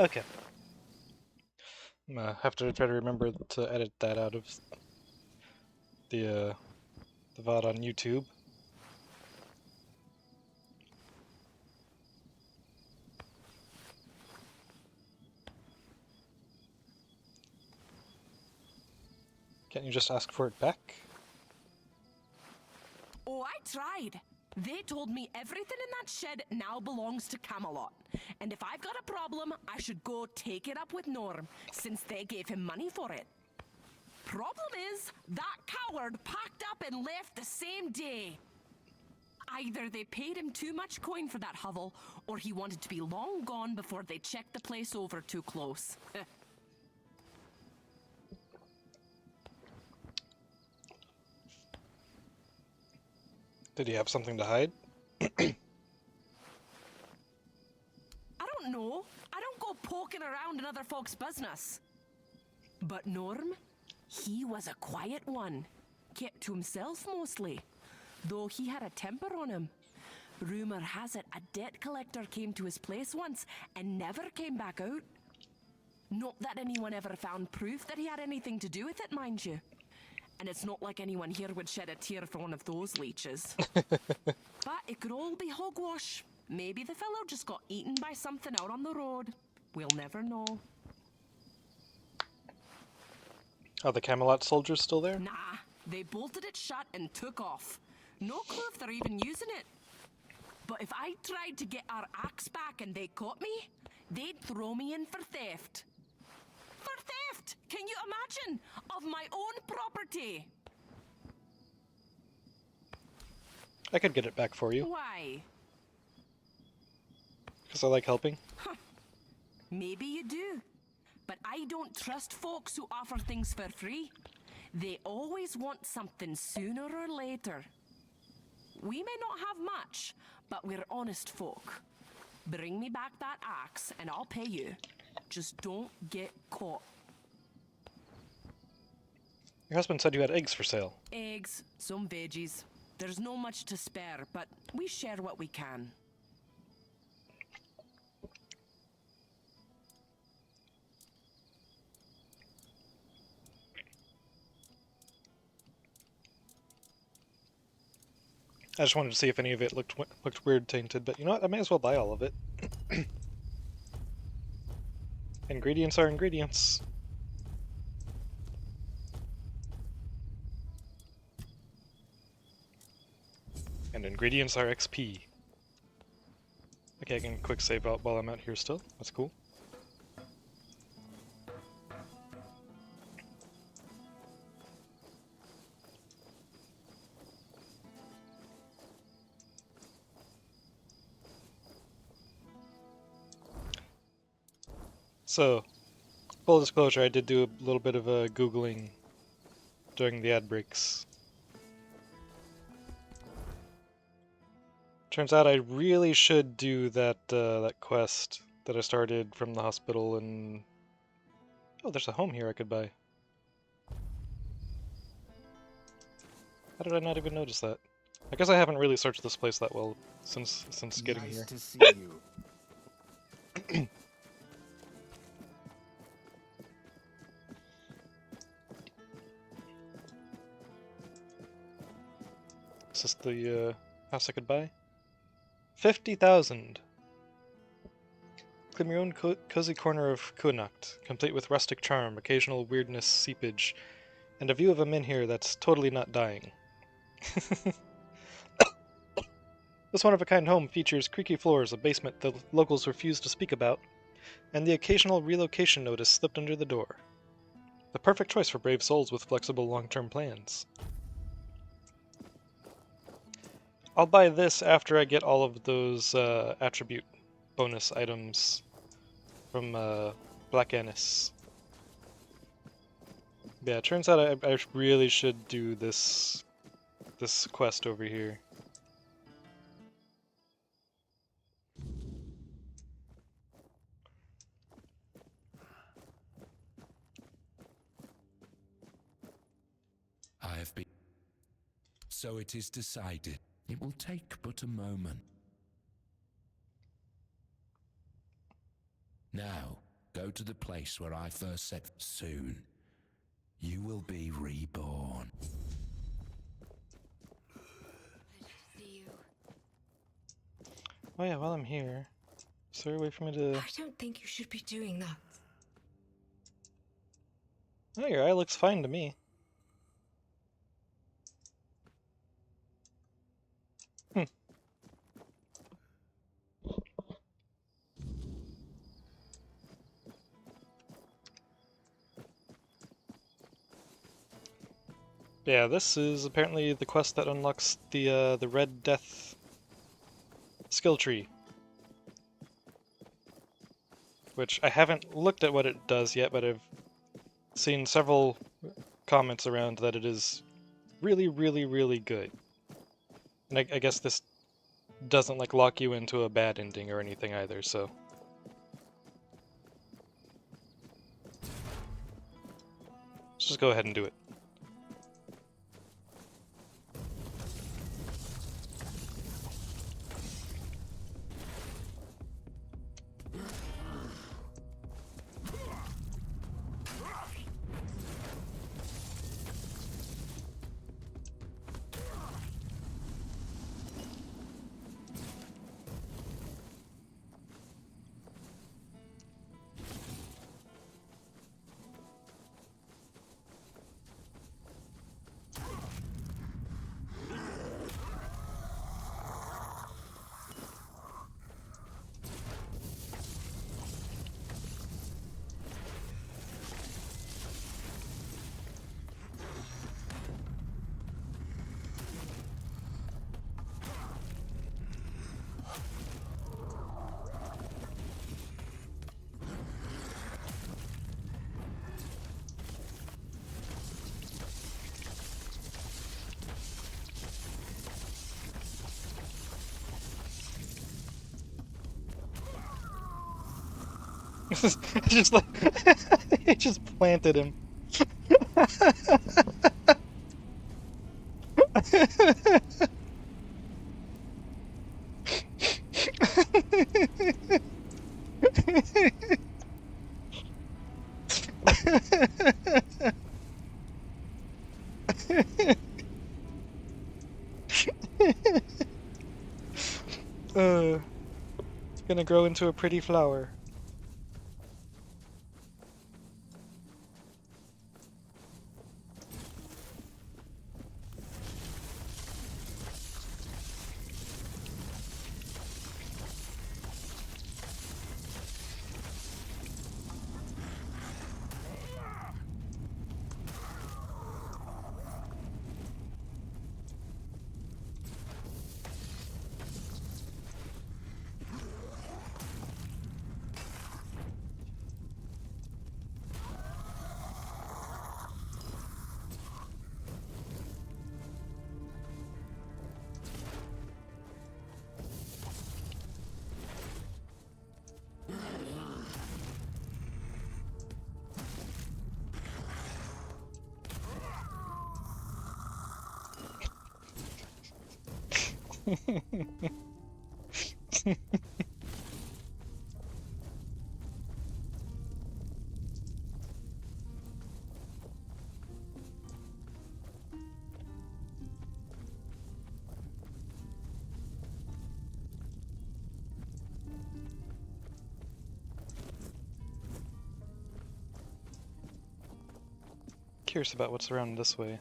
Okay. I'm gonna have to try to remember to edit that out of the VOD on YouTube. Can't you just ask for it back? Oh, I tried. They told me everything in that shed now belongs to Camelot. And if I've got a problem, I should go take it up with Norm, since they gave him money for it. Problem is, that coward packed up and left the same day. Either they paid him too much coin for that hovel, or he wanted to be long gone before they checked the place over too close. Did he have something to hide? I don't know. I don't go poking around in other folks' business. But Norm, he was a quiet one. Kept to himself mostly. Though he had a temper on him. Rumor has it a debt collector came to his place once and never came back out. Not that anyone ever found proof that he had anything to do with it, mind you. And it's not like anyone here would shed a tear for one of those leeches. But it could all be hogwash. Maybe the fellow just got eaten by something out on the road. We'll never know. Are the Camelot soldiers still there? Nah, they bolted it shut and took off. No clue if they're even using it. But if I tried to get our axe back and they caught me, they'd throw me in for theft. For theft! Can you imagine? Of my own property. I could get it back for you. Why? Because I like helping. Maybe you do. But I don't trust folks who offer things for free. They always want something sooner or later. We may not have much, but we're honest folk. Bring me back that axe and I'll pay you. Just don't get caught. Your husband said you had eggs for sale. Eggs, some veggies. There's no much to spare, but we share what we can. I just wanted to see if any of it looked weird tainted, but you know what? I may as well buy all of it. Ingredients are ingredients. And ingredients are XP. Okay, I can quick save out while I'm out here still. That's cool. So, full disclosure, I did do a little bit of Googling during the ad breaks. Turns out I really should do that that quest that I started from the hospital and... Oh, there's a home here I could buy. How did I not even notice that? I guess I haven't really searched this place that well since getting Nice here. to see you. Is this the house I could buy? 50,000! Claim your own cozy corner of Kunacht, complete with rustic charm, occasional weirdness, seepage, and a view of a min here that's totally not dying. This one-of-a-kind home features creaky floors, a basement the locals refuse to speak about, and the occasional relocation notice slipped under the door. The perfect choice for brave souls with flexible long-term plans. I'll buy this after I get all of those attribute bonus items from Black Annis. Yeah, it turns out I really should do this quest over here. I have been. So it is decided. It will take but a moment. Now, Go to the place where I first said soon. You will be reborn. See you. Oh yeah, while I'm here, is there a way for me to... I don't think you should be doing that. Oh, your eye looks fine to me. Hmm. Yeah, this is apparently the quest that unlocks the Red Death skill tree. Which I haven't looked at what it does yet, but I've seen several comments around that it is really, really, really good. And I guess this doesn't like lock you into a bad ending or anything either, so... Let's just go ahead and do it. Just like... it just planted him. It's gonna grow into a pretty flower. Curious about what's around this way.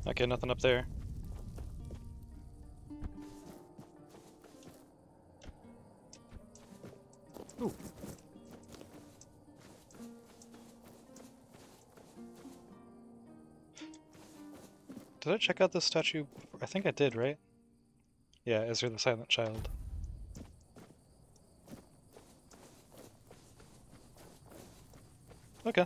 Okay, nothing up there. Ooh. Did I check out this statue? I think I did, right? Yeah, Ezra the Silent Child. Okay.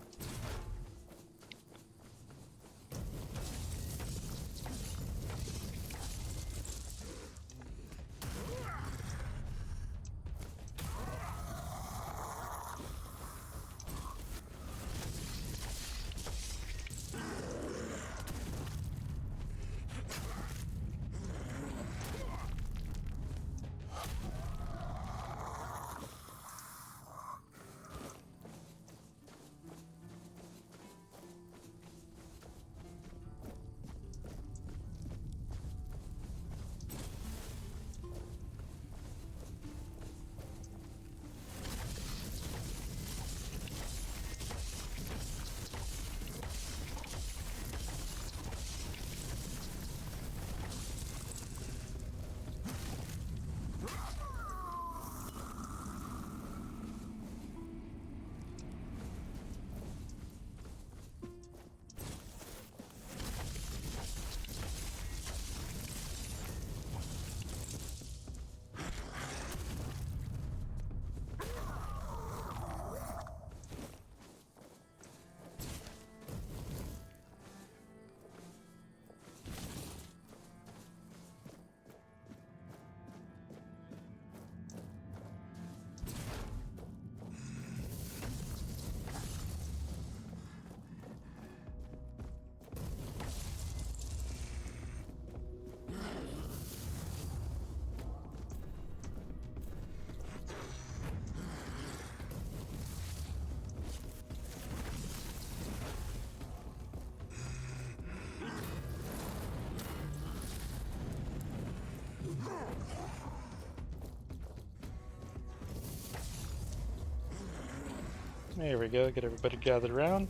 There we go, get everybody gathered around.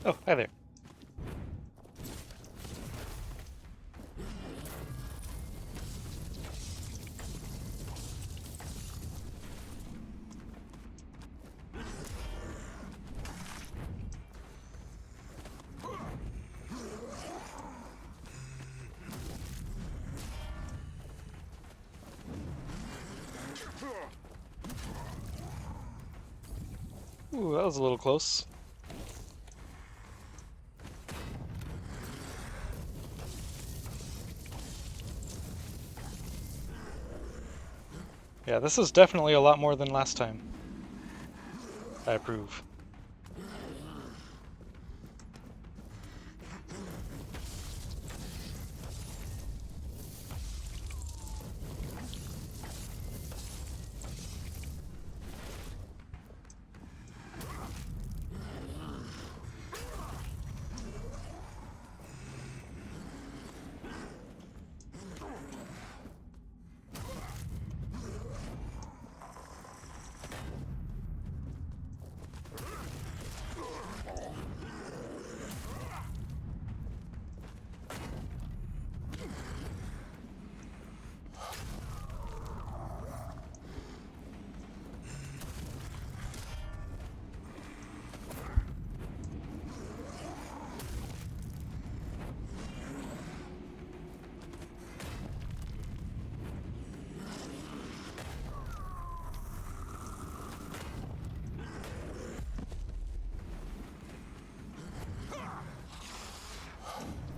Oh, hi there. Ooh, that was a little close. Yeah, this is definitely a lot more than last time. I approve.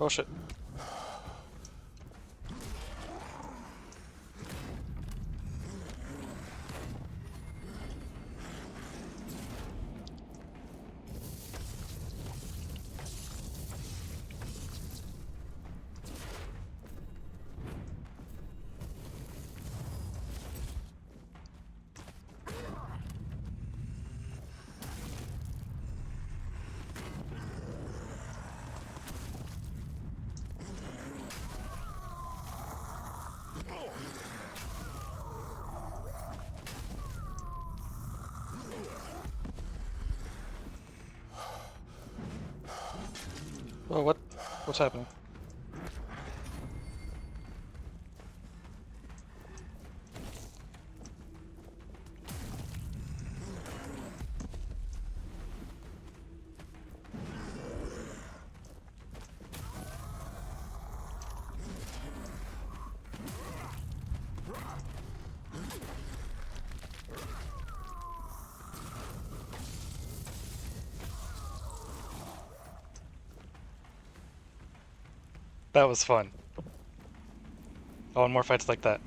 Oh shit. Oh, what? What's happening? That was fun. I want more fights like that.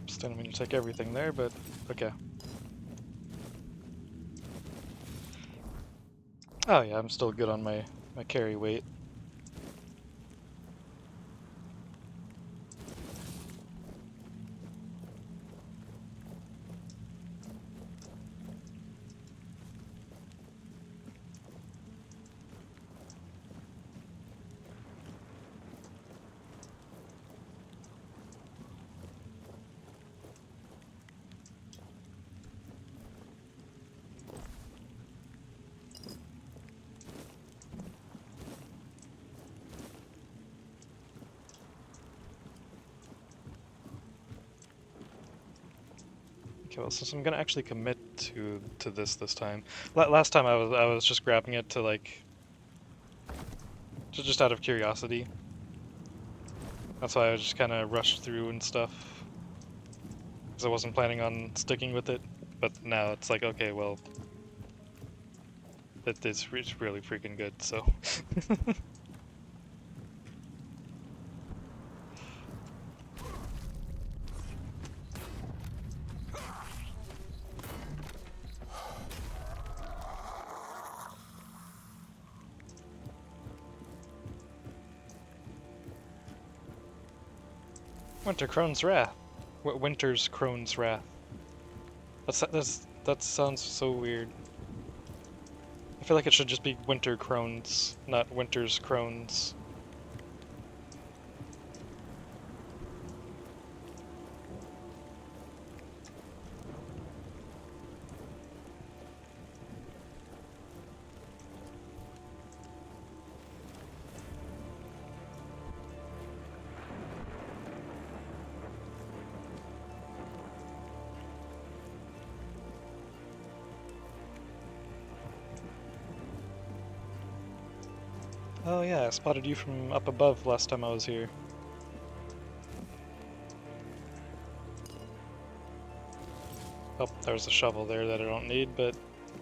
Just didn't mean to take everything there, but okay. Oh yeah, I'm still good on my carry weight. Okay, well, since I'm gonna actually commit to this time. Last time I was just grabbing it to like just out of curiosity. That's why I just kind of rushed through and stuff because I wasn't planning on sticking with it. But now it's like, okay, well, it's really freaking good. So. Winter Crone's Wrath. Winter's Crone's Wrath. That sounds so weird. I feel like it should just be Winter Crones, not Winter's Crones. Oh yeah, I spotted you from up above last time I was here. Oh, there's a shovel there that I don't need, but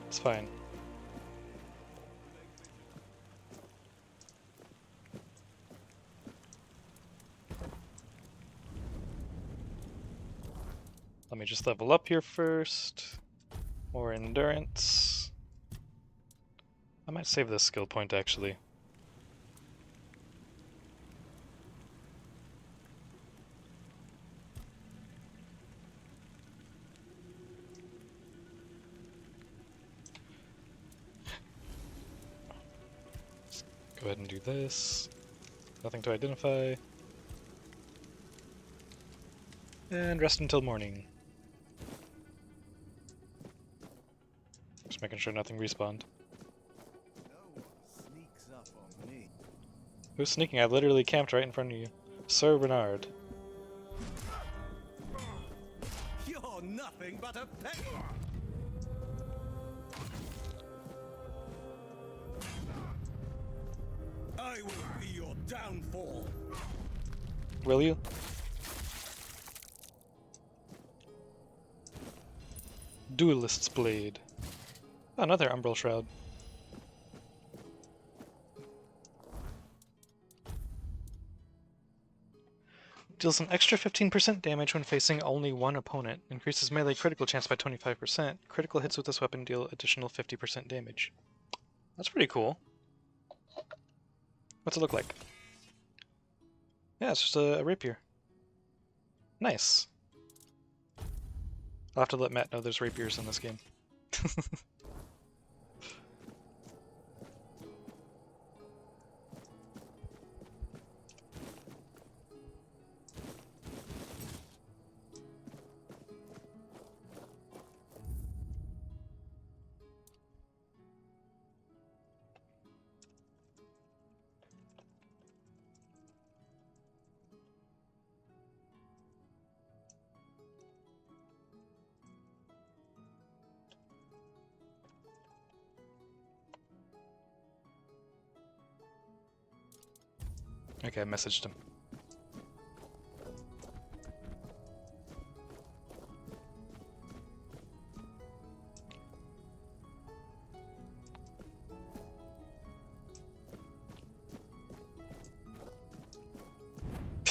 it's fine. Let me just level up here first. More endurance. I might save this skill point actually. Go ahead and do this. Nothing to identify. And rest until morning. Just making sure nothing respawned. Who's sneaking? I literally camped right in front of you. Sir Bernard. You're nothing but a pet. I will be your downfall. Will you? Duelist's Blade. Oh, another Umbral Shroud. Deals an extra 15% damage when facing only one opponent. Increases melee critical chance by 25%. Critical hits with this weapon deal additional 50% damage. That's pretty cool. What's it look like? Yeah, it's just a rapier. Nice. I'll have to let Matt know there's rapiers in this game. Okay, I messaged him.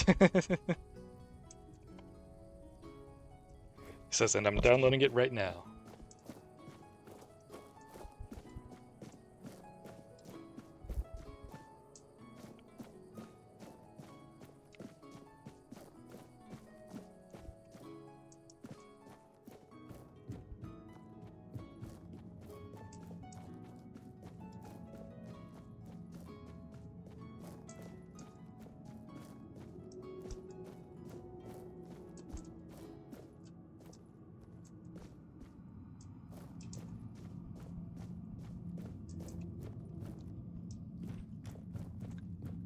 He says, and I'm downloading it right now.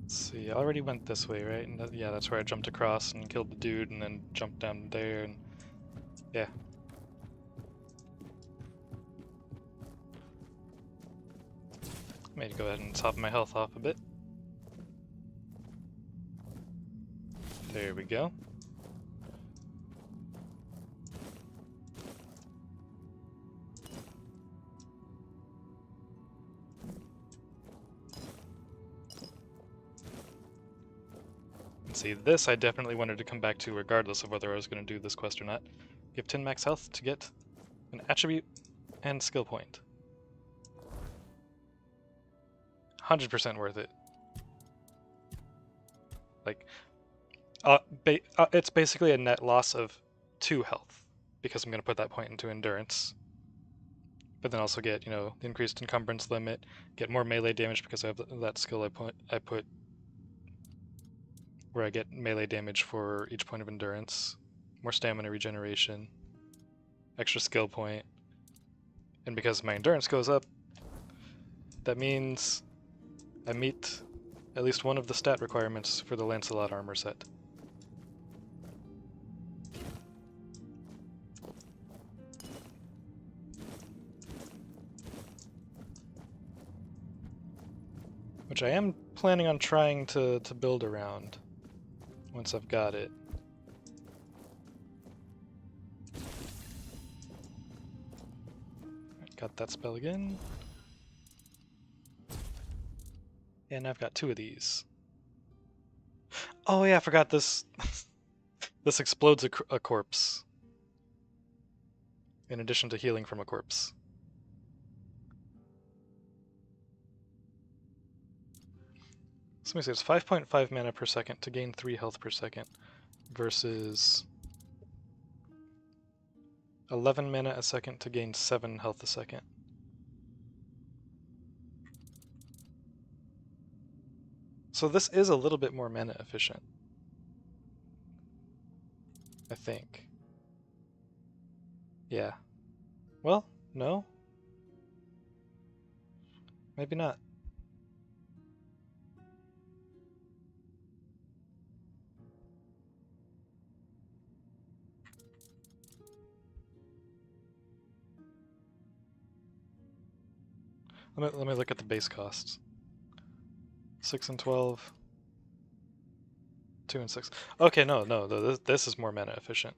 Let's see, I already went this way, right? And yeah, that's where I jumped across and killed the dude and then jumped down there and... yeah. May go ahead and top my health off a bit. There we go. And see, this I definitely wanted to come back to regardless of whether I was going to do this quest or not. Give 10 max health to get an attribute and skill point. 100% worth it. Like, it's basically a net loss of 2 health, because I'm going to put that point into endurance. But then also get, you know, the increased encumbrance limit, get more melee damage because I have that skill I put where I get melee damage for each point of endurance, more stamina regeneration, extra skill point, and because my endurance goes up, that means I meet at least one of the stat requirements for the Lancelot armor set. Which I am planning on trying to build around once I've got it. Got that spell again. And I've got 2 of these. Oh yeah, I forgot this. This explodes a corpse. In addition to healing from a corpse. So let me see, it's 5.5 mana per second to gain 3 health per second versus 11 mana a second to gain 7 health a second. So this is a little bit more mana efficient, I think. Yeah. Well, no. Maybe not. Let me look at the base costs. 6 and 12. 2 and 6. Okay, no, this is more mana efficient.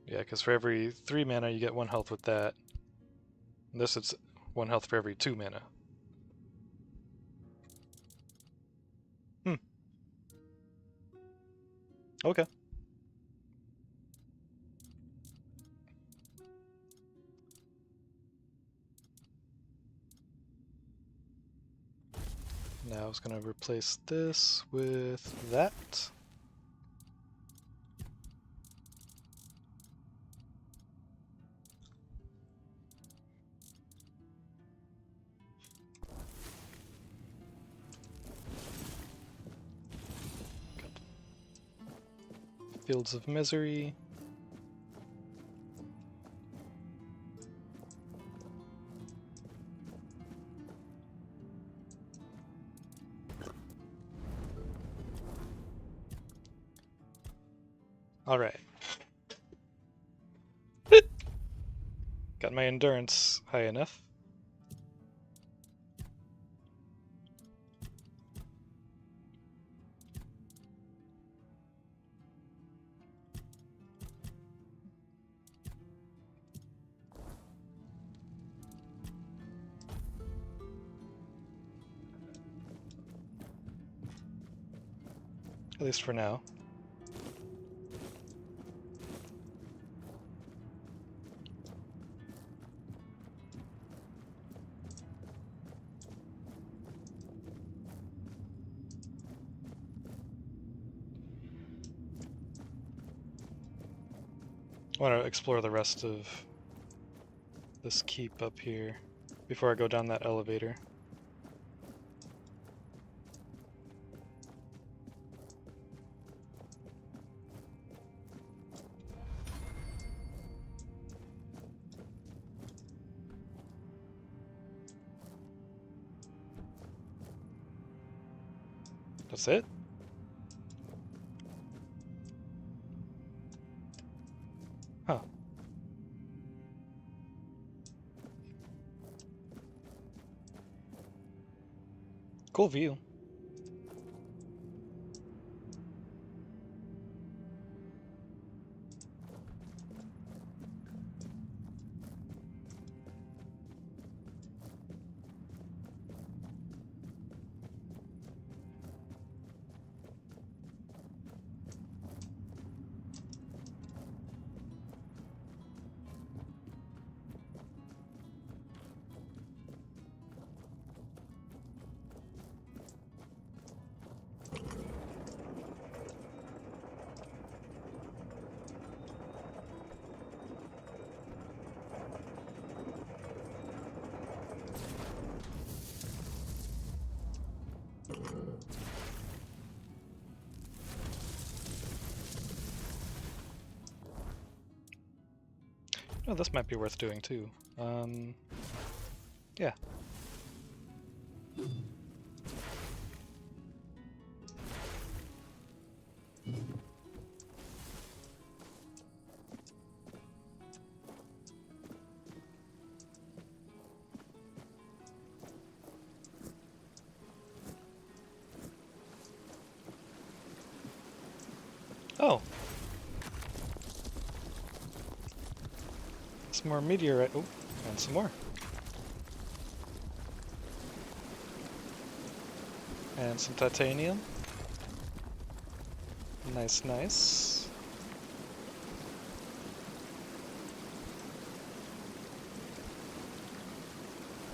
Yeah, because for every 3 mana you get 1 health with that. And this is 1 health for every 2 mana. Okay. Now I was going to replace this with that. Fields of Misery. Alright. Got my endurance high enough. At least for now. I want to explore the rest of this keep up here before I go down that elevator. That's it? Huh. Cool view. Oh, this might be worth doing too. Yeah. Oh. Some more meteorite. Oh, and some more. And some titanium. Nice, nice.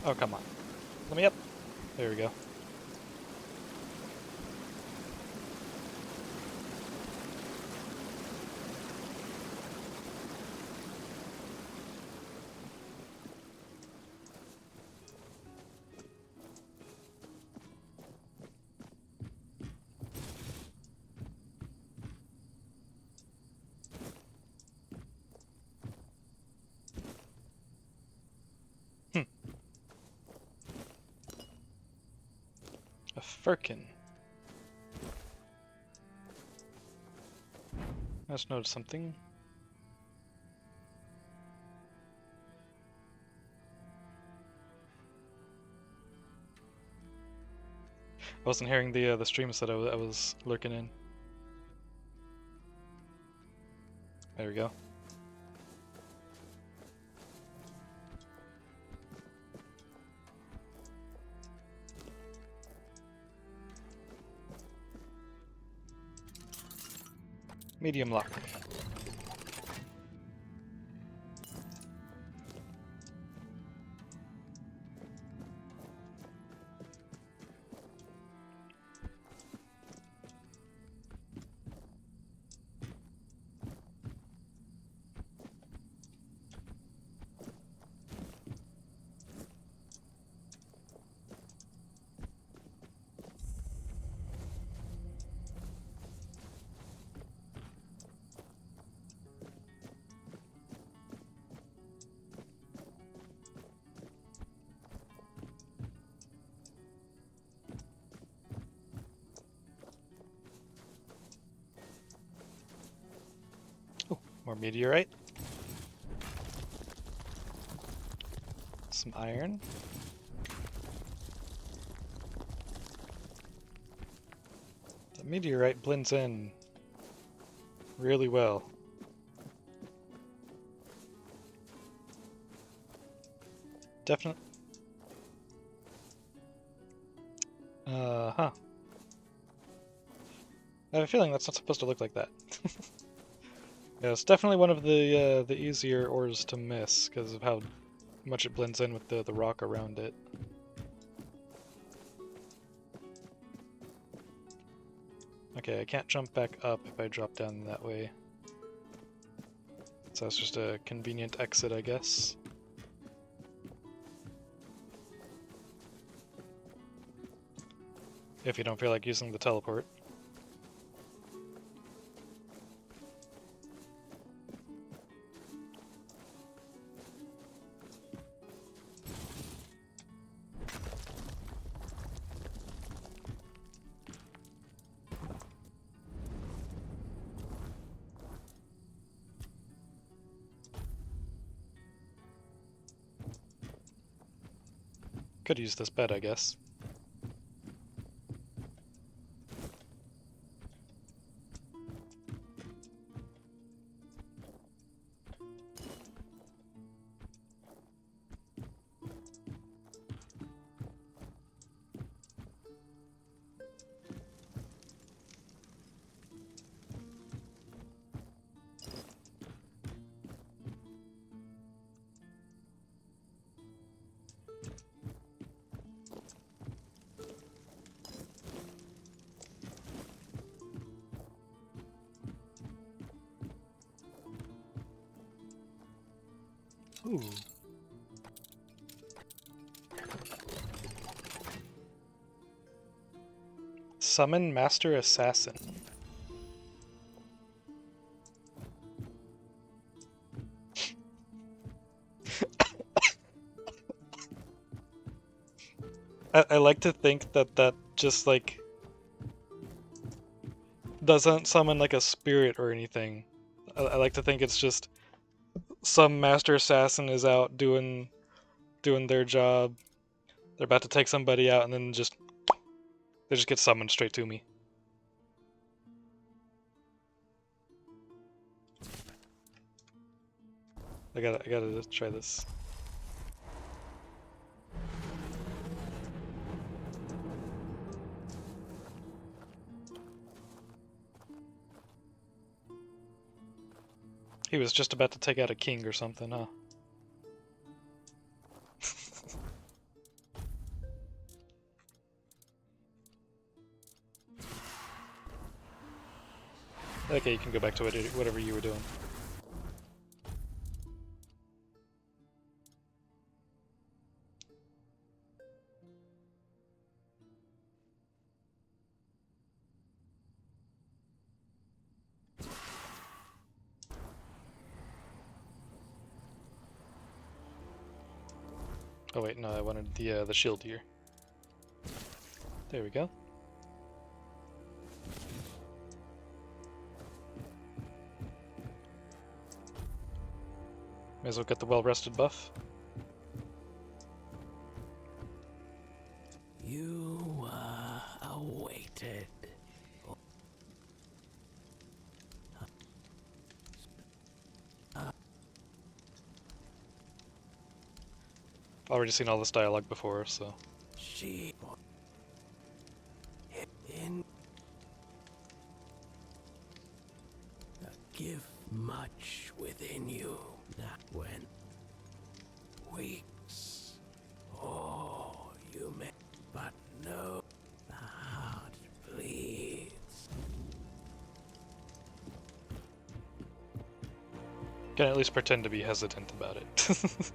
Oh, come on. Let me up. There we go. A firkin. I just noticed something. I wasn't hearing the streams that I was lurking in. There we go. Medium lock. Oh, more meteorite. Some iron. The meteorite blends in really well. Definitely. Huh. I have a feeling that's not supposed to look like that. Yeah, it's definitely one of the easier ores to miss because of how much it blends in with the rock around it. Okay, I can't jump back up if I drop down that way. So that's just a convenient exit, I guess. If you don't feel like using the teleport. Could use this bed, I guess. Ooh. Summon Master Assassin. I like to think that just like doesn't summon like a spirit or anything. I like to think it's just some Master Assassin is out doing their job. They're about to take somebody out, and then they just get summoned straight to me. I gotta try this. He was just about to take out a king or something, huh? Okay, you can go back to whatever you were doing. Oh wait, no, I wanted the shield here. There we go. May as well get the well-rested buff. You were awaited. Already seen all this dialogue before, so. She in give much within you that when weeks you may but know the heart bleeds. Can at least pretend to be hesitant about it.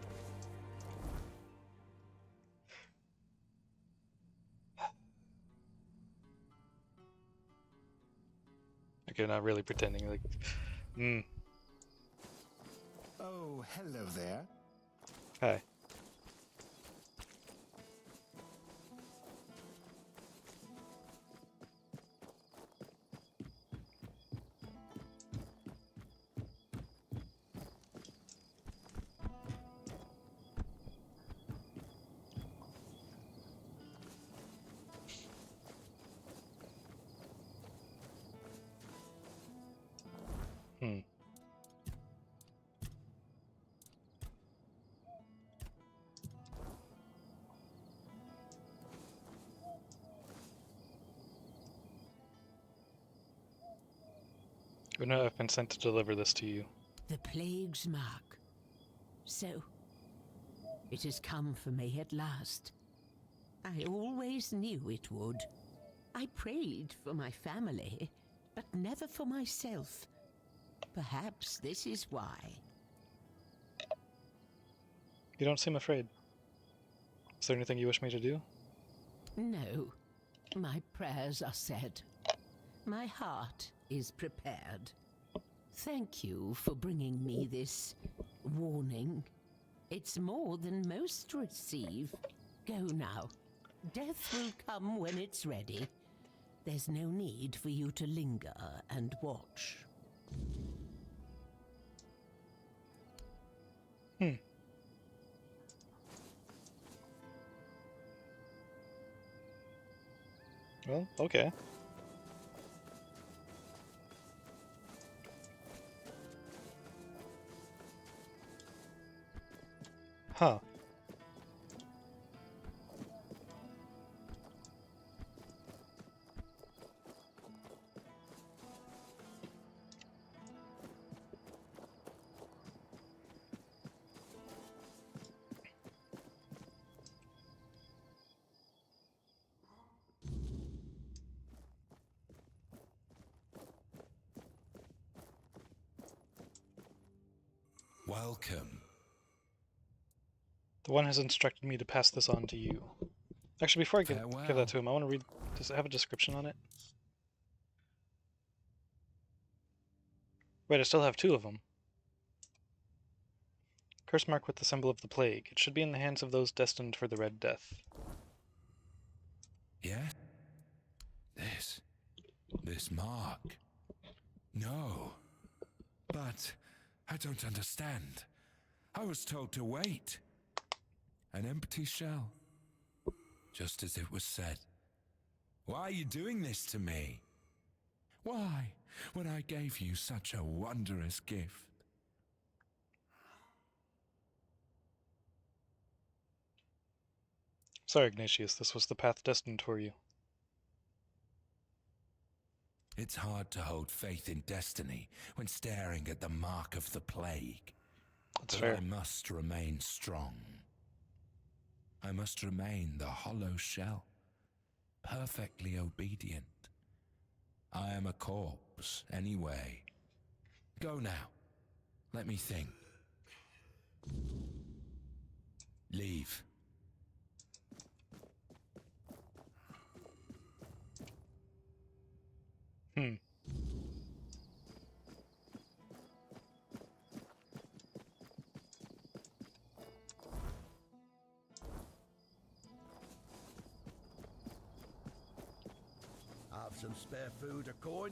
Okay, not really pretending, like, Oh, hello there. Hi. No, I've been sent to deliver this to you. The plague's mark. So, it has come for me at last. I always knew it would. I prayed for my family, but never for myself. Perhaps this is why. You don't seem afraid. Is there anything you wish me to do? No, my prayers are said. My heart is prepared. Thank you for bringing me this warning. It's more than most receive. Go now. Death will come when it's ready. There's no need for you to linger and watch. Well, okay. Huh. Welcome. The one has instructed me to pass this on to you. Actually, before I give Farewell. that to him, I want to read... Does it have a description on it? Wait, I still have 2 of them. Curse mark with the symbol of the plague. It should be in the hands of those destined for the Red Death. Yeah? This mark. No. But I don't understand. I was told to wait. An empty shell. Just as it was said. Why are you doing this to me? Why, when I gave you such a wondrous gift? Sorry, Ignatius, this was the path destined for you. It's hard to hold faith in destiny when staring at the mark of the plague. That's But fair. I must remain strong. I must remain the hollow shell, perfectly obedient. I am a corpse, anyway. Go now. Let me think. Leave. Hmm. Have some spare food or coin?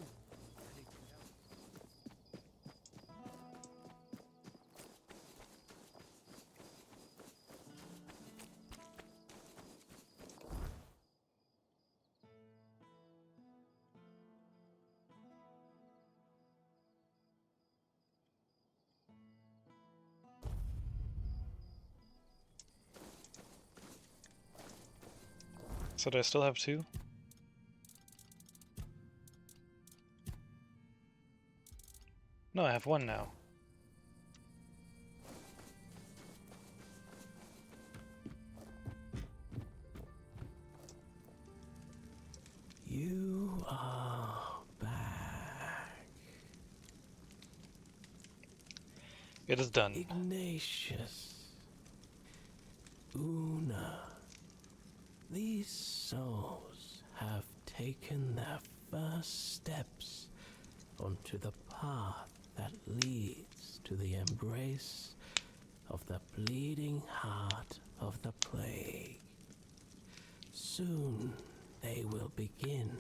So do I still have 2? No, I have 1 now. You are back. It is done. Ignatius. Una. These souls have taken their first steps onto the path that leads to the embrace of the bleeding heart of the plague. Soon they will begin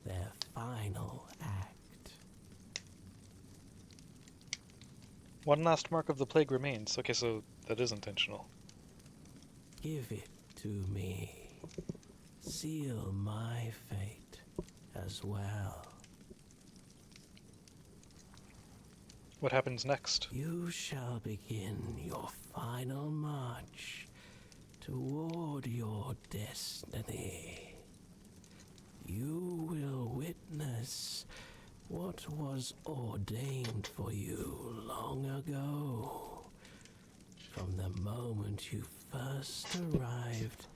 their final act. 1 last mark of the plague remains. Okay, so that is intentional. Give it to me. Seal my fate as well. What happens next? You shall begin your final march toward your destiny. You will witness what was ordained for you long ago, from the moment you first arrived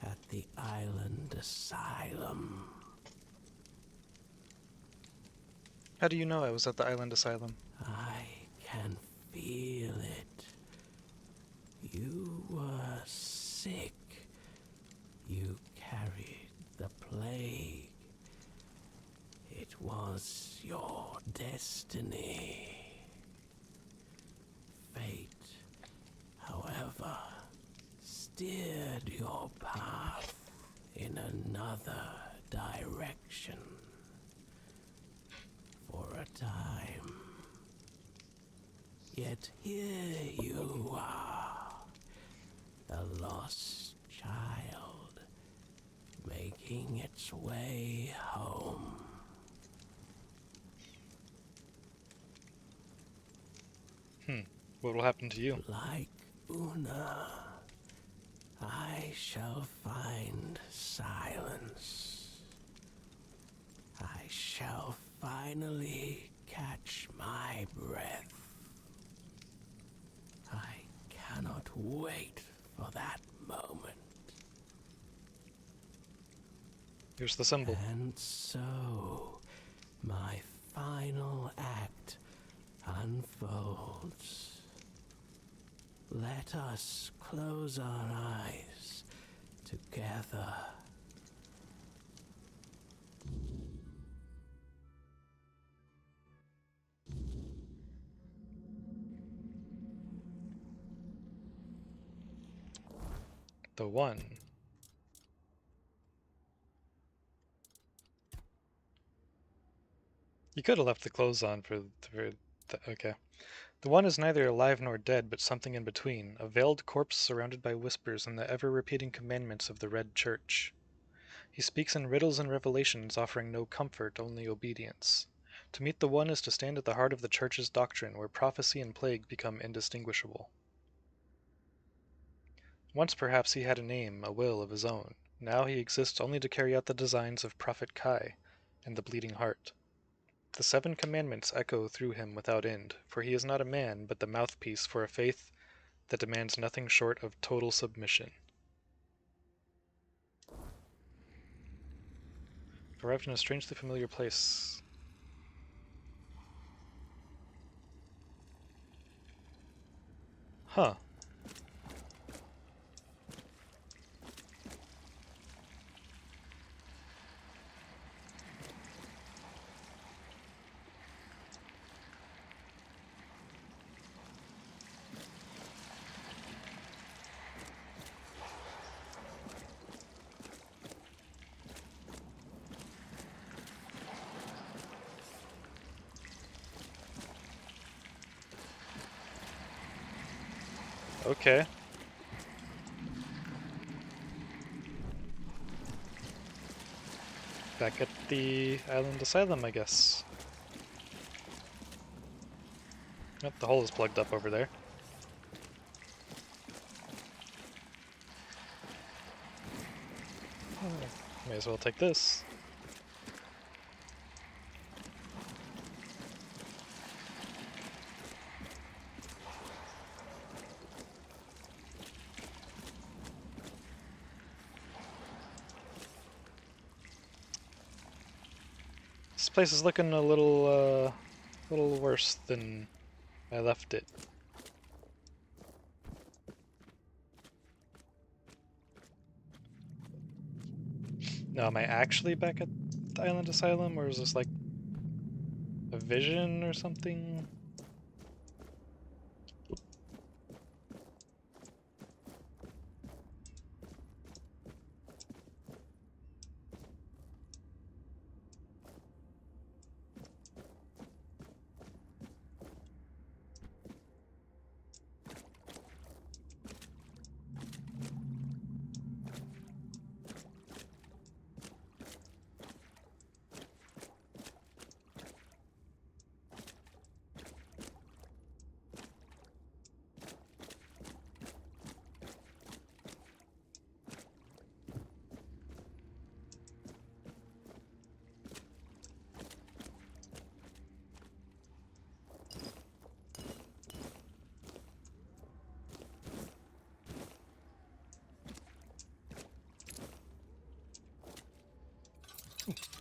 at the island asylum. How do you know I was at the island asylum? I can feel it. You were sick. You carried the plague. It was your destiny. Fate, however, steered your path in another direction. For a time. Yet here you are, a lost child, making its way home. What will happen to you? Like Una, I shall find silence. I shall finally catch my breath. I cannot wait for that moment. Here's the symbol. And so, my final act unfolds. Let us close our eyes together. The one. You could have left the clothes on for okay. The one is neither alive nor dead, but something in between, a veiled corpse surrounded by whispers and the ever-repeating commandments of the Red Church. He speaks in riddles and revelations, offering no comfort, only obedience. To meet the one is to stand at the heart of the Church's doctrine, where prophecy and plague become indistinguishable. Once perhaps he had a name, a will of his own. Now he exists only to carry out the designs of Prophet Kai and the Bleeding Heart. The 7 commandments echo through him without end, for he is not a man, but the mouthpiece for a faith that demands nothing short of total submission. Arrived in a strangely familiar place. Huh. Okay. Back at the island asylum, I guess. Yep, the hole is plugged up over there. May as well take this. This place is looking a little worse than I left it. Now, am I actually back at the Island Asylum, or is this like a vision or something?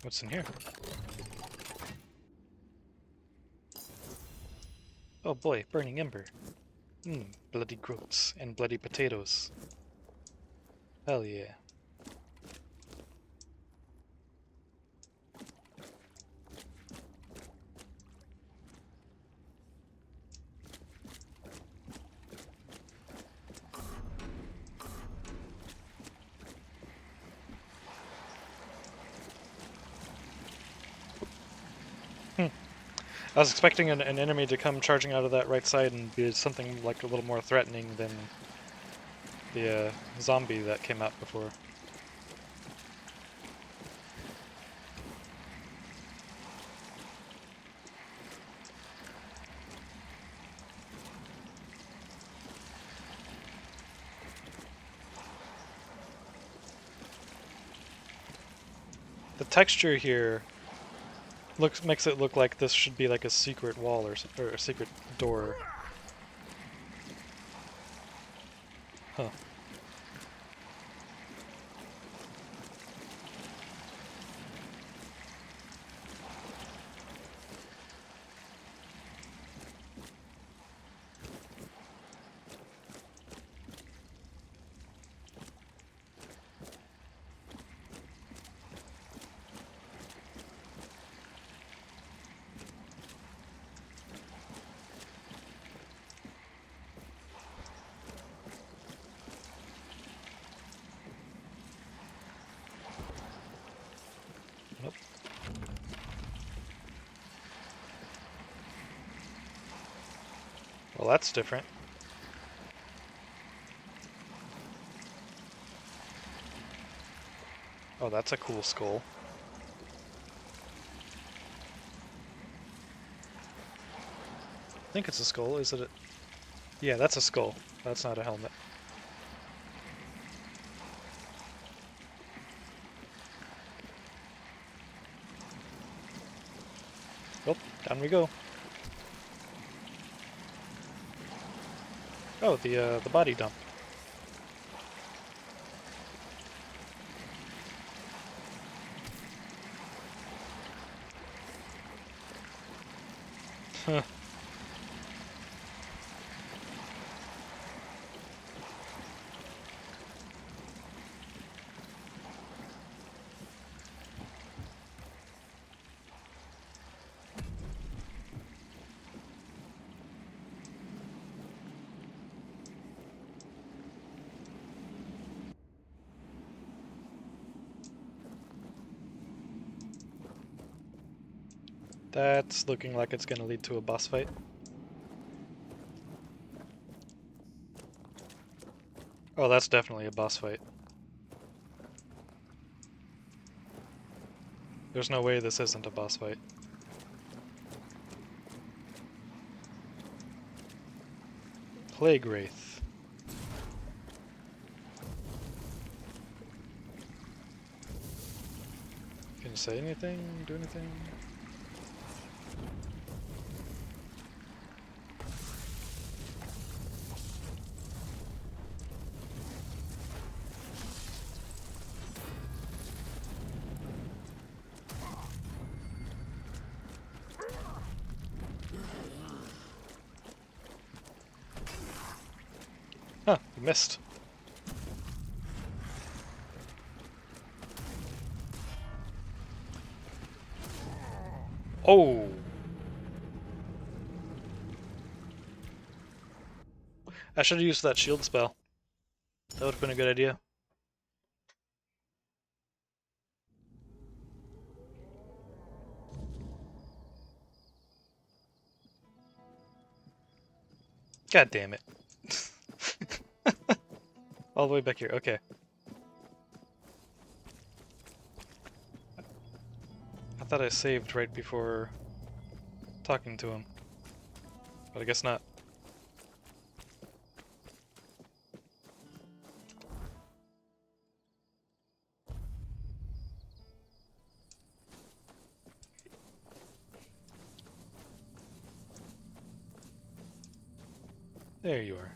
What's in here? Oh boy, burning ember. Bloody groats and bloody potatoes. Hell yeah. I was expecting an enemy to come charging out of that right side and be something like a little more threatening than the zombie that came out before. The texture here makes it look like this should be like a secret wall or a secret door. Huh. Nope. Well, that's different. Oh, that's a cool skull. I think it's a skull, is it? Yeah, that's a skull. That's not a helmet. Oh, down we go. Oh, the body dump. Huh. That's looking like it's gonna lead to a boss fight. Oh, that's definitely a boss fight. There's no way this isn't a boss fight. Plague Wraith. Can you say anything? Do anything? Huh, you missed. Oh! I should have used that shield spell. That would have been a good idea. God damn it. All the way back here, okay. I thought I saved right before talking to him. But I guess not. There you are.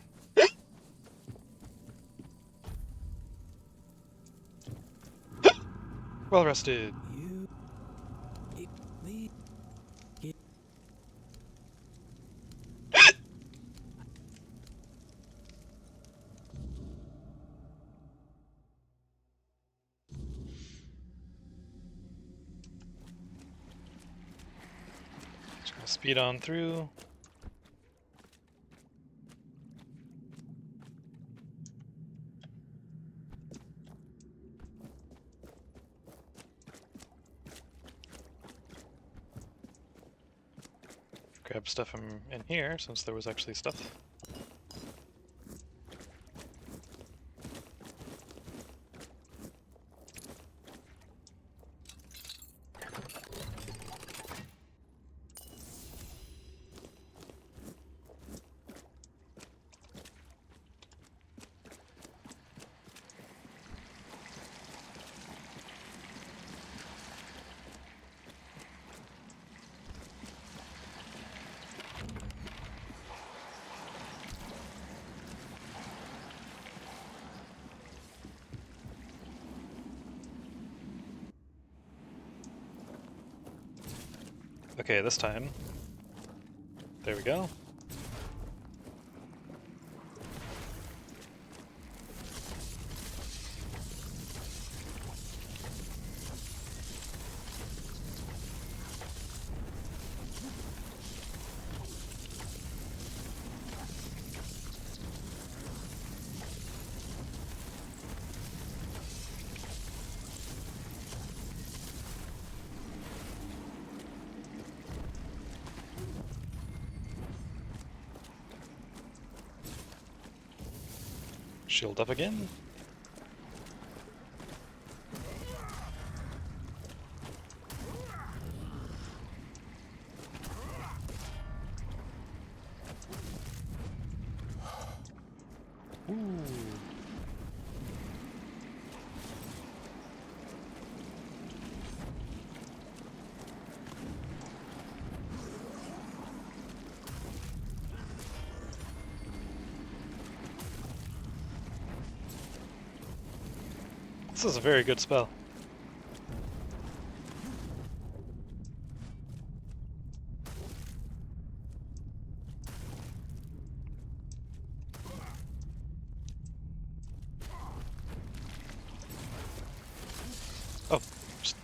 Well rested. Just gonna speed on through. Grab stuff in here, since there was actually stuff. Okay, this time. There we go. Shield up again. Ooh. This is a very good spell. Oh, just...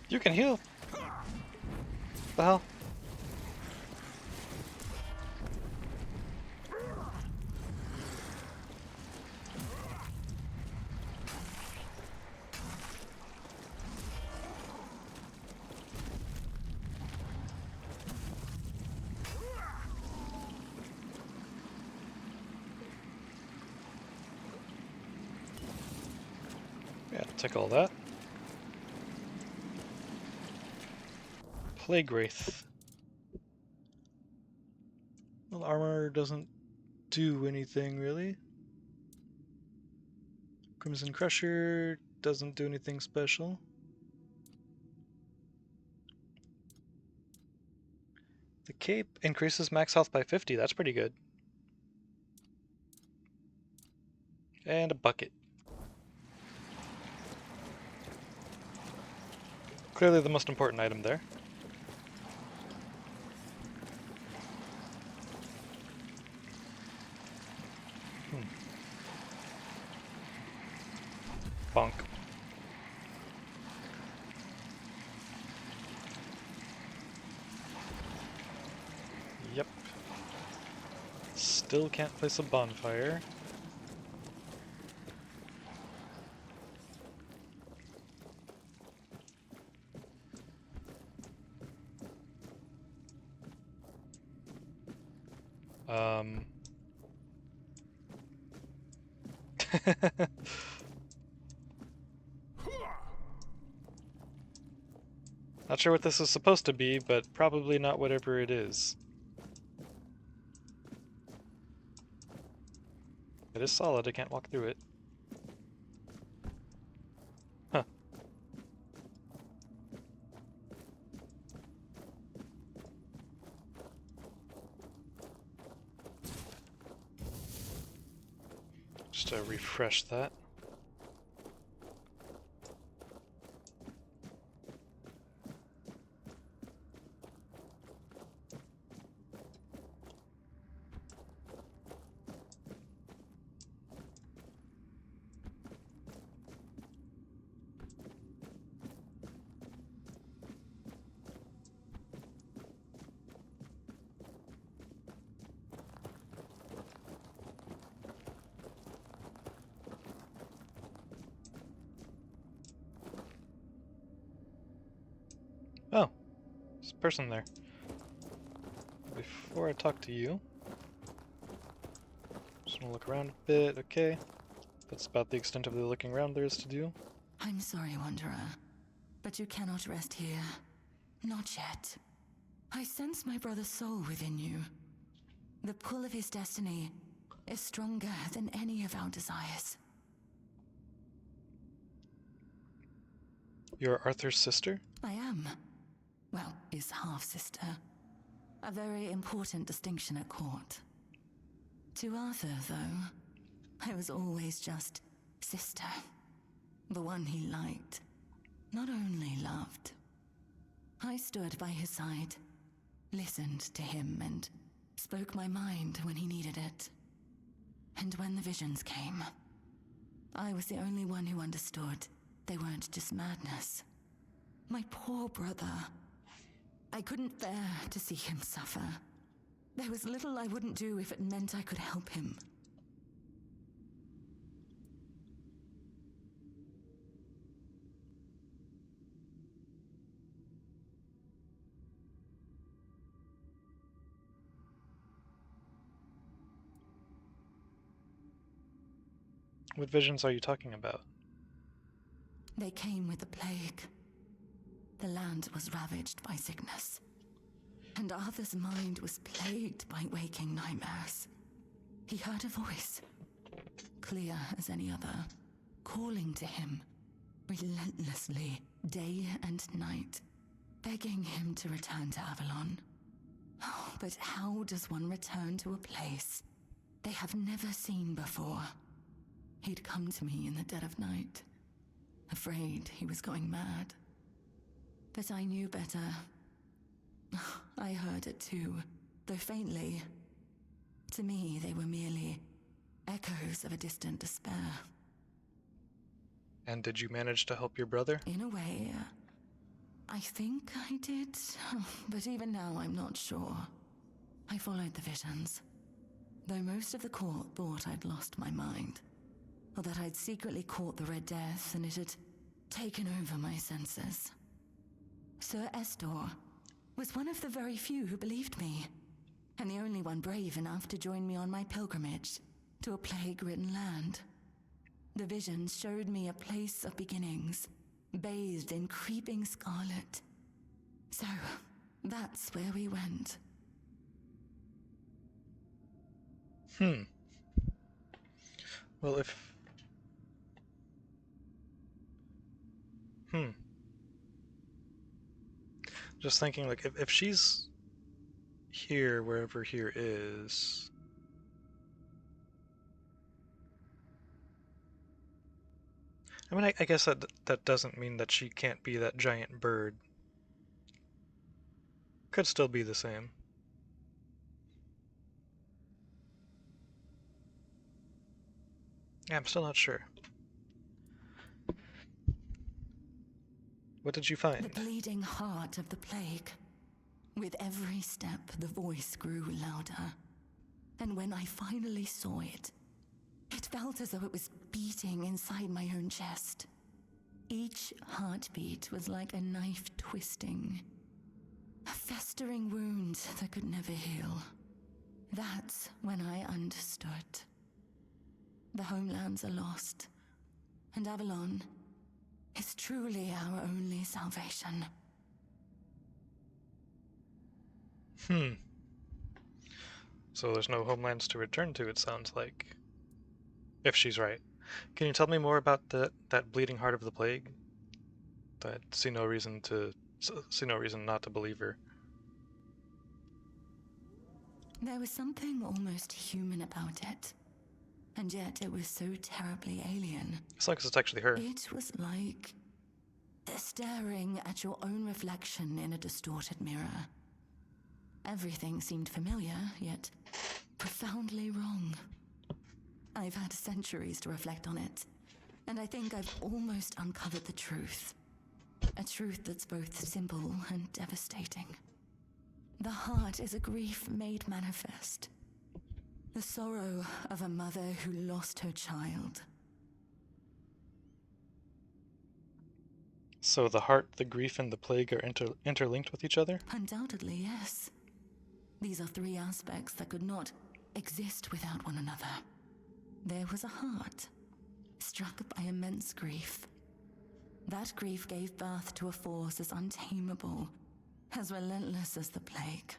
You can heal. The hell? Yeah, take all that. Plague Wraith. Well, armor doesn't do anything really. Crimson Crusher doesn't do anything special. The cape increases max health by 50, that's pretty good. And a bucket. Clearly the most important item there. Bonk. Yep. Still can't place a bonfire. Not sure what this is supposed to be, but probably not whatever it is. It is solid, I can't walk through it. Huh. Just to refresh that. Oh, there's a person there. Before I talk to you, just wanna look around a bit, okay. That's about the extent of the looking around there is to do. I'm sorry, Wanderer, but you cannot rest here. Not yet. I sense my brother's soul within you. The pull of his destiny is stronger than any of our desires. You're Arthur's sister? I am. Well, his half-sister. A very important distinction at court. To Arthur, though, I was always just sister. The one he liked. Not only loved. I stood by his side, listened to him, and spoke my mind when he needed it. And when the visions came, I was the only one who understood they weren't just madness. My poor brother. I couldn't bear to see him suffer. There was little I wouldn't do if it meant I could help him. What visions are you talking about? They came with the plague. The land was ravaged by sickness. And Arthur's mind was plagued by waking nightmares. He heard a voice, clear as any other, calling to him, relentlessly, day and night, begging him to return to Avalon. Oh, but how does one return to a place they have never seen before? He'd come to me in the dead of night, afraid he was going mad. But I knew better. I heard it too, though faintly. To me, they were merely echoes of a distant despair. And did you manage to help your brother? In a way, I think I did, but even now I'm not sure. I followed the visions, though most of the court thought I'd lost my mind, or that I'd secretly caught the Red Death and it had taken over my senses. Sir Estor was one of the very few who believed me, and the only one brave enough to join me on my pilgrimage to a plague-ridden land. The visions showed me a place of beginnings, bathed in creeping scarlet. So, that's where we went. Well, if... Just thinking, like, if she's here, wherever here is... I mean, I guess that doesn't mean that she can't be that giant bird. Could still be the same. Yeah, I'm still not sure. What did you find? The bleeding heart of the plague. With every step, the voice grew louder. And when I finally saw it, it felt as though it was beating inside my own chest. Each heartbeat was like a knife twisting. A festering wound that could never heal. That's when I understood. The homelands are lost, and Avalon is truly our only salvation. So there's no homelands to return to, it sounds like. If she's right. Can you tell me more about that bleeding heart of the plague? I see no reason not to believe her. There was something almost human about it, and yet it was so terribly alien. It's like it's actually her. It was like staring at your own reflection in a distorted mirror. Everything seemed familiar, yet profoundly wrong. I've had centuries to reflect on it, and I think I've almost uncovered the truth. A truth that's both simple and devastating. The heart is a grief made manifest. The sorrow of a mother who lost her child. So the heart, the grief, and the plague are interlinked with each other? Undoubtedly, yes. These are three aspects that could not exist without one another. There was a heart, struck by immense grief. That grief gave birth to a force as untamable, as relentless as the plague.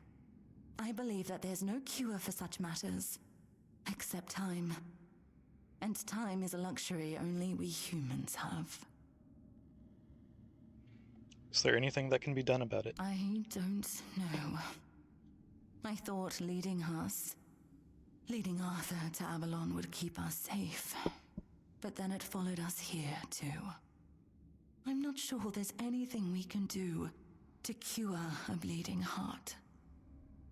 I believe that there's no cure for such matters, except time. And time is a luxury only we humans have. Is there anything that can be done about it? I don't know. I thought leading Arthur to Avalon would keep us safe. But then it followed us here, too. I'm not sure there's anything we can do to cure a bleeding heart.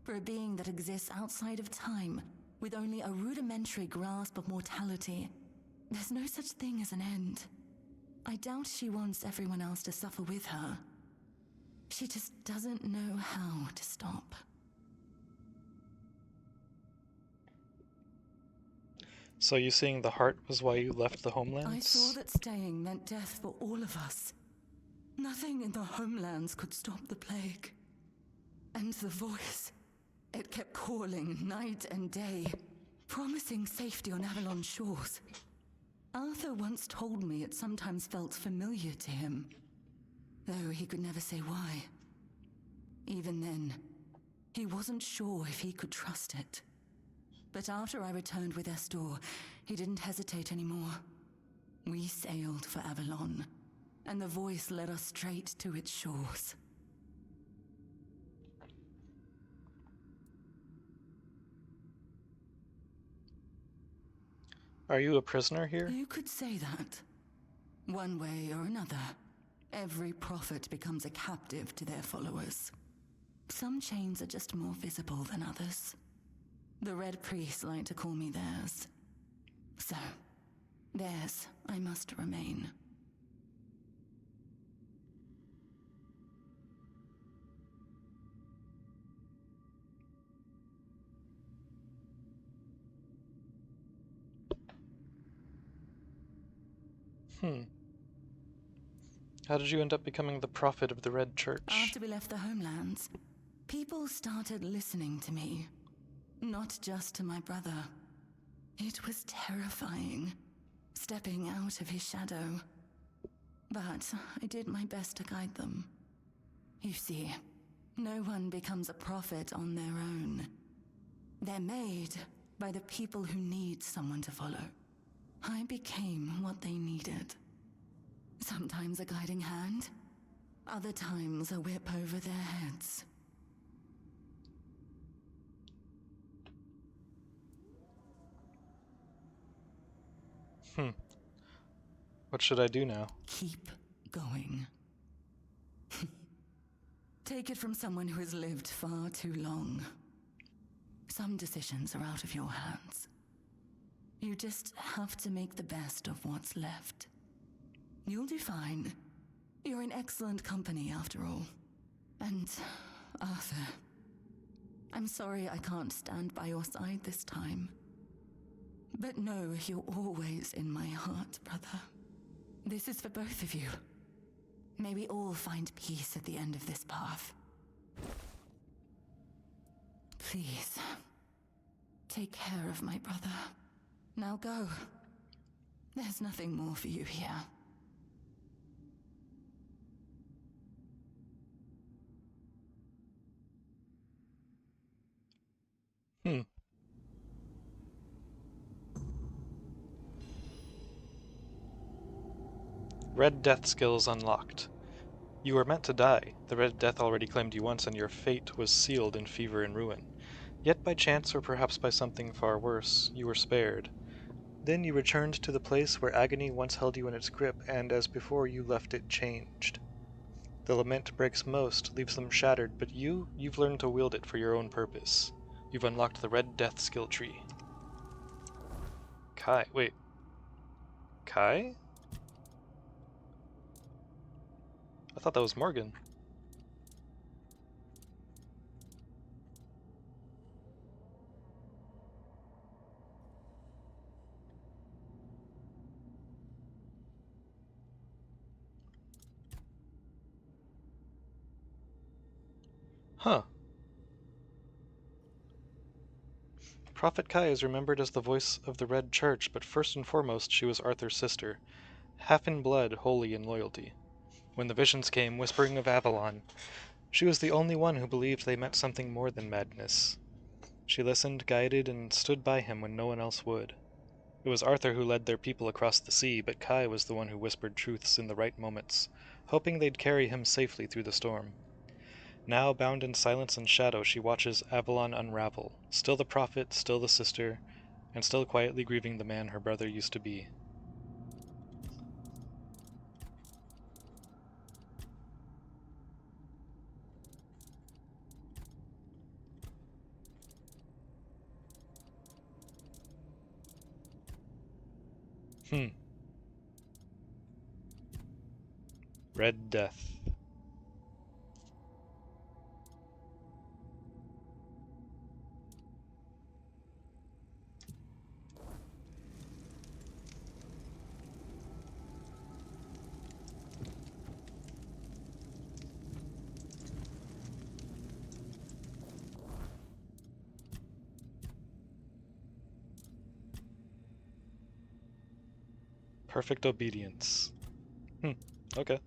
For a being that exists outside of time, with only a rudimentary grasp of mortality, there's no such thing as an end. I doubt she wants everyone else to suffer with her. She just doesn't know how to stop. So you saying the heart was why you left the homelands? I saw that staying meant death for all of us. Nothing in the homelands could stop the plague. And the voice, it kept calling night and day, promising safety on Avalon shores. Arthur once told me it sometimes felt familiar to him, though he could never say why. Even then, he wasn't sure if he could trust it. But after I returned with Estor, he didn't hesitate anymore. We sailed for Avalon, and the voice led us straight to its shores. Are you a prisoner here? You could say that. One way or another, every prophet becomes a captive to their followers. Some chains are just more visible than others. The Red Priests like to call me theirs. So, theirs I must remain. How did you end up becoming the prophet of the Red Church? After we left the homelands, people started listening to me. Not just to my brother. It was terrifying, stepping out of his shadow. But I did my best to guide them. You see, no one becomes a prophet on their own. They're made by the people who need someone to follow. I became what they needed. Sometimes a guiding hand, other times a whip over their heads. What should I do now? Keep going. Take it from someone who has lived far too long. Some decisions are out of your hands. You just have to make the best of what's left. You'll do fine. You're in excellent company after all. And Arthur, I'm sorry I can't stand by your side this time. But know you're always in my heart, brother. This is for both of you. May we all find peace at the end of this path. Please, take care of my brother. Now go. There's nothing more for you here. Red Death skills unlocked. You were meant to die. The Red Death already claimed you once, and your fate was sealed in fever and ruin. Yet by chance, or perhaps by something far worse, you were spared. Then you returned to the place where agony once held you in its grip, and as before you left it changed. The lament breaks most, leaves them shattered, but you've learned to wield it for your own purpose. You've unlocked the Red Death skill tree. Kai, wait. Kai? I thought that was Morgan. Huh. Prophet Kai is remembered as the voice of the Red Church, but first and foremost she was Arthur's sister, half in blood, holy in loyalty. When the visions came, whispering of Avalon, she was the only one who believed they meant something more than madness. She listened, guided, and stood by him when no one else would. It was Arthur who led their people across the sea, but Kai was the one who whispered truths in the right moments, hoping they'd carry him safely through the storm. Now, bound in silence and shadow, she watches Avalon unravel, still the prophet, still the sister, and still quietly grieving the man her brother used to be. Red Death. Perfect obedience. Okay.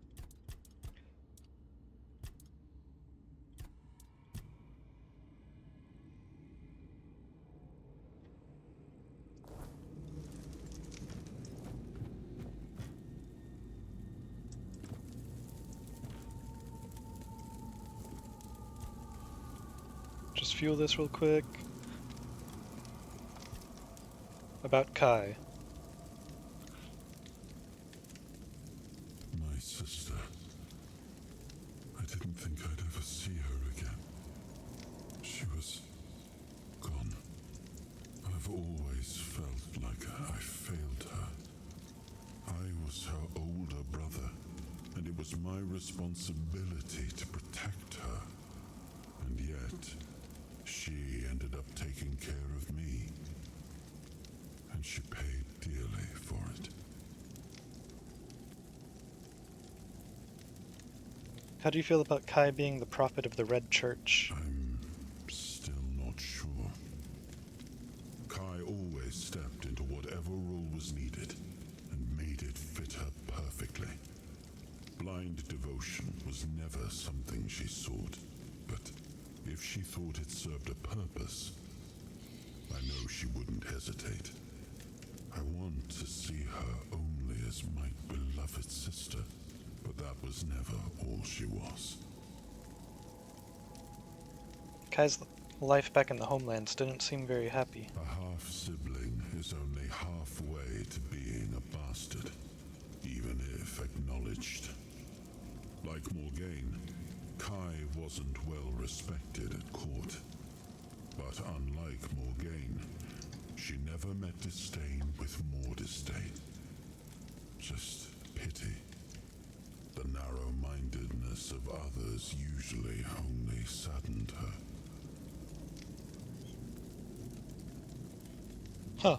Just fuel this real quick. About Kai. My sister. I didn't think I'd ever see her again. She was gone. I've always felt like I failed her. I was her older brother, and it was my responsibility to protect her. And yet, she ended up taking care of me. And she paid dearly for it. How do you feel about Kai being the prophet of the Red Church? I'm still not sure. Kai always stepped into whatever role was needed and made it fit her perfectly. Blind devotion was never something she sought, but if she thought it served a purpose, I know she wouldn't hesitate. I want to see her only as my beloved sister, but that was never all she was. Kai's life back in the homelands didn't seem very happy. A half-sibling is only halfway to being a bastard, even if acknowledged. Like Morgaine, Kai wasn't well respected at court. But unlike Morgaine, she never met disdain with more disdain. Just pity. The narrow-mindedness of others usually only saddened her. Huh.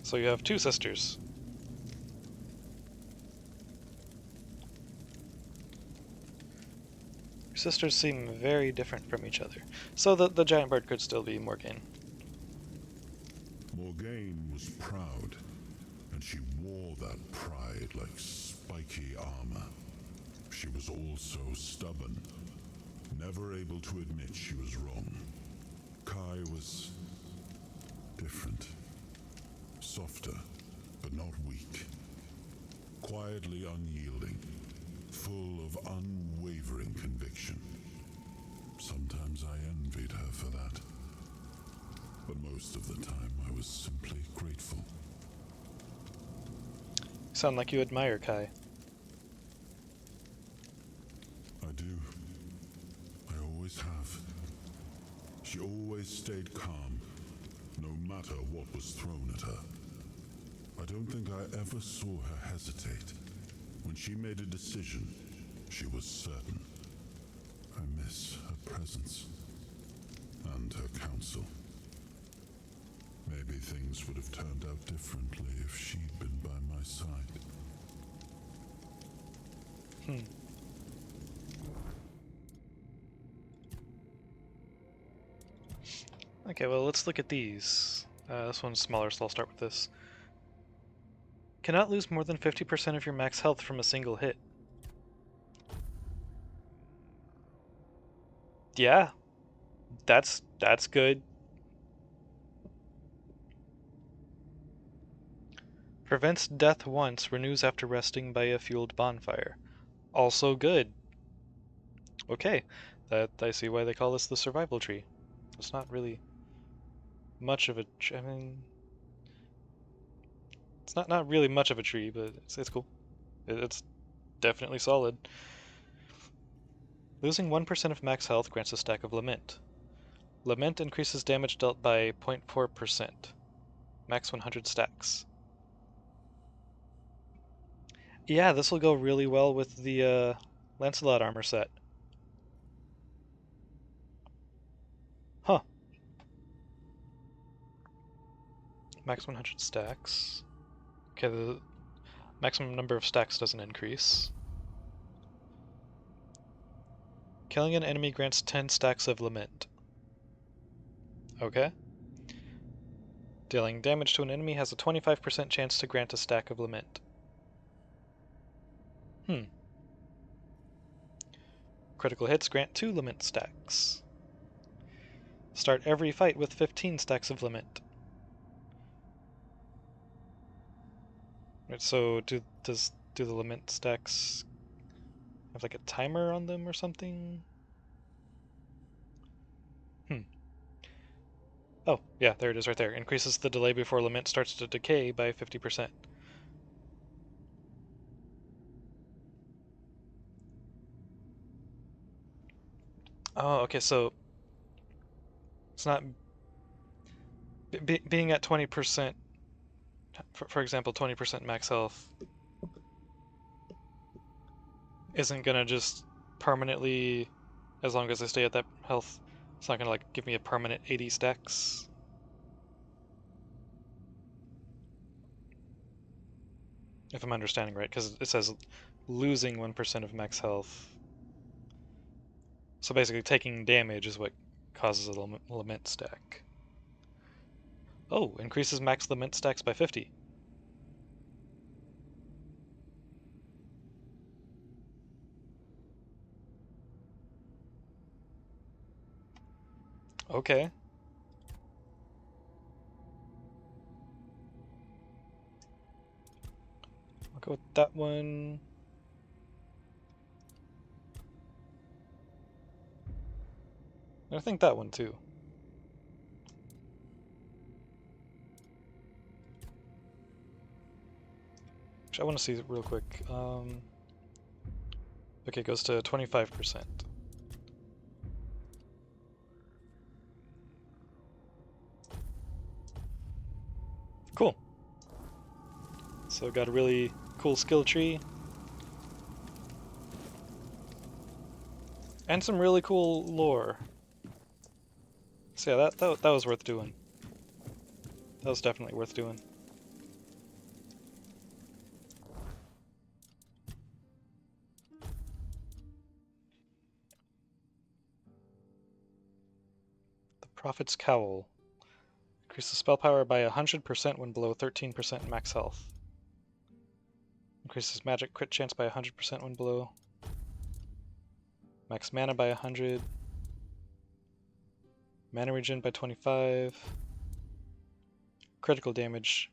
So you have two sisters. Your sisters seem very different from each other. So the giant bird could still be Morgaine. Morgaine was proud, and she wore that pride like spiky armor. She was also stubborn, never able to admit she was wrong. Kai was different. Softer, but not weak. Quietly unyielding, full of unwavering conviction. Sometimes I envied her for that. But most of the time I was simply grateful. You sound like you admire Kai. I do. I always have. She always stayed calm, no matter what was thrown at her. I don't think I ever saw her hesitate. When she made a decision, she was certain. I miss her presence and her counsel. Maybe things would have turned out differently if she'd been by my side. Okay, well, let's look at these. This one's smaller, so I'll start with this. Cannot lose more than 50% of your max health from a single hit. Yeah, that's good. Prevents death once, renews after resting by a fueled bonfire. Also good. Okay, that I see why they call this the survival tree. It's not really much of a I mean, it's not really much of a tree, but it's cool. It's definitely solid. Losing 1% of max health grants a stack of Lament. Lament increases damage dealt by 0.4%. Max 100 stacks. Yeah, this will go really well with the Lancelot armor set. Huh. Max 100 stacks. Okay, the maximum number of stacks doesn't increase. Killing an enemy grants 10 stacks of Lament. Okay. Dealing damage to an enemy has a 25% chance to grant a stack of Lament. Critical hits grant 2 Lament stacks. Start every fight with 15 stacks of Lament. Right, so do the Lament stacks have like a timer on them or something? Oh, yeah, there it is right there. Increases the delay before Lament starts to decay by 50%. Oh, okay, so it's not being at 20%, for example, 20% max health isn't gonna just permanently, as long as I stay at that health, it's not gonna like give me a permanent 80 stacks. If I'm understanding right, because it says losing 1% of max health. So basically taking damage is what causes a Lament stack. Oh, increases max Lament stacks by 50. Okay. I'll go with that one. I think that one too. Actually, I want to see it real quick. Okay, it goes to 25%. Cool. So got a really cool skill tree. And some really cool lore. So yeah, that was worth doing. That was definitely worth doing. The Prophet's Cowl. Increases spell power by 100% when below 13% max health. Increases magic crit chance by 100% when below. Max mana by 100. Mana regen by 25. Critical damage.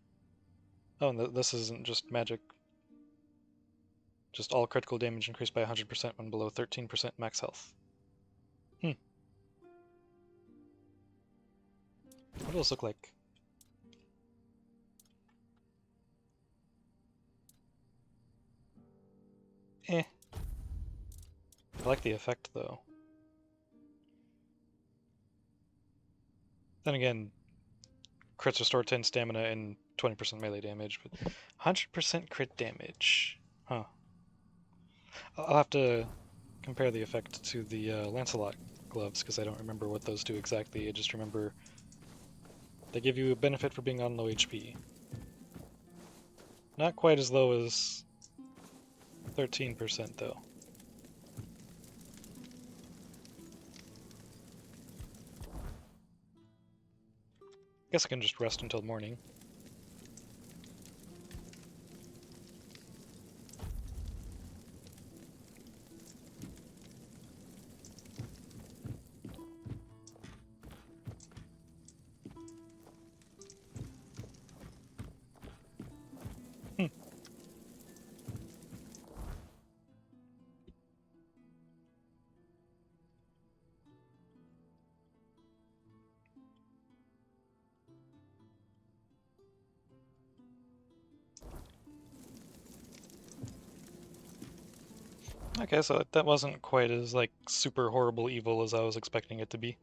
Oh, and this isn't just magic. Just all critical damage increased by 100% when below 13% max health. What do those look like? Eh. I like the effect, though. Then again, crits restore 10 stamina and 20% melee damage, but 100% crit damage. Huh. I'll have to compare the effect to the Lancelot gloves, because I don't remember what those do exactly. I just remember they give you a benefit for being on low HP. Not quite as low as 13%, though. Guess I can just rest until morning. Okay, so that wasn't quite as, like, super horrible evil as I was expecting it to be.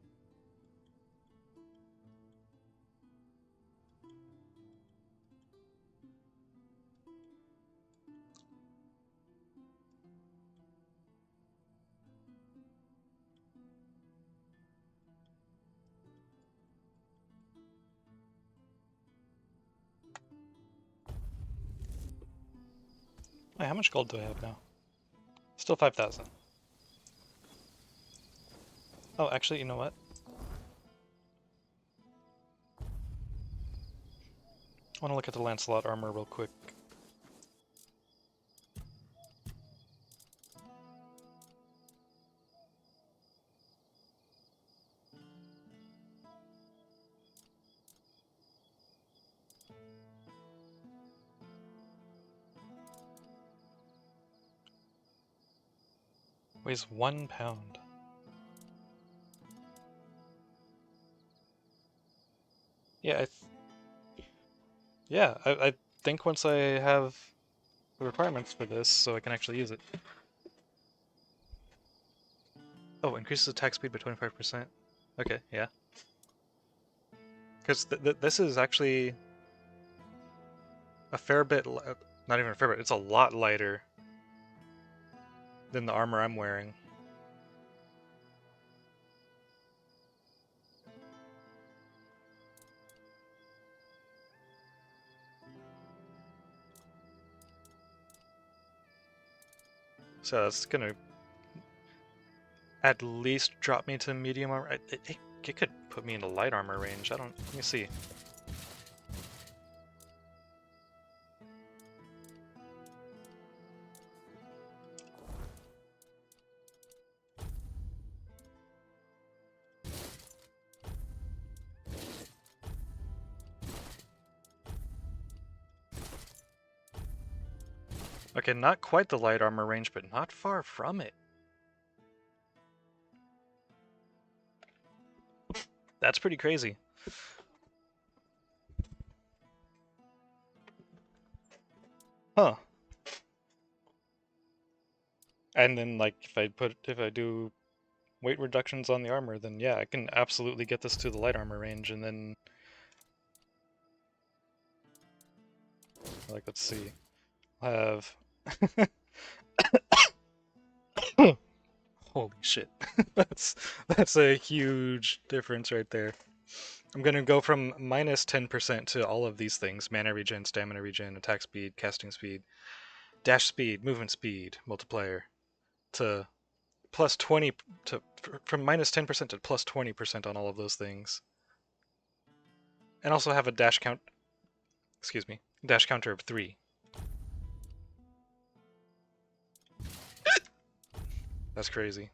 Wait, how much gold do I have now? Still 5,000. Oh, actually, you know what? I want to look at the Lancelot armor real quick. Weighs 1 pound. Yeah, I think once I have the requirements for this, so I can actually use it. Oh, increases attack speed by 25%. Okay, yeah. Because this is actually a fair bit, not even a fair bit, it's a lot lighter than the armor I'm wearing. So that's gonna at least drop me to medium armor. It could put me into light armor range. I don't. Let me see. Okay, not quite the light armor range, but not far from it. That's pretty crazy. Huh. And then, like, if I do weight reductions on the armor, then yeah, I can absolutely get this to the light armor range, and then, like, let's see, I have. Holy shit, that's a huge difference right there. I'm gonna go from minus 10% to all of these things: mana regen, stamina regen, attack speed, casting speed, dash speed, movement speed, multiplier, to plus 20 to from minus 10% to plus 20% on all of those things. And also have a dash count, excuse me, dash counter of 3. That's crazy.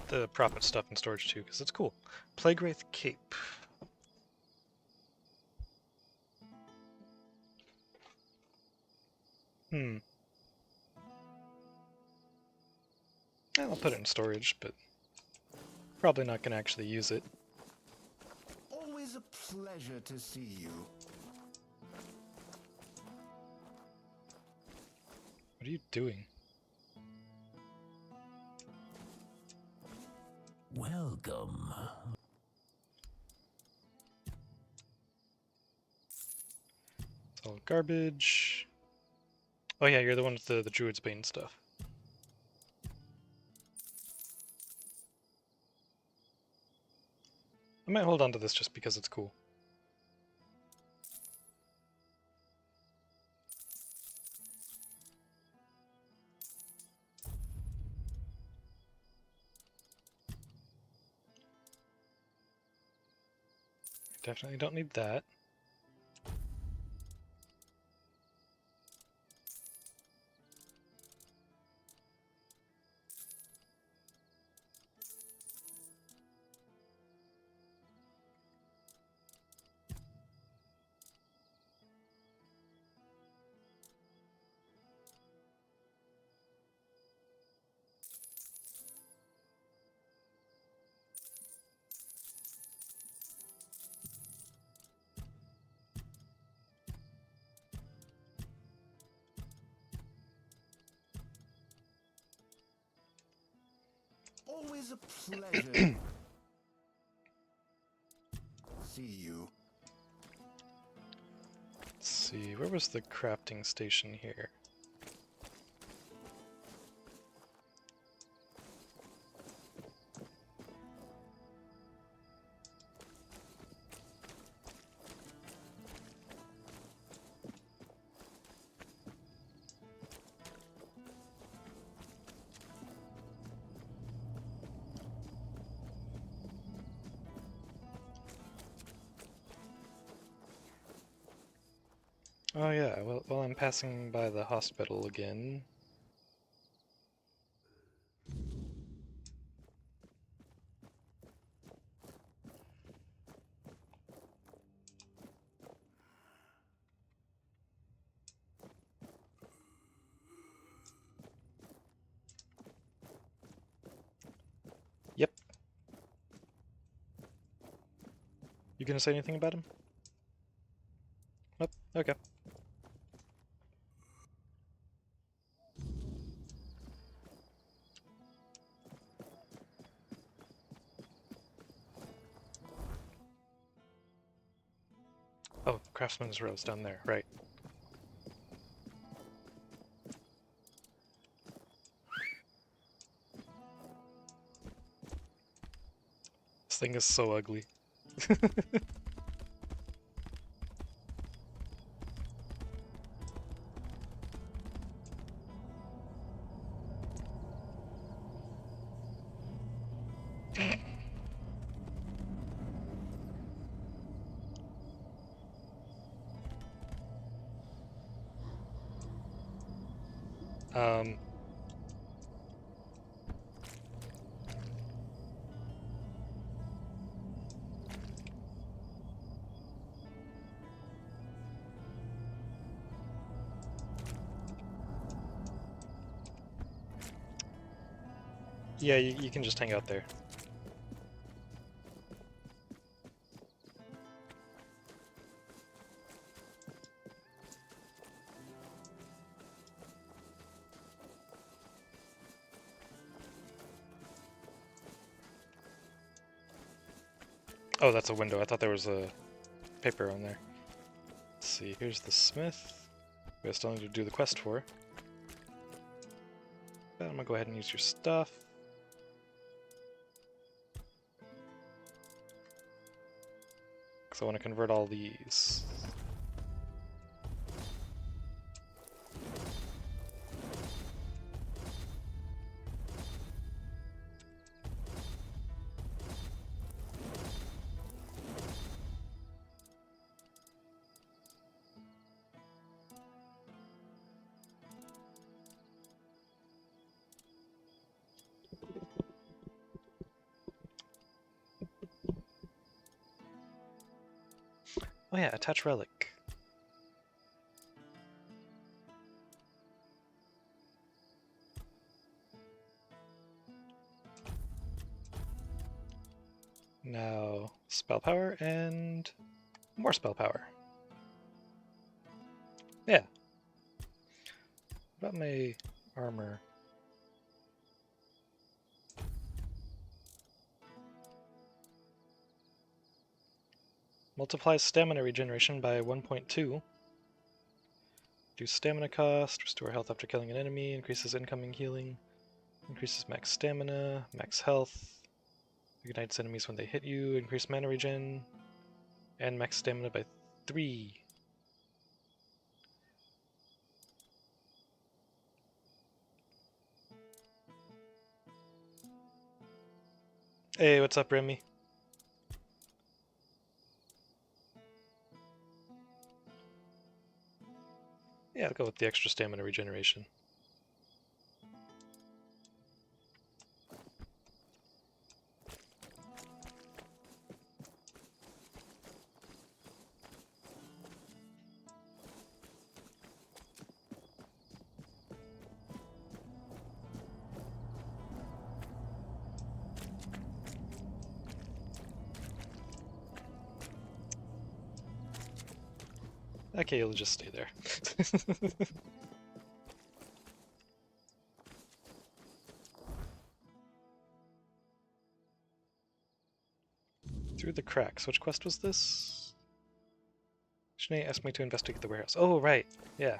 The profit stuff in storage too, because it's cool. Plague Wraith Cape. I'll put it in storage, but probably not going to actually use it. Always a pleasure to see you. What are you doing? Welcome. It's all garbage. Oh yeah, you're the one with the Druid's Bane stuff. I might hold on to this just because it's cool. Definitely don't need that. Always a pleasure. See you. Let's see, where was the crafting station here? Oh yeah, well, while I'm passing by the hospital again... Yep. You gonna say anything about him? Nope, okay. Oh, Craftsman's Row's down there, right. This thing is so ugly. Um... Yeah, you can just hang out there. Oh, that's a window. I thought there was a paper on there. Let's see, here's the smith. We still need to do the quest for. But I'm gonna go ahead and use your stuff. Because I want to convert all these. Oh yeah, attach relic. Now, spell power and more spell power. Yeah. What about my armor? Multiplies stamina regeneration by 1.2. Reduce stamina cost, restore health after killing an enemy, increases incoming healing, increases max stamina, max health, ignites enemies when they hit you, increase mana regen, and max stamina by 3. Hey, what's up, Remy? Yeah, I'll go with the extra stamina regeneration. Okay, you'll just stay there. Through the cracks. Which quest was this? Shanae asked me to investigate the warehouse. Oh, right. Yeah.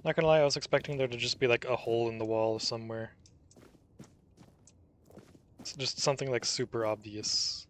Not gonna lie, I was expecting there to just be like a hole in the wall somewhere. It's just something like super obvious.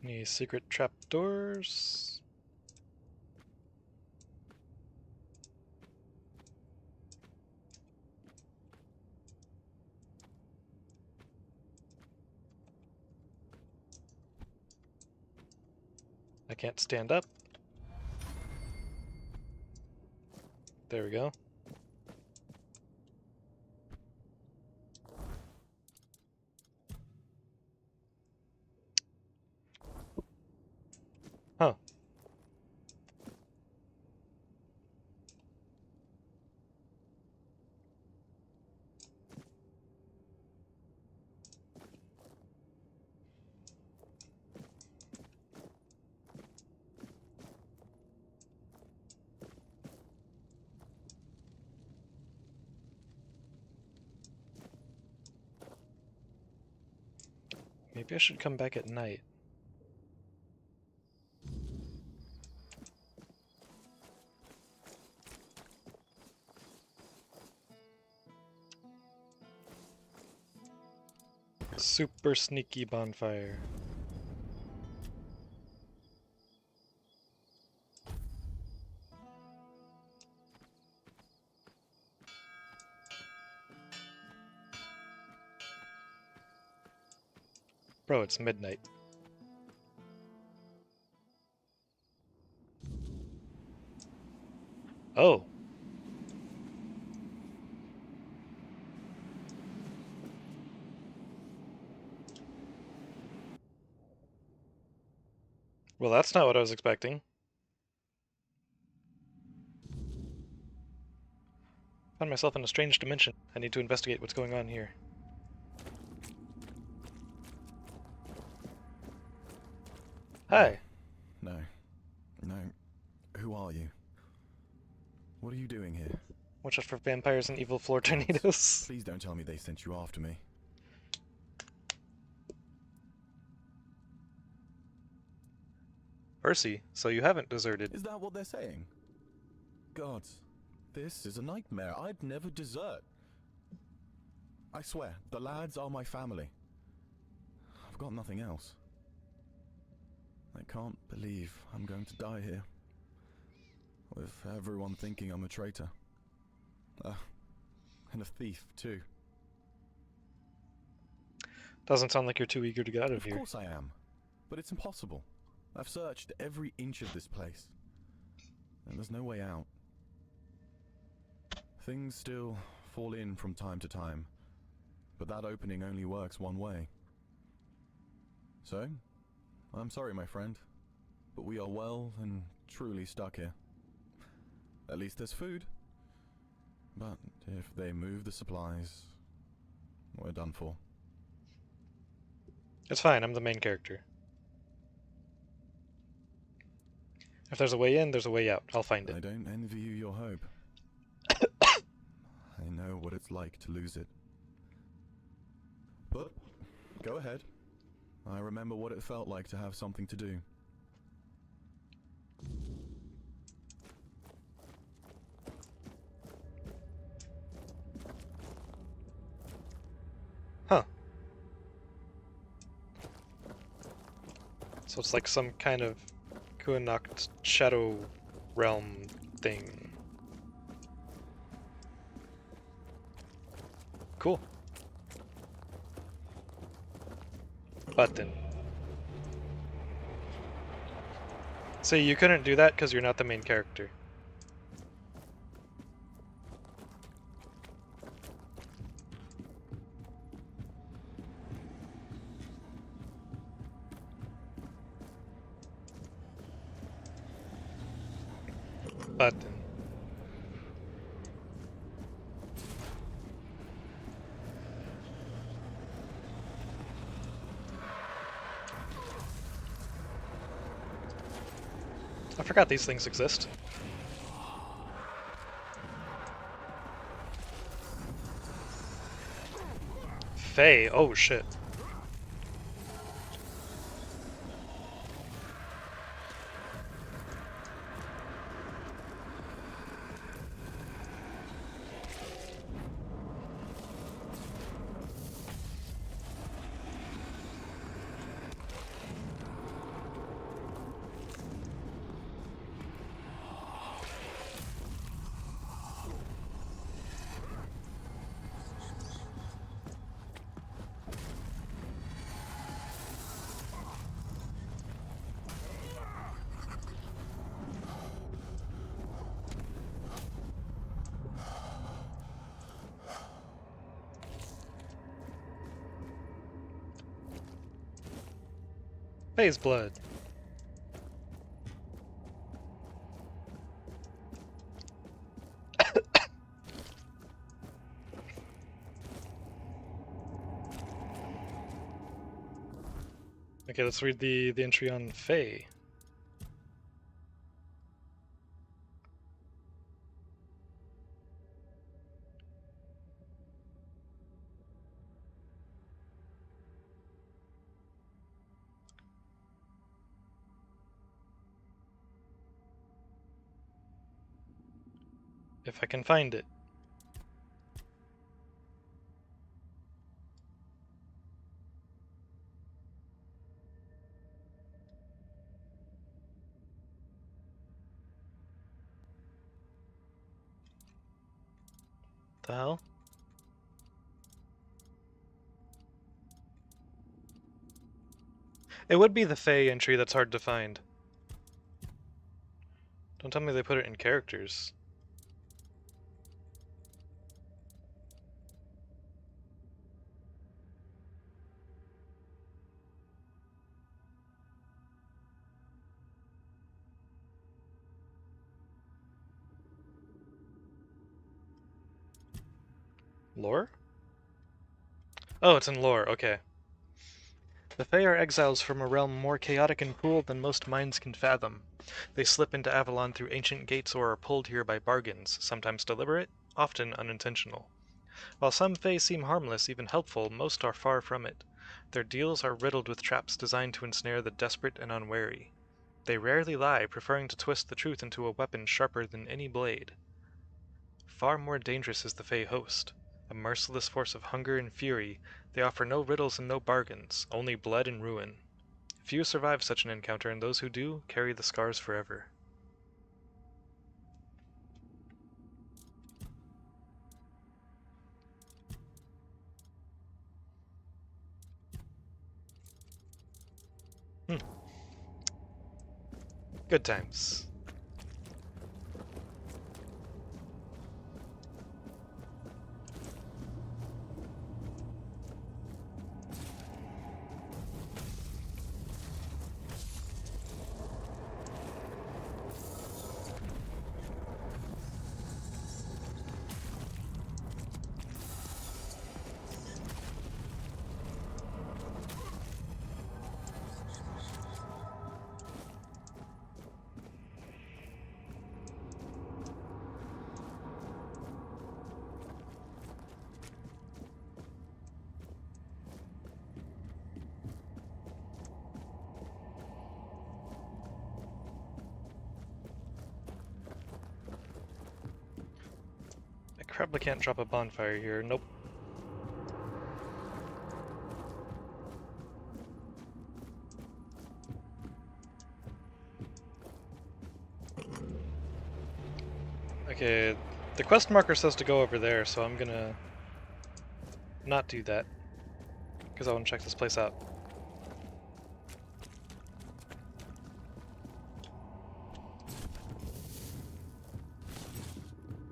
Any secret trapdoors? I can't stand up. There we go. Huh. Maybe I should come back at night. Super sneaky bonfire. Bro, it's midnight. Oh. Well, that's not what I was expecting. Found myself in a strange dimension. I need to investigate what's going on here. Hi. No. No. Who are you? What are you doing here? Watch out for vampires and evil floor tornadoes. Please don't tell me they sent you after me. Percy, so you haven't deserted. Is that what they're saying? Gods, this is a nightmare. I'd never desert. I swear, the lads are my family. I've got nothing else. I can't believe I'm going to die here. With everyone thinking I'm a traitor. And a thief, too. Doesn't sound like you're too eager to get out of here. Of course I am. But it's impossible. I've searched every inch of this place. And there's no way out. Things still fall in from time to time. But that opening only works one way. So, I'm sorry, my friend. But we are well and truly stuck here. At least there's food. But if they move the supplies, we're done for. It's fine, I'm the main character. If there's a way in, there's a way out. I'll find I it. don't envy you your hope. I know what it's like to lose it. But, go ahead. I remember what it felt like to have something to do. Huh. So it's like some kind of Kuanoct shadow realm thing. Cool. Button. See, you couldn't do that because you're not the main character. Button. I forgot these things exist. Faye, oh shit. Faye's blood. Okay, let's read the entry on Faye. If I can find it. The hell? It would be the Faye entry that's hard to find. Don't tell me they put it in characters. Lore? Oh, it's in lore, okay. The Fae are exiles from a realm more chaotic and cruel than most minds can fathom. They slip into Avalon through ancient gates or are pulled here by bargains, sometimes deliberate, often unintentional. While some Fae seem harmless, even helpful, most are far from it. Their deals are riddled with traps designed to ensnare the desperate and unwary. They rarely lie, preferring to twist the truth into a weapon sharper than any blade. Far more dangerous is the Fae host. A merciless force of hunger and fury, they offer no riddles and no bargains, only blood and ruin. Few survive such an encounter, and those who do carry the scars forever. Good times. Probably can't drop a bonfire here. Nope. Okay, the quest marker says to go over there, so I'm gonna not do that, because I want to check this place out.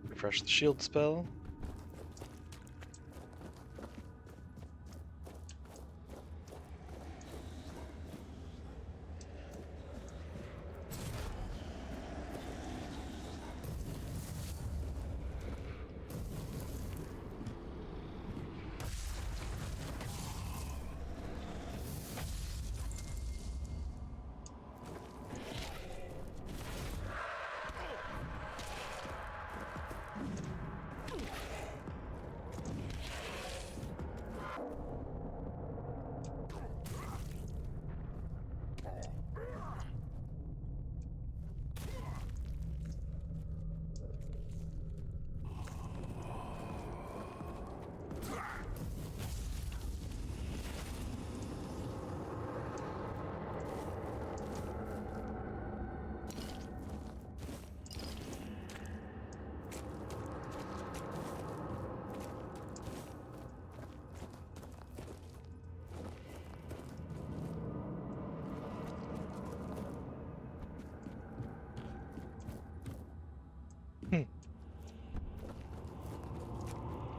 Refresh the shield spell.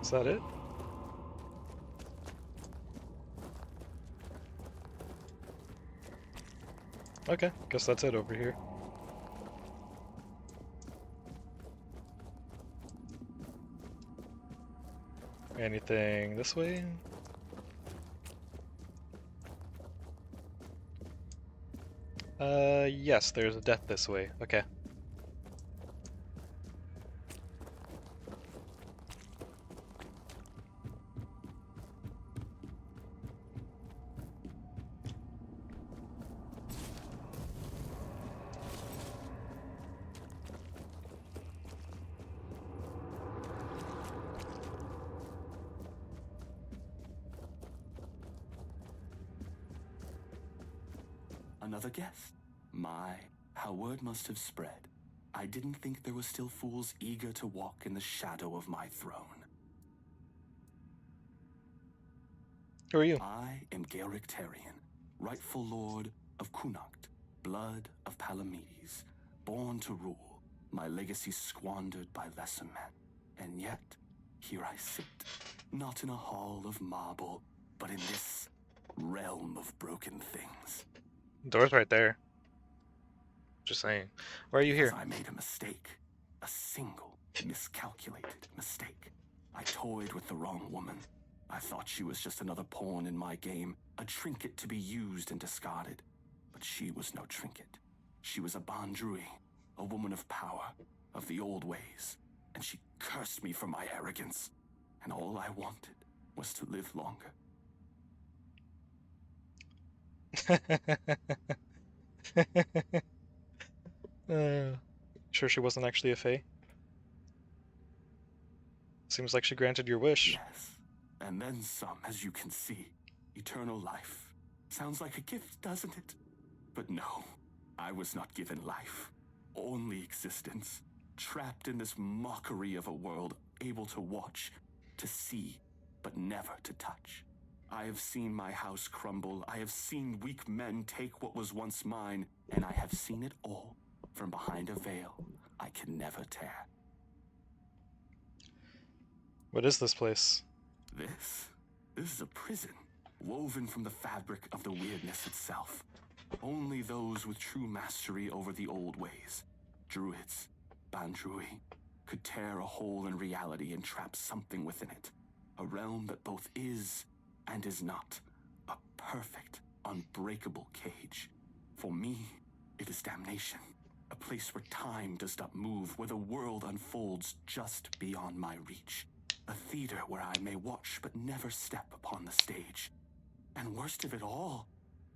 Is that it? Okay, guess that's it over here. Anything this way? Yes, there's a death this way. Okay. Another guest. My, how word must have spread. I didn't think there were still fools eager to walk in the shadow of my throne. Who are you? I am Garrick Tarian, rightful lord of Kunacht, blood of Palamedes, born to rule, my legacy squandered by lesser men. And yet, here I sit, not in a hall of marble, but in this realm of broken things. Door's right there. Just saying. Why are you here? Because I made a mistake. A single, miscalculated mistake. I toyed with the wrong woman. I thought she was just another pawn in my game, a trinket to be used and discarded. But she was no trinket. She was a Bandrui, a woman of power, of the old ways. And she cursed me for my arrogance. And all I wanted was to live longer. Sure she wasn't actually a fae? Seems like she granted your wish. Yes, and then some, as you can see. Eternal life. Sounds like a gift, doesn't it? But no, I was not given life. Only existence. Trapped in this mockery of a world, able to watch, to see, but never to touch. I have seen my house crumble. I have seen weak men take what was once mine, and I have seen it all from behind a veil I can never tear. What is this place? This is a prison, woven from the fabric of the weirdness itself. Only those with true mastery over the old ways, druids, Bandrui, could tear a hole in reality and trap something within it. A realm that both is and is not. A perfect, unbreakable cage. For me, it is damnation. A place where time does not move, where the world unfolds just beyond my reach. A theater where I may watch but never step upon the stage. And worst of it all,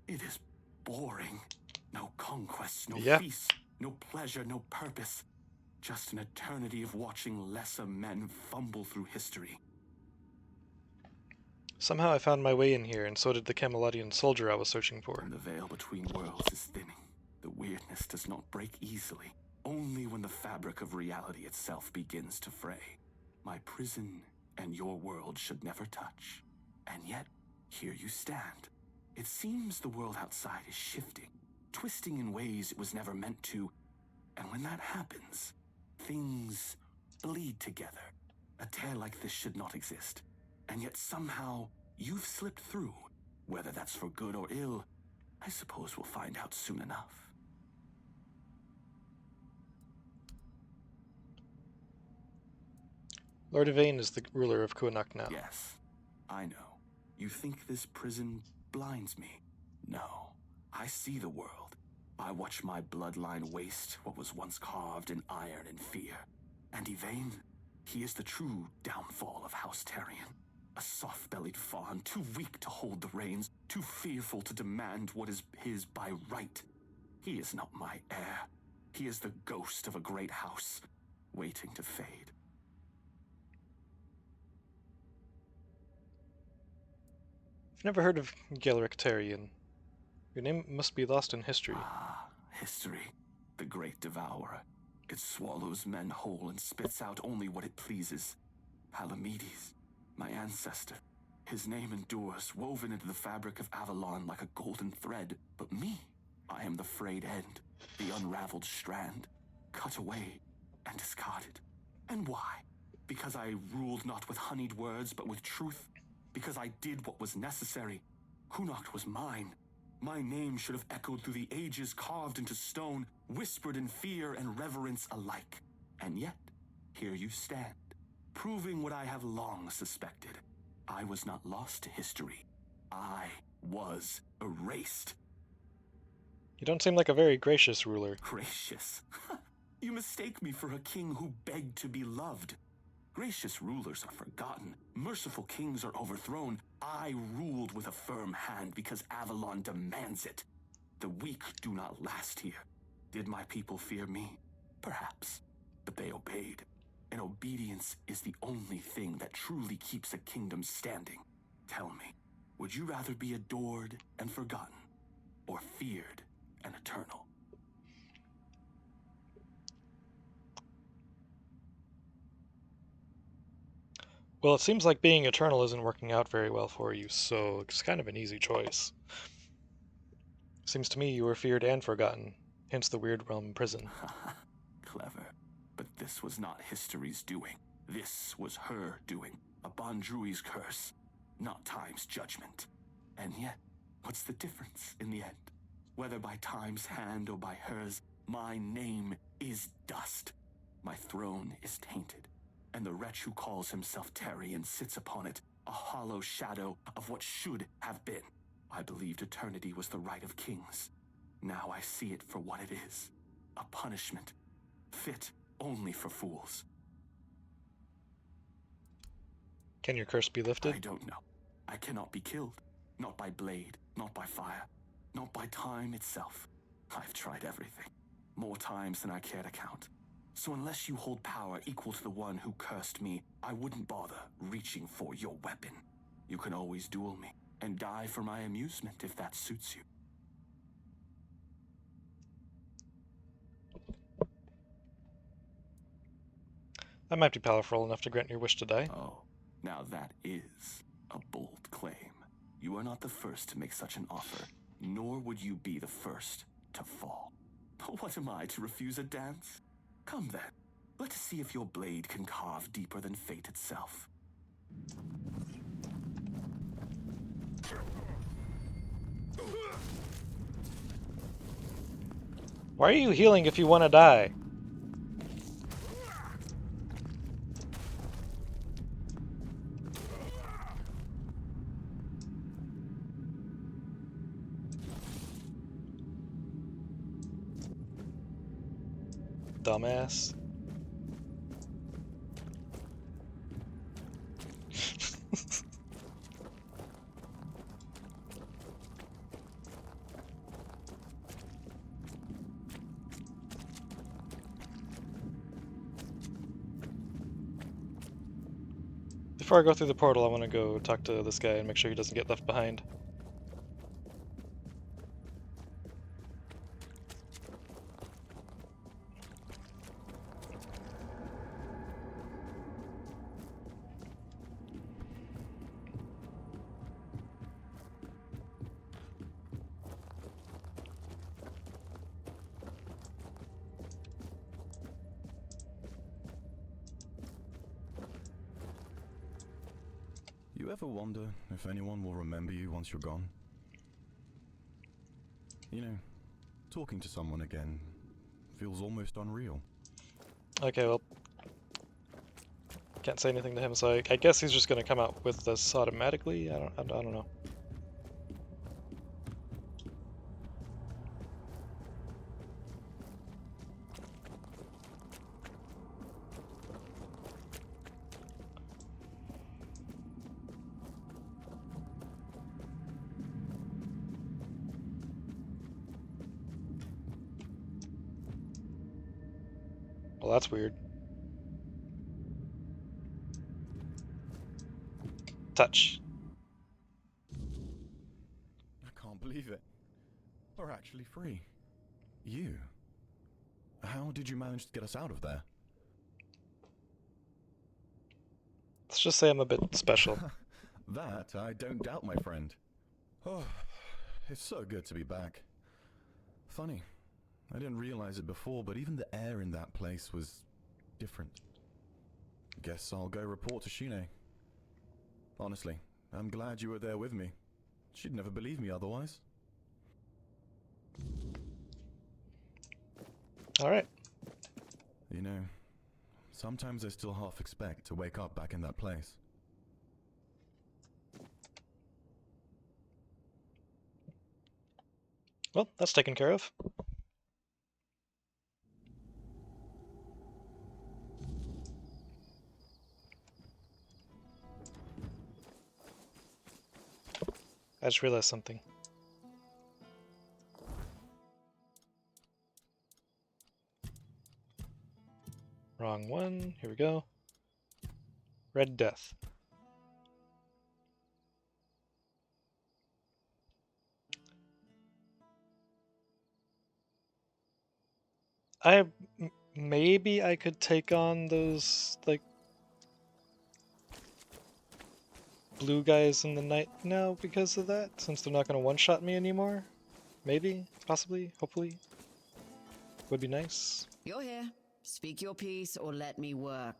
it is boring. No conquests, no feasts, no pleasure, no purpose. Just an eternity of watching lesser men fumble through history. Somehow I found my way in here, and so did the Camelodian soldier I was searching for. When the veil between worlds is thinning, the weirdness does not break easily, only when the fabric of reality itself begins to fray. My prison and your world should never touch. And yet, here you stand. It seems the world outside is shifting, twisting in ways it was never meant to. And when that happens, things bleed together. A tear like this should not exist. And yet somehow, you've slipped through. Whether that's for good or ill, I suppose we'll find out soon enough. Lord Yvain is the ruler of Kuanok now. Yes, I know. You think this prison blinds me? No, I see the world. I watch my bloodline waste what was once carved in iron and fear. And Yvain, he is the true downfall of House Tarion. A soft-bellied fawn, too weak to hold the reins, too fearful to demand what is his by right. He is not my heir. He is the ghost of a great house, waiting to fade. I've never heard of Gelric Tarion. Your name must be lost in history. Ah, history. The great devourer. It swallows men whole and spits out only what it pleases. Palamedes, my ancestor. His name endures, woven into the fabric of Avalon like a golden thread. But me, I am the frayed end, the unraveled strand, cut away and discarded. And why? Because I ruled not with honeyed words, but with truth. Because I did what was necessary. Kuanok was mine. My name should have echoed through the ages, carved into stone, whispered in fear and reverence alike. And yet, here you stand, proving what I have long suspected. I was not lost to history. I was erased. You don't seem like a very gracious ruler. Gracious? You mistake me for a king who begged to be loved. Gracious rulers are forgotten. Merciful kings are overthrown. I ruled with a firm hand because Avalon demands it. The weak do not last here. Did my people fear me? Perhaps. But they obeyed. And obedience is the only thing that truly keeps a kingdom standing. Tell me, would you rather be adored and forgotten, or feared and eternal? Well, it seems like being eternal isn't working out very well for you, so it's kind of an easy choice. Seems to me you were feared and forgotten, hence the Weird Realm prison. Clever. But this was not history's doing. This was her doing. A Bandrui's curse, not time's judgment. And yet, what's the difference in the end? Whether by time's hand or by hers, my name is dust. My throne is tainted. And the wretch who calls himself Tarion sits upon it, a hollow shadow of what should have been. I believed eternity was the right of kings. Now I see it for what it is. A punishment, fit only for fools. Can your curse be lifted? I don't know. I cannot be killed. Not by blade, not by fire, not by time itself. I've tried everything. More times than I care to count. So unless you hold power equal to the one who cursed me, I wouldn't bother reaching for your weapon. You can always duel me, and die for my amusement if that suits you. I might be powerful enough to grant your wish to die. Oh, now that is a bold claim. You are not the first to make such an offer, nor would you be the first to fall. But what am I to refuse a dance? Come then, let us see if your blade can carve deeper than fate itself. Why are you healing if you want to die? Dumbass. Before I go through the portal, I want to go talk to this guy and make sure he doesn't get left behind. You ever wonder if anyone will remember you once you're gone? You know, talking to someone again feels almost unreal. Okay, well, can't say anything to him, so I guess he's just gonna come out with this automatically. I don't know. Well, that's weird. Touch. I can't believe it. We're actually free. You? How did you manage to get us out of there? Let's just say I'm a bit special. That I don't doubt, my friend. Oh, it's so good to be back. Funny, I didn't realize it before, but even the air in that place was different. Guess I'll go report to Shine. Honestly, I'm glad you were there with me. She'd never believe me otherwise. Alright. You know, sometimes I still half expect to wake up back in that place. Well, that's taken care of. I just realized something. Wrong one. Here we go. Red Death. Maybe I could take on those, like, blue guys in the night now because of that, since they're not going to one-shot me anymore. Maybe, possibly, hopefully. Would be nice. You're here. Speak your piece or let me work.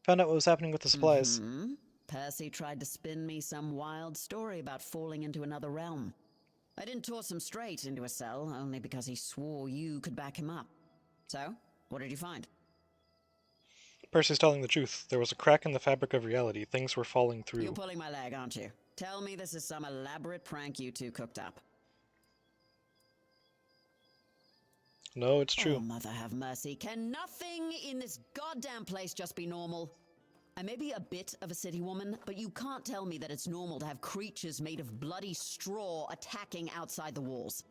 Found out what was happening with the supplies. Percy tried to spin me some wild story about falling into another realm. I didn't toss him straight into a cell, only because he swore you could back him up. So, what did you find? Percy's telling the truth. There was a crack in the fabric of reality. Things were falling through. You're pulling my leg, aren't you? Tell me this is some elaborate prank you two cooked up. No, it's true. Oh, mother have mercy. Can nothing in this goddamn place just be normal? I may be a bit of a city woman, but you can't tell me that it's normal to have creatures made of bloody straw attacking outside the walls.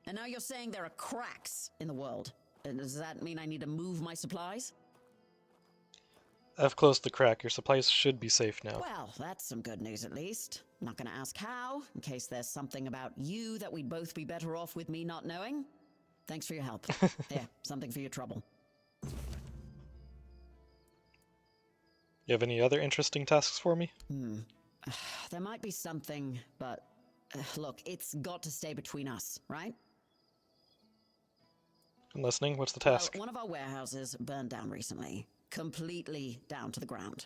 And now you're saying there are cracks in the world. And does that mean I need to move my supplies? I've closed the crack. Your supplies should be safe now. Well, that's some good news at least. I'm not gonna ask how, in case there's something about you that we'd both be better off with me not knowing. Thanks for your help. Here, something for your trouble. You have any other interesting tasks for me? There might be something, but look, it's got to stay between us, right? I'm listening. What's the task? Well, one of our warehouses burned down recently. Completely down to the ground.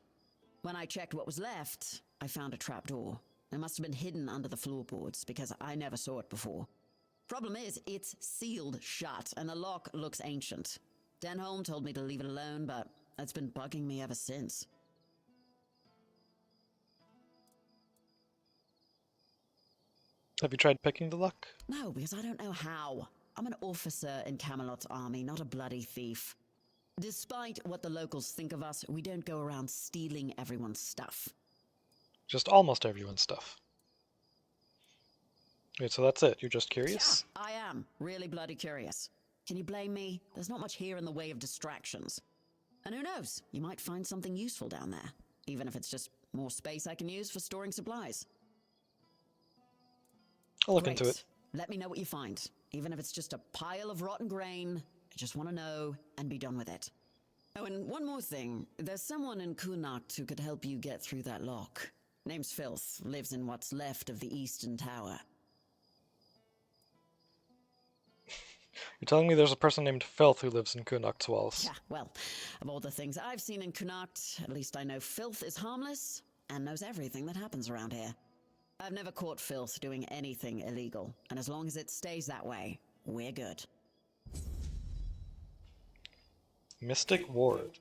When I checked what was left, I found a trapdoor. It must have been hidden under the floorboards, because I never saw it before. Problem is, it's sealed shut, and the lock looks ancient. Denholm told me to leave it alone, but it's been bugging me ever since. Have you tried picking the lock? No, because I don't know how. I'm an officer in Camelot's army, not a bloody thief. Despite what the locals think of us, we don't go around stealing everyone's stuff. Just almost everyone's stuff. Wait, so that's it? You're just curious? Yeah, I am. Really bloody curious. Can you blame me? There's not much here in the way of distractions. And who knows, you might find something useful down there, even if it's just more space I can use for storing supplies. I'll look into it. Let me know what you find, even if it's just a pile of rotten grain. I just want to know and be done with it. Oh, and one more thing. There's someone in Kunakt who could help you get through that lock. Name's Filth, lives in what's left of the Eastern Tower. You're telling me there's a person named Filth who lives in Kunakt's walls? Yeah, well, of all the things I've seen in Kunakt, at least I know Filth is harmless and knows everything that happens around here. I've never caught Filth doing anything illegal, and as long as it stays that way, we're good. Mystic Ward.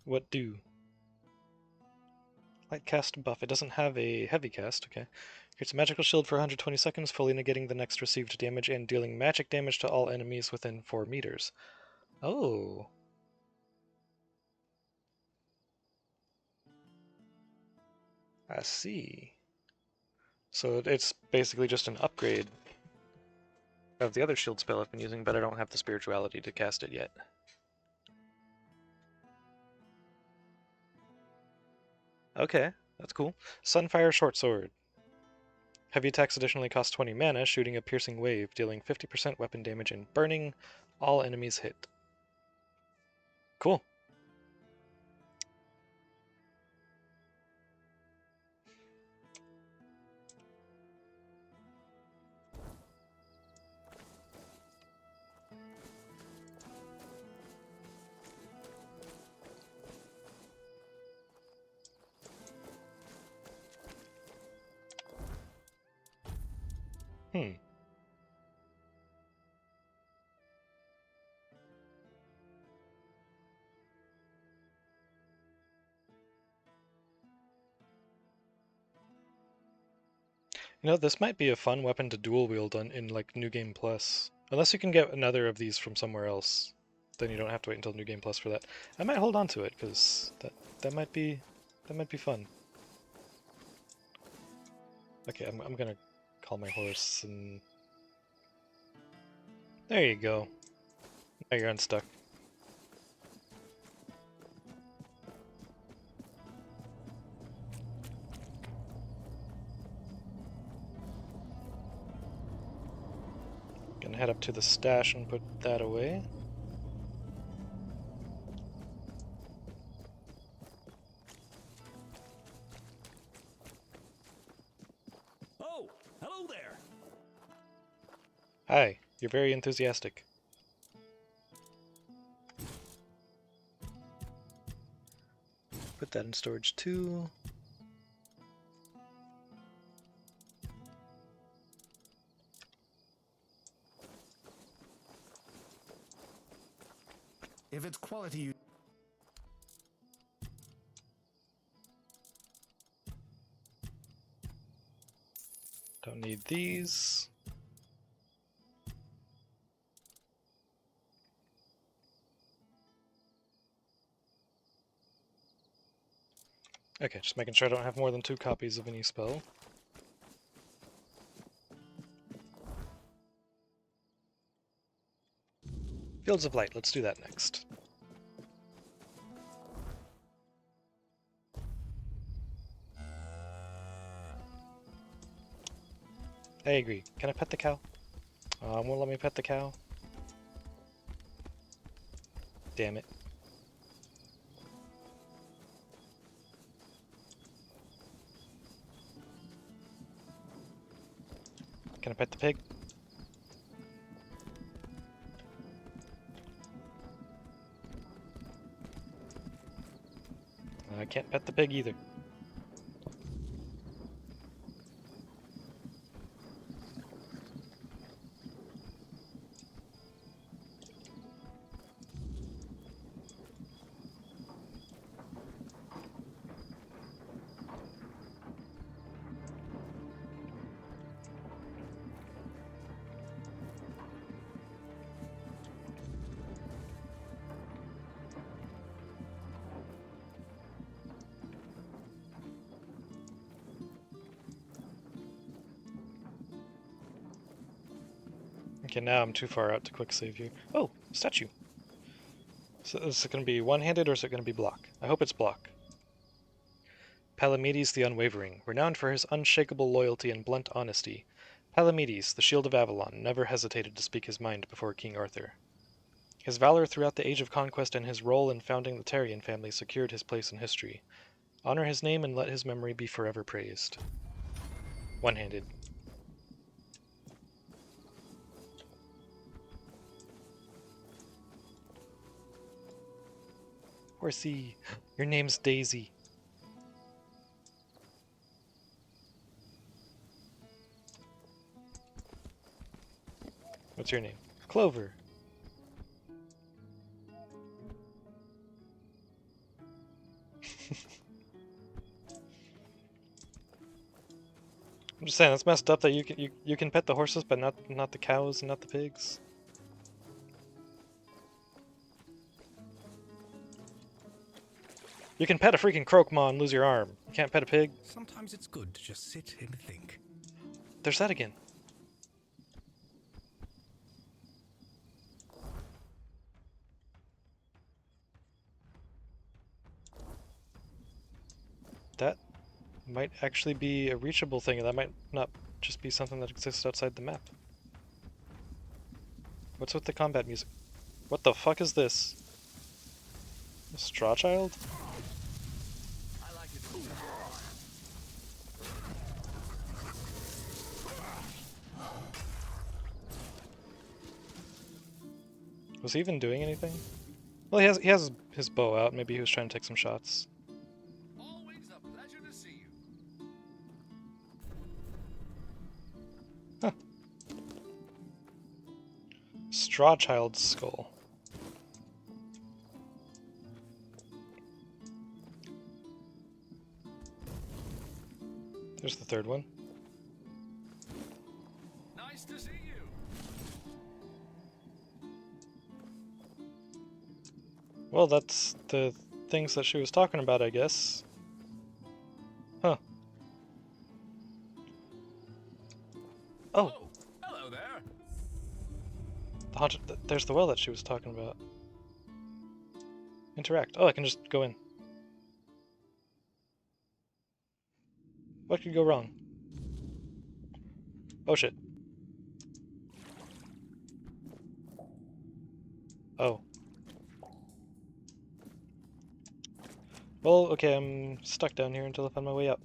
What do? Light cast buff. It doesn't have a heavy cast, okay. Creates a magical shield for 120 seconds, fully negating the next received damage and dealing magic damage to all enemies within 4 meters. Oh. I see. So it's basically just an upgrade of the other shield spell I've been using, but I don't have the spirituality to cast it yet. Okay, that's cool. Sunfire Short Sword. Heavy attacks additionally cost 20 mana, shooting a piercing wave, dealing 50% weapon damage and burning all enemies hit. Cool. Hmm. You know, this might be a fun weapon to dual wield in like New Game Plus. Unless you can get another of these from somewhere else, then you don't have to wait until New Game Plus for that. I might hold on to it because that might be fun. Okay, I'm gonna call my horse and there you go. Now you're unstuck. Gonna head up to the stash and put that away. Oh, hello there. Hi, you're very enthusiastic. Put that in storage too. If it's quality you... Don't need these. Okay, just making sure I don't have more than 2 copies of any spell. Fields of Light, let's do that next. I agree. Can I pet the cow? Won't let me pet the cow. Damn it. Can I pet the pig? I can't pet the pig either. Okay, now I'm too far out to quick save you. Oh, statue. So is it going to be one-handed or is it going to be block? I hope it's block. Palamedes the Unwavering, renowned for his unshakable loyalty and blunt honesty. Palamedes, the Shield of Avalon, never hesitated to speak his mind before King Arthur. His valor throughout the Age of Conquest and his role in founding the Taryon family secured his place in history. Honor his name and let his memory be forever praised. One-handed. Horsey, your name's Daisy. What's your name? Clover. I'm just saying, that's messed up that you can pet the horses, but not the cows and not the pigs. You can pet a freaking croakmaw and lose your arm. You can't pet a pig. Sometimes it's good to just sit and think. There's that again. That might actually be a reachable thing, and that might not just be something that exists outside the map. What's with the combat music? What the fuck is this? A straw child? Was he even doing anything? Well, he has his bow out. Maybe he was trying to take some shots. Always a pleasure to see you. Huh. Straw child's skull. There's the third one. Nice to see you. Well, that's the things that she was talking about, I guess. Huh. Oh! Hello there. The haunted, there's the well that she was talking about. Interact. Oh, I can just go in. What could go wrong? Oh shit. Oh. Well, okay, I'm stuck down here until I find my way up.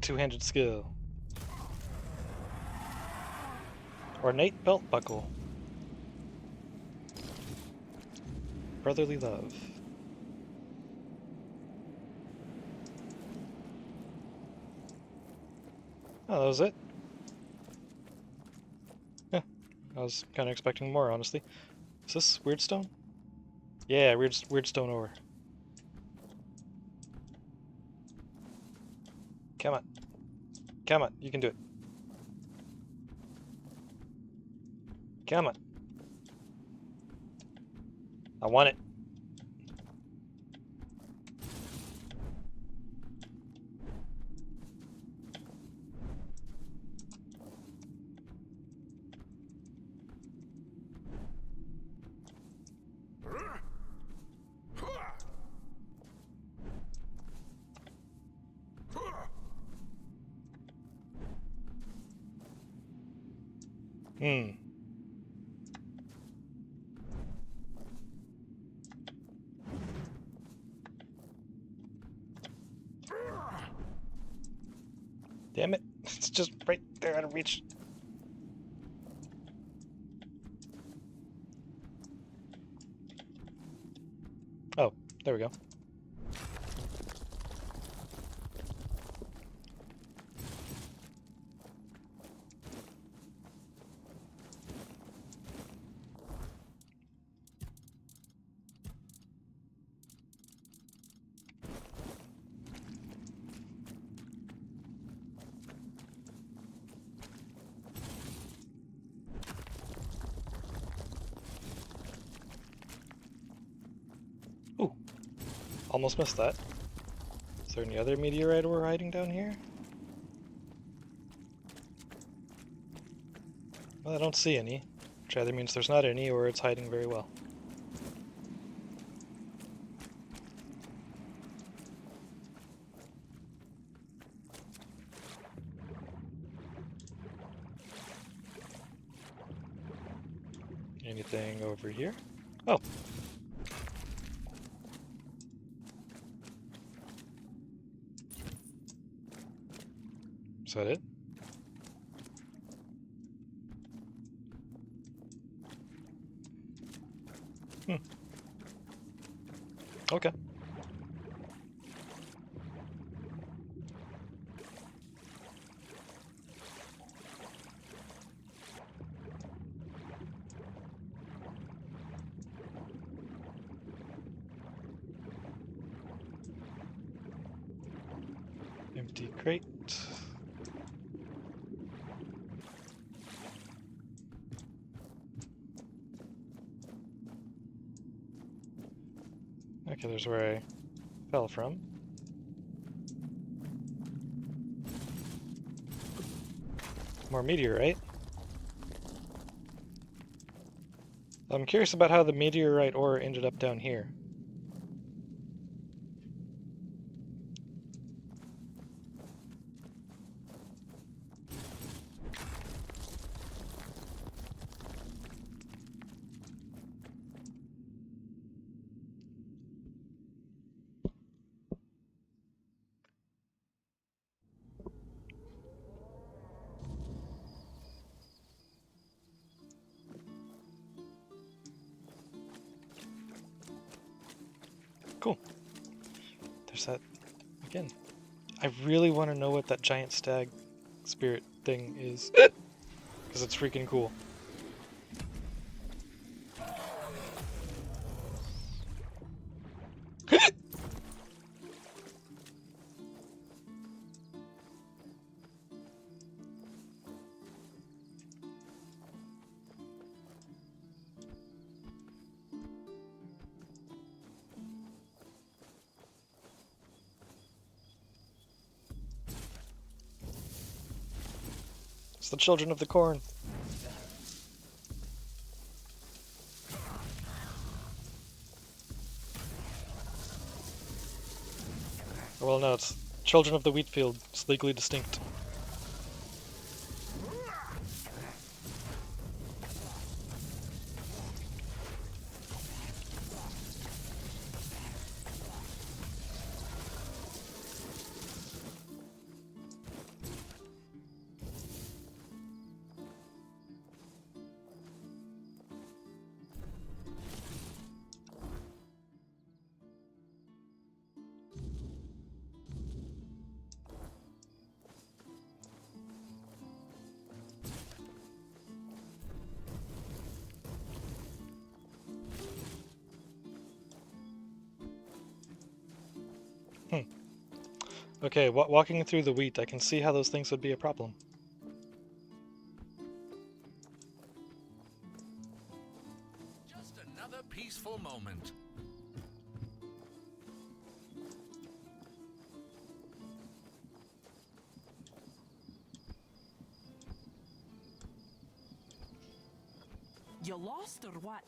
Two-handed skill. Ornate belt buckle. Brotherly love. Oh, that was it? Yeah, I was kind of expecting more, honestly. Is this weird stone? Yeah, weird stone ore. Come on. Come on, you can do it. Come on. I want it. Hmm. Damn it. It's just right there out of reach. Oh, there we go. Ooh, almost missed that. Is there any other meteorite ore hiding down here? Well, I don't see any, which either means there's not any or it's hiding very well. Anything over here? Oh. Is that it? Okay. Empty crate. Okay, there's where I fell from. More meteorite. I'm curious about how the meteorite ore ended up down here. Cool. There's that again. I really want to know what that giant stag spirit thing is. Because it's freaking cool. It's the children of the corn. Well, no, it's children of the wheat field. It's legally distinct. Okay, walking through the wheat, I can see how those things would be a problem. Just another peaceful moment. You lost or what?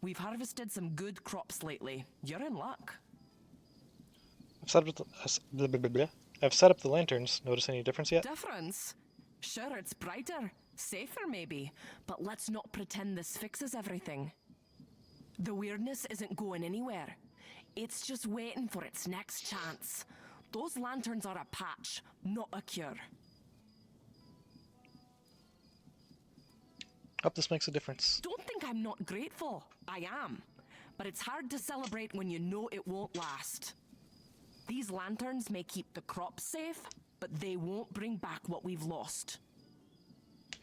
We've harvested some good crops lately. You're in luck. I've set up the lanterns. Notice any difference yet? Difference? Sure, it's brighter. Safer, maybe. But let's not pretend this fixes everything. The weirdness isn't going anywhere. It's just waiting for its next chance. Those lanterns are a patch, not a cure. Hope this makes a difference. Don't think I'm not grateful. I am. But it's hard to celebrate when you know it won't last. These lanterns may keep the crops safe, but they won't bring back what we've lost.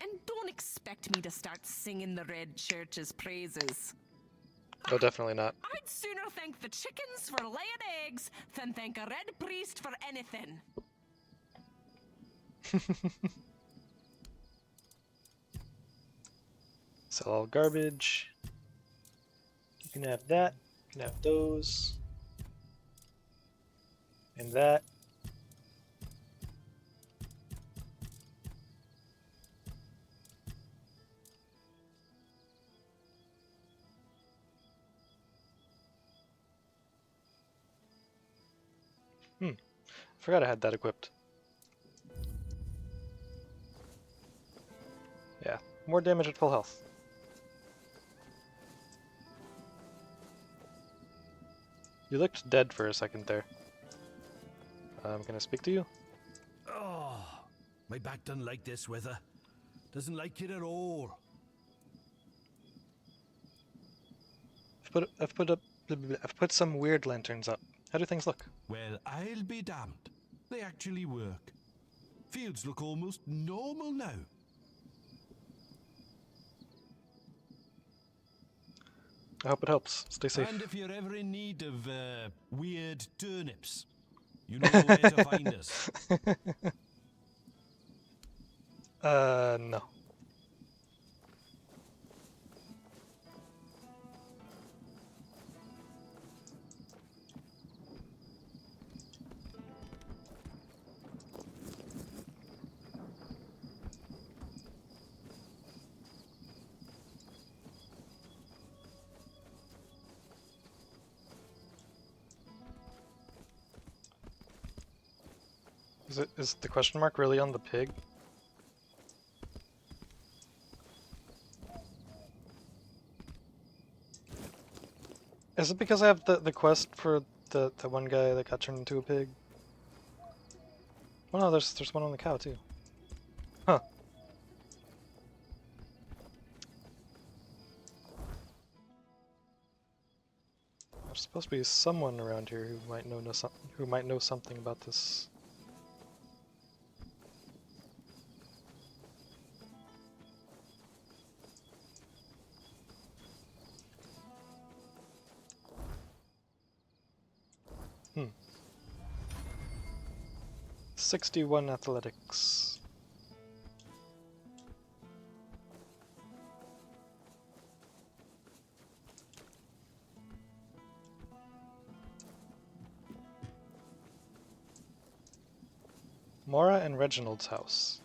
And don't expect me to start singing the Red Church's praises. Oh, definitely not. I'd sooner thank the chickens for laying eggs than thank a red priest for anything. Sell all garbage. You can have that. You can have those. And that. Forgot I had that equipped. Yeah, more damage at full health. You looked dead for a second there. Can I speak to you? Oh, my back doesn't like this weather. Doesn't like it at all. I've put some weird lanterns up. How do things look? Well, I'll be damned. They actually work. Fields look almost normal now. I hope it helps. Stay safe. And if you're ever in need of weird turnips, you know where to find us. No. Is the question mark really on the pig? Is it because I have the quest for the one guy that got turned into a pig? Oh no, there's one on the cow too. Huh. There's supposed to be someone around here who might know something about this. Hmm. 61 athletics. Mora and Reginald's house.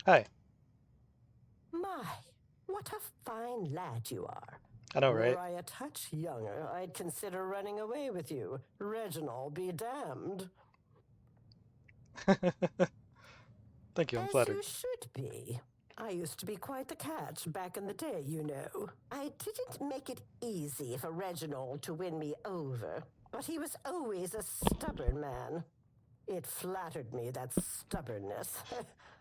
Hi. My, what a fine lad you are. I know, right? Were I a touch younger, I'd consider running away with you. Reginald be damned. Thank you, I'm As flattered. you should be. I used to be quite the catch back in the day, you know. I didn't make it easy for Reginald to win me over, but he was always a stubborn man. It flattered me, that stubbornness.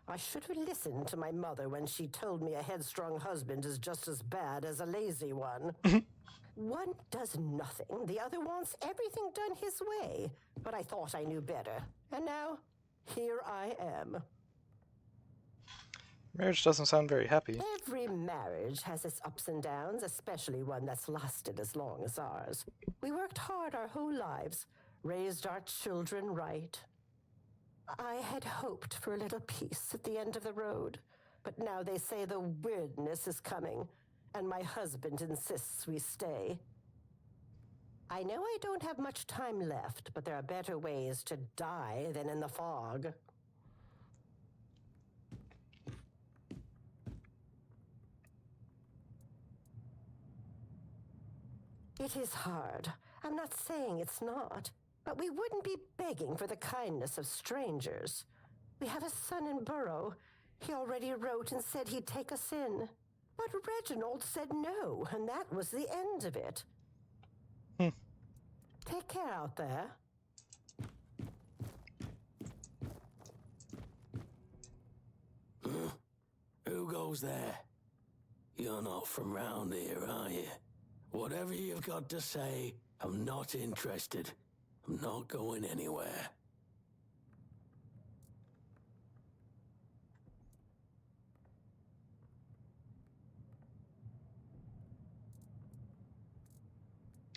I should have listened to my mother when she told me a headstrong husband is just as bad as a lazy one. One does nothing, the other wants everything done his way. But I thought I knew better, and now, here I am. Marriage doesn't sound very happy. Every marriage has its ups and downs, especially one that's lasted as long as ours. We worked hard our whole lives, raised our children right. I had hoped for a little peace at the end of the road, but now they say the weirdness is coming, and my husband insists we stay. I know I don't have much time left, but there are better ways to die than in the fog. It is hard. I'm not saying it's not. But we wouldn't be begging for the kindness of strangers. We have a son in Burrow. He already wrote and said he'd take us in. But Reginald said no, and that was the end of it. Take care out there. Who goes there? You're not from round here, are you? Whatever you've got to say, I'm not interested. I'm not going anywhere.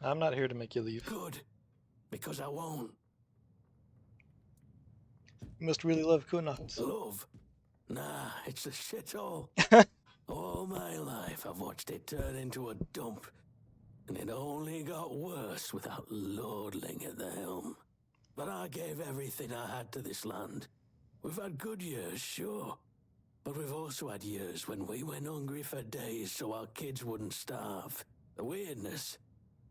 I'm not here to make you leave. Good, because I won't. You must really love Kunat. Love? Nah, it's a shithole. All my life I've watched it turn into a dump, and it only got worse without Lordling at the helm. But I gave everything I had to this land. We've had good years, sure, but we've also had years when we went hungry for days so our kids wouldn't starve. The weirdness,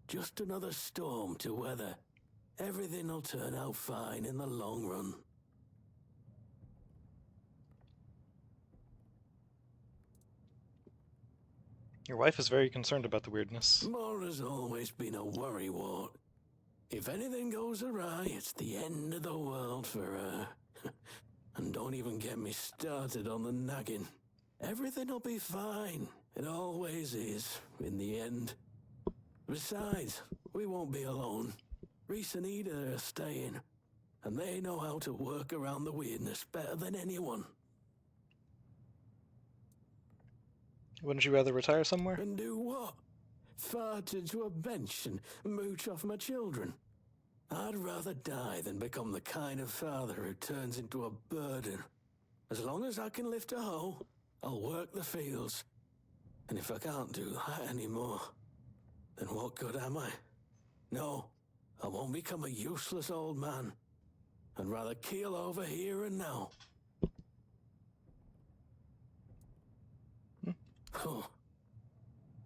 just another storm to weather. Everything'll turn out fine in the long run. Your wife is very concerned about the weirdness. Mora's always been a worrywart. If anything goes awry, it's the end of the world for her. And don't even get me started on the nagging. Everything'll be fine. It always is, in the end. Besides, we won't be alone. Reese and Ida are staying, and they know how to work around the weirdness better than anyone. Wouldn't you rather retire somewhere? And do what? Fart into a bench and mooch off my children? I'd rather die than become the kind of father who turns into a burden. As long as I can lift a hoe, I'll work the fields. And if I can't do that anymore, then what good am I? No, I won't become a useless old man. I'd rather keel over here and now. Oh.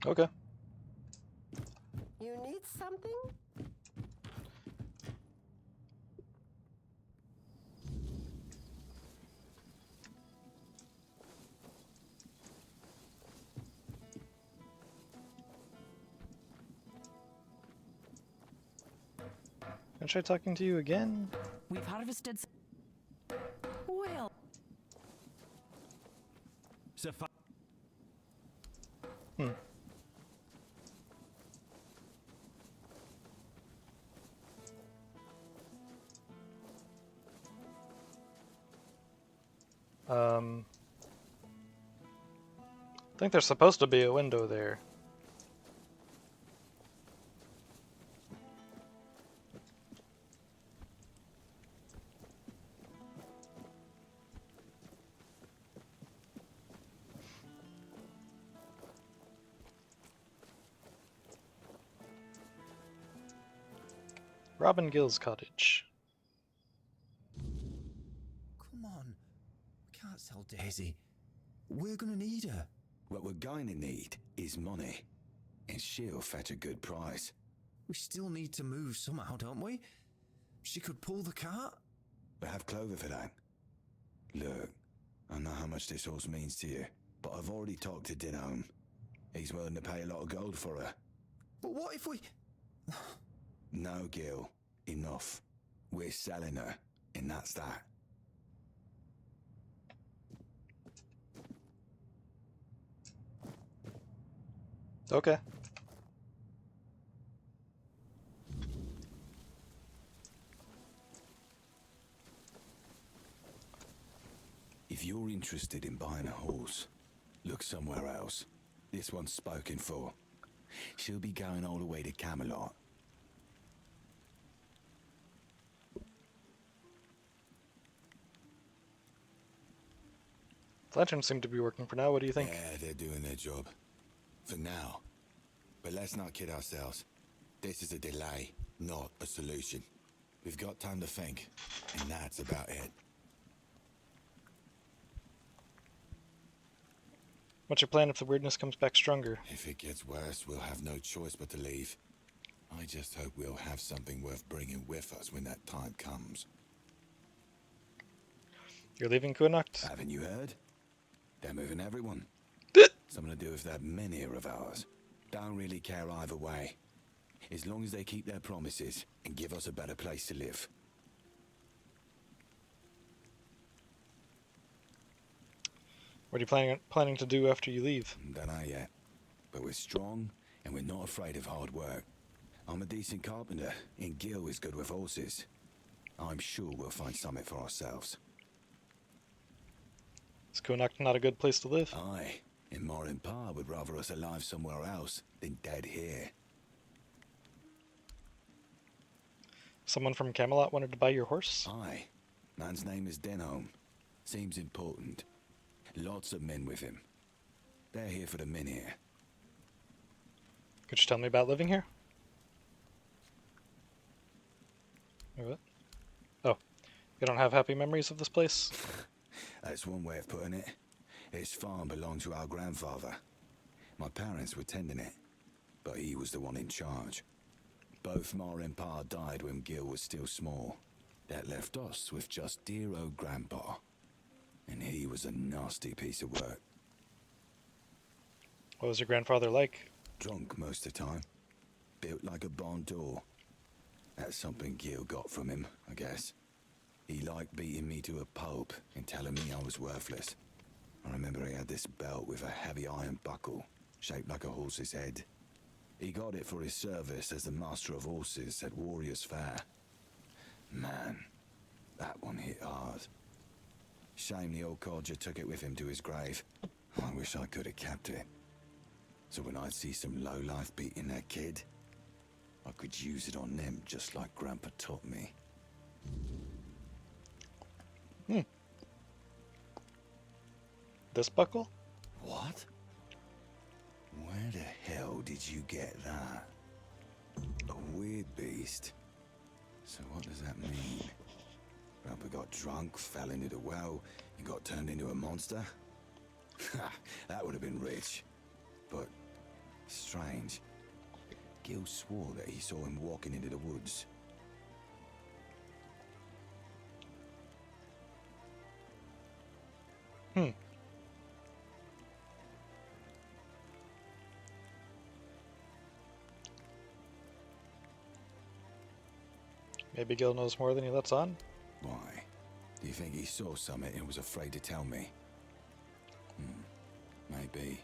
Okay. You need something? Can I try talking to you again? We've harvested. Well. I think there's supposed to be a window there. Robin Gill's cottage. Come on. We can't sell Daisy. We're gonna need her. What we're going to need is money. And she'll fetch a good price. We still need to move somehow, don't we? She could pull the cart. We have Clover for that. Look, I know how much this horse means to you, but I've already talked to Dinholm. He's willing to pay a lot of gold for her. But what if we... No, Gil. Enough. We're selling her, and that's that. Okay. If you're interested in buying a horse, look somewhere else. This one's spoken for. She'll be going all the way to Camelot. Lanterns seem to be working for now. What do you think? Yeah, they're doing their job. For now. But let's not kid ourselves. This is a delay, not a solution. We've got time to think, and that's about it. What's your plan if the weirdness comes back stronger? If it gets worse, we'll have no choice but to leave. I just hope we'll have something worth bringing with us when that time comes. You're leaving Connacht? Haven't you heard? They're moving everyone. So something to do with that menhir of ours. Don't really care either way. As long as they keep their promises and give us a better place to live. What are you planning to do after you leave? Don't know yet. But we're strong and we're not afraid of hard work. I'm a decent carpenter and Gil is good with horses. I'm sure we'll find something for ourselves. Is Kunak not a good place to live? Aye, and Morin Pa would rather us alive somewhere else than dead here. Someone from Camelot wanted to buy your horse? Aye. Man's name is Denholm. Seems important. Lots of men with him. They're here for the menhir. Could you tell me about living here? Or what? Oh, you don't have happy memories of this place? That's one way of putting it. His farm belonged to our grandfather. My parents were tending it, but he was the one in charge. Both Ma and Pa died when Gil was still small. That left us with just dear old Grandpa. And he was a nasty piece of work. What was your grandfather like? Drunk most of the time. Built like a barn door. That's something Gil got from him, I guess. He liked beating me to a pulp and telling me I was worthless. I remember he had this belt with a heavy iron buckle, shaped like a horse's head. He got it for his service as the master of horses at Warriors' Fair. Man, that one hit hard. Shame the old codger took it with him to his grave. I wish I could have kept it. So when I'd see some lowlife beating their kid, I could use it on them just like Grandpa taught me. This buckle? What? Where the hell did you get that? A weird beast. So what does that mean? Grandpa got drunk, fell into the well, and got turned into a monster? Ha! That would have been rich. But strange. Gil swore that he saw him walking into the woods. Maybe Gil knows more than he lets on? Why? Do you think he saw something and was afraid to tell me? Maybe.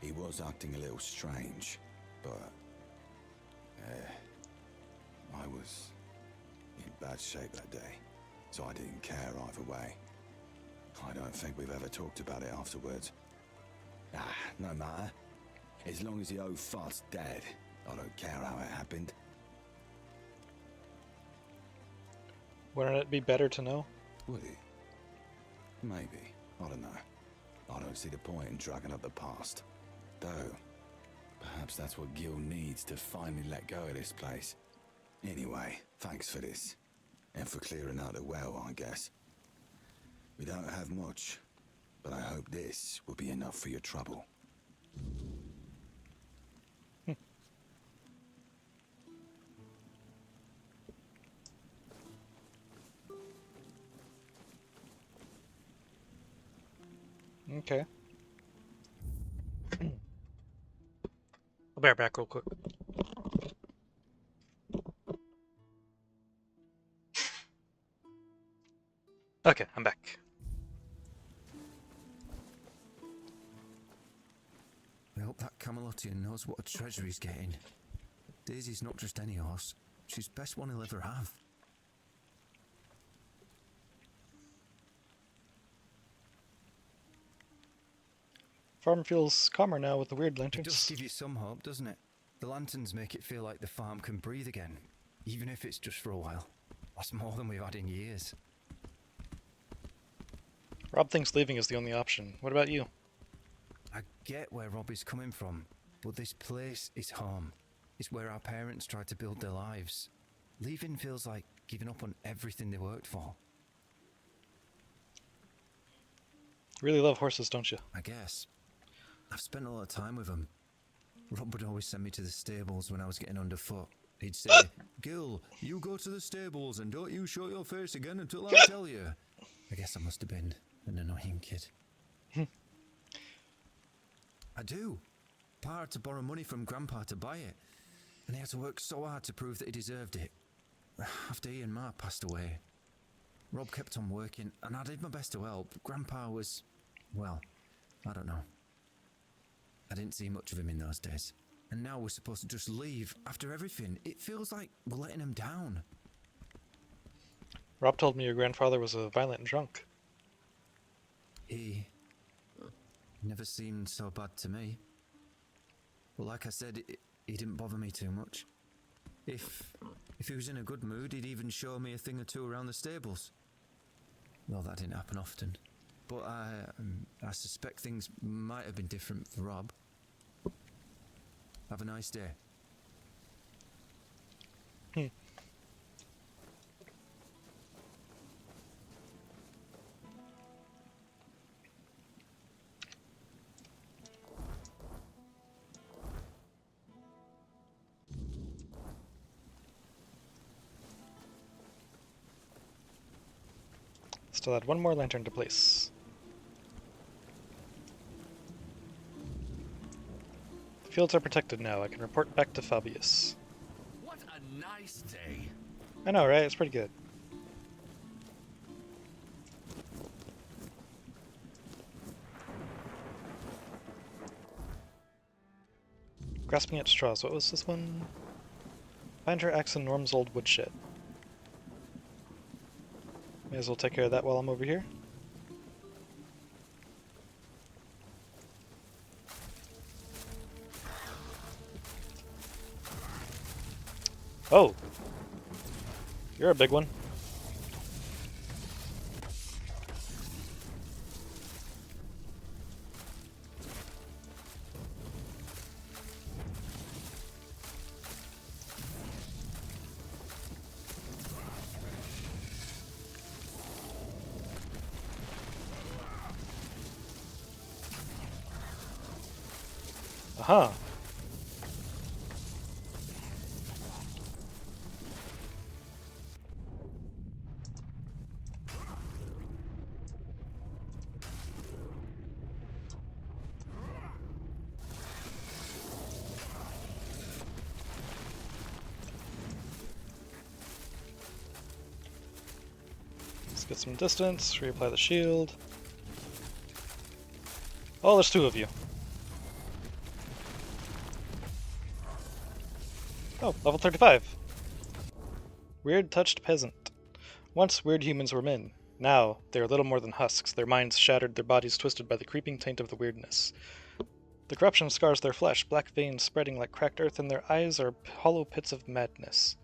He was acting a little strange, but... I was in bad shape that day, so I didn't care either way. I don't think we've ever talked about it afterwards. No matter. As long as the old fart's dead, I don't care how it happened. Wouldn't it be better to know? Would it? Maybe. I don't know. I don't see the point in dragging up the past. Though, perhaps that's what Gil needs to finally let go of this place. Anyway, thanks for this. And for clearing out the well, I guess. We don't have much, but I hope this will be enough for your trouble. Okay. I'll be right back real quick. Okay, I'm back. I hope that Camelotian knows what a treasure he's getting. Daisy's not just any horse. She's the best one he'll ever have. Farm feels calmer now with the weird It lanterns. does give you some hope, doesn't it? The lanterns make it feel like the farm can breathe again, even if it's just for a while. That's more than we've had in years. Rob thinks leaving is the only option. What about you? I get where Rob is coming from, but this place is home. It's where our parents tried to build their lives. Leaving feels like giving up on everything they worked for. You really love horses, don't you? I guess. I've spent a lot of time with them. Rob would always send me to the stables when I was getting underfoot. He'd say, Gil, you go to the stables and don't you show your face again until I tell you. I guess I must have been an annoying kid. I do. Pa had to borrow money from Grandpa to buy it, and he had to work so hard to prove that he deserved it. After he and Ma passed away, Rob kept on working, and I did my best to help. Grandpa was, well, I don't know. I didn't see much of him in those days. And now we're supposed to just leave after everything. It feels like we're letting him down. Rob told me your grandfather was a violent drunk. He never seemed so bad to me. Well, like I said, he didn't bother me too much. If he was in a good mood, he'd even show me a thing or two around the stables. Well, that didn't happen often. But I suspect things might have been different for Rob. Have a nice day. Still add one more lantern to place. The fields are protected now. I can report back to Fabius. What a nice day. I know, right? It's pretty good. Grasping at straws. What was this one? Find her axe in Norm's old woodshed. May as well take care of that while I'm over here. Oh! You're a big one. Aha! Let's get some distance, reapply the shield. Oh, there's two of you. Oh, level 35. Weird touched peasant. Once weird humans were men. Now, they are little more than husks, their minds shattered, their bodies twisted by the creeping taint of the weirdness. The corruption scars their flesh, black veins spreading like cracked earth, and their eyes are hollow pits of madness.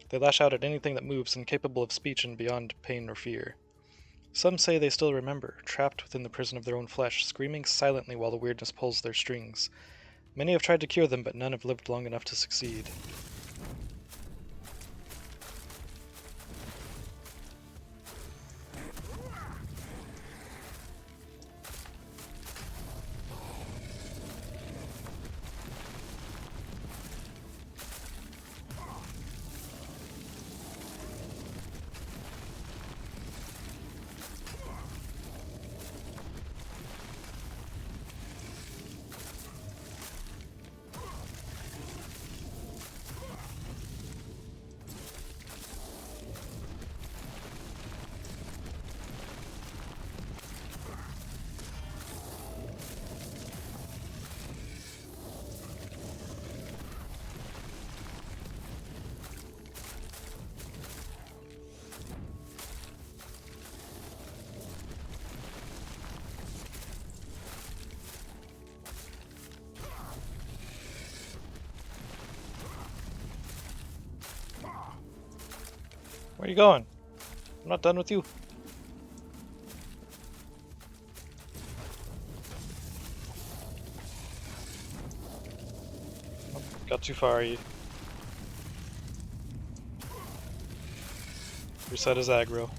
They lash out at anything that moves, incapable of speech and beyond pain or fear. Some say they still remember, trapped within the prison of their own flesh, screaming silently while the weirdness pulls their strings. Many have tried to cure them, but none have lived long enough to succeed. Where are you going? I'm not done with you. Oh, got too far, you. Reset his aggro.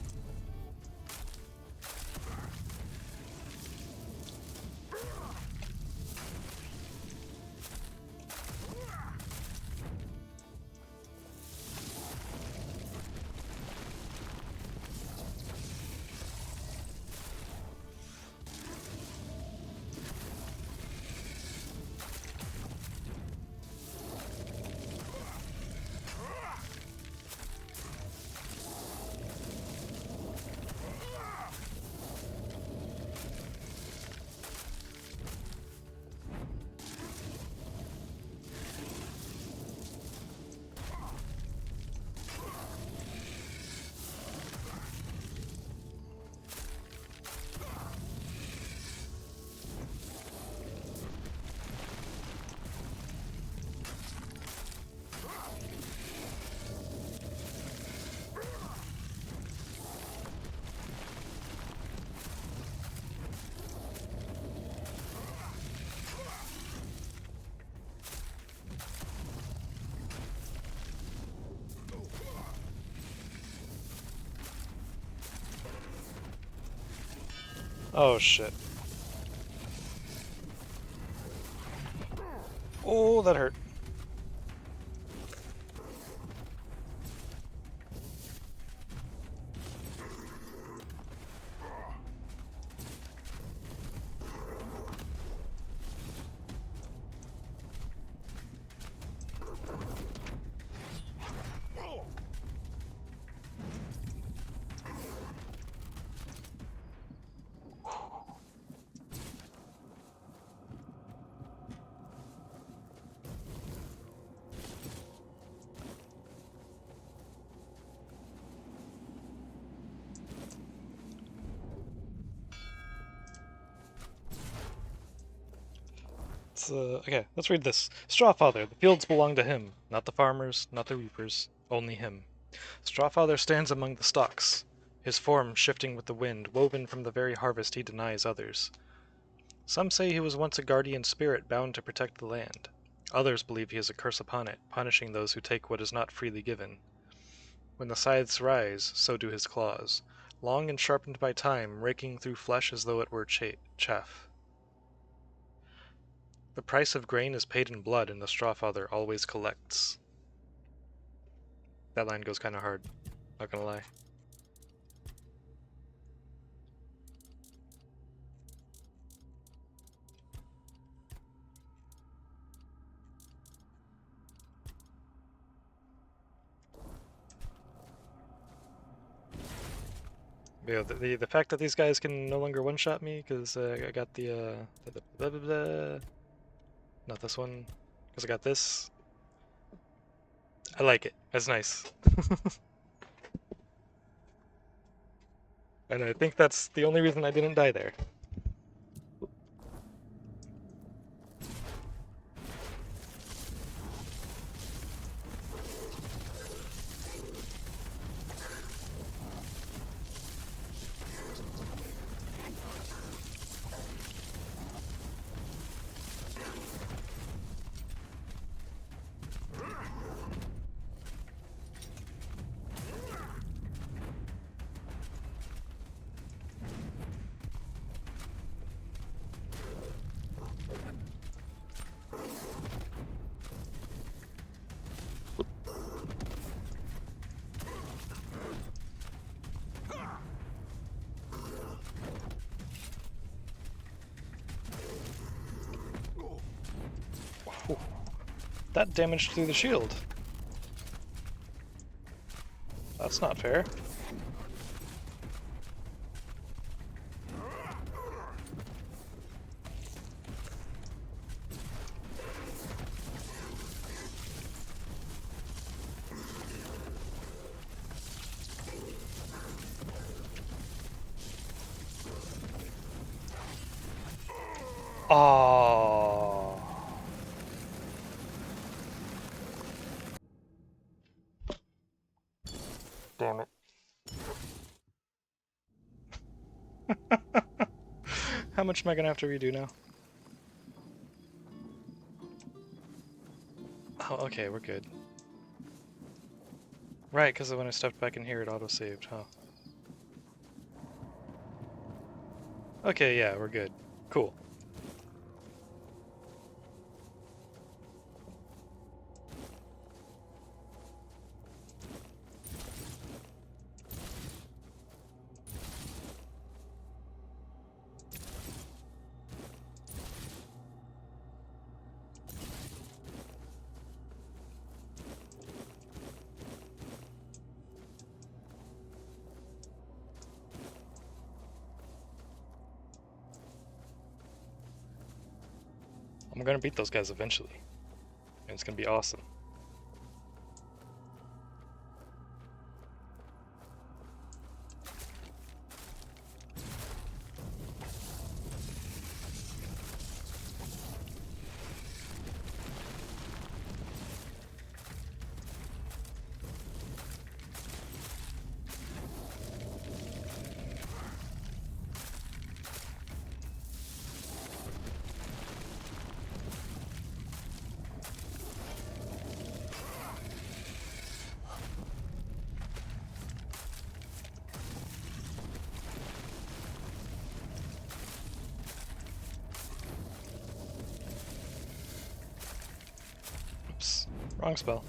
Oh shit. Oh, that hurt. Okay, let's read this. Strawfather, the fields belong to him, not the farmers, not the reapers, only him. Strawfather stands among the stalks, his form shifting with the wind, woven from the very harvest he denies others. Some say he was once a guardian spirit bound to protect the land. Others believe he is a curse upon it, punishing those who take what is not freely given. When the scythes rise, so do his claws, long and sharpened by time, raking through flesh as though it were chaff. The price of grain is paid in blood, and the Strawfather always collects. That line goes kind of hard, not gonna lie. Yeah, the fact that these guys can no longer one-shot me, because I got not this one, because I got this. I like it. That's nice. And I think that's the only reason I didn't die there. That damaged through the shield. That's not fair. Oh. Damn it. How much am I gonna have to redo now? Oh, okay, we're good. Right, because when I stepped back in here, it auto-saved, huh? Okay, yeah, we're good. Cool. I'm gonna beat those guys eventually. And it's gonna be awesome. Wrong spell.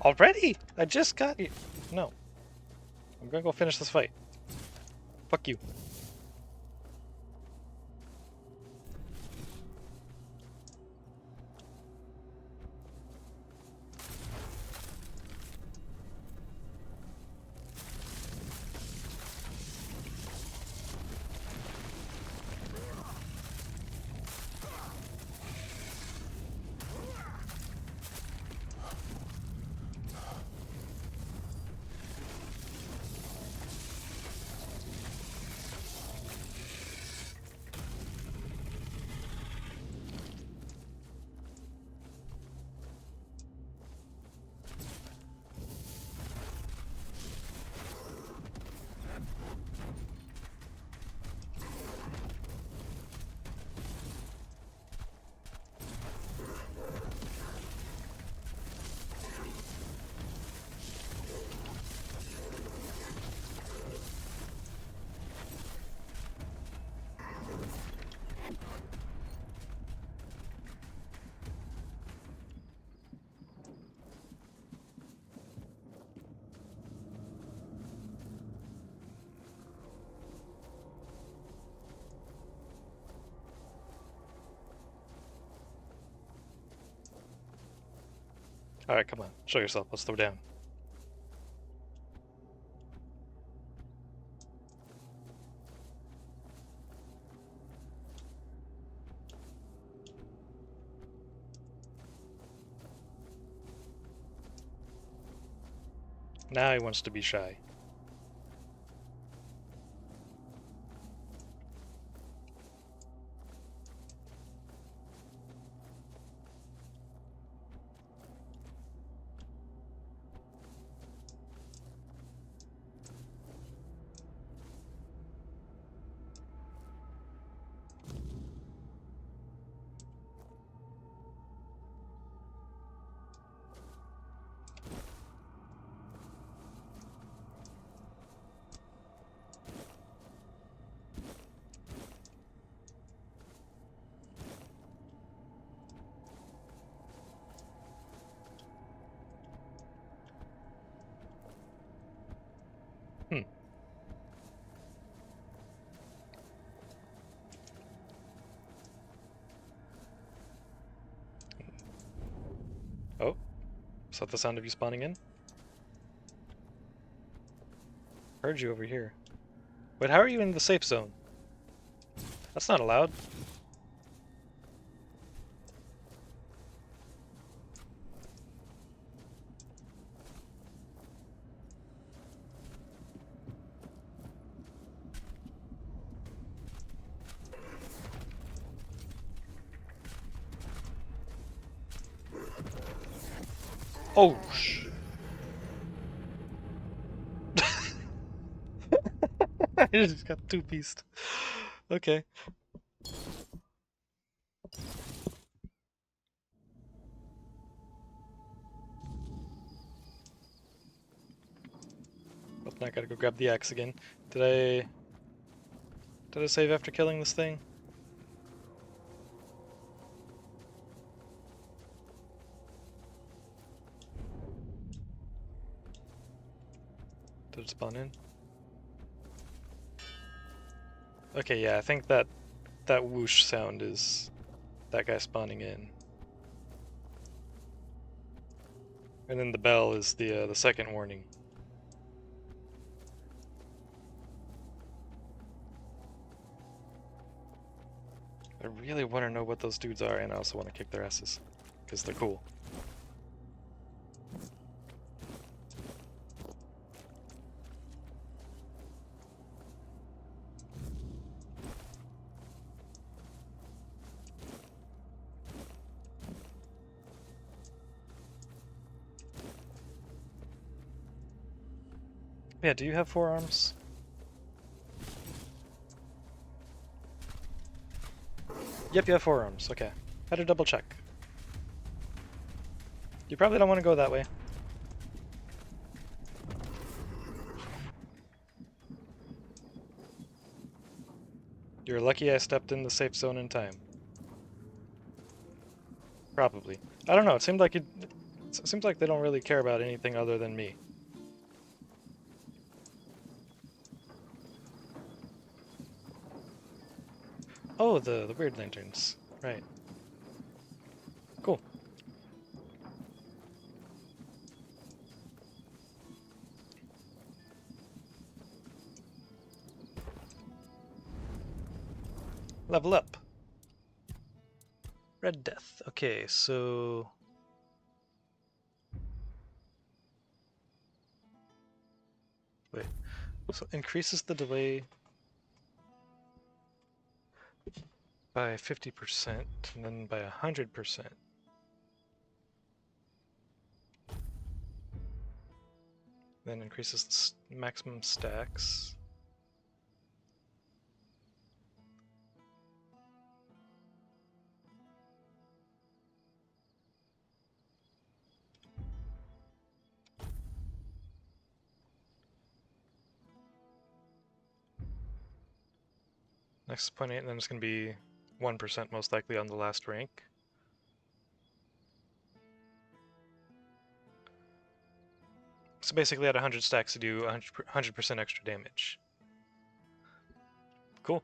Already? I just got you. No. I'm gonna go finish this fight. Fuck you. Alright, come on. Show yourself. Let's throw down. Now he wants to be shy. Oh, is that the sound of you spawning in? Heard you over here. Wait, how are you in the safe zone? That's not allowed. Oh, I just got two-pieced. Okay. But now I gotta go grab the axe again. Did I save after killing this thing? Did it spawn in? Okay, yeah, I think that whoosh sound is that guy spawning in. And then the bell is the second warning. I really want to know what those dudes are, and I also want to kick their asses, because they're cool. Yeah, do you have forearms? Yep, you have forearms. Okay. Had to double check. You probably don't want to go that way. You're lucky I stepped in the safe zone in time. Probably. I don't know, it seemed like it seems like they don't really care about anything other than me. Oh, the weird lanterns. Right. Cool. Level up. Red Death. Okay, so... Wait. So increases the delay by 50% and then by 100%. Then increases the maximum stacks. Next 0.8, and then it's going to be 1% most likely on the last rank. So basically at 100 stacks you do 100% extra damage. Cool.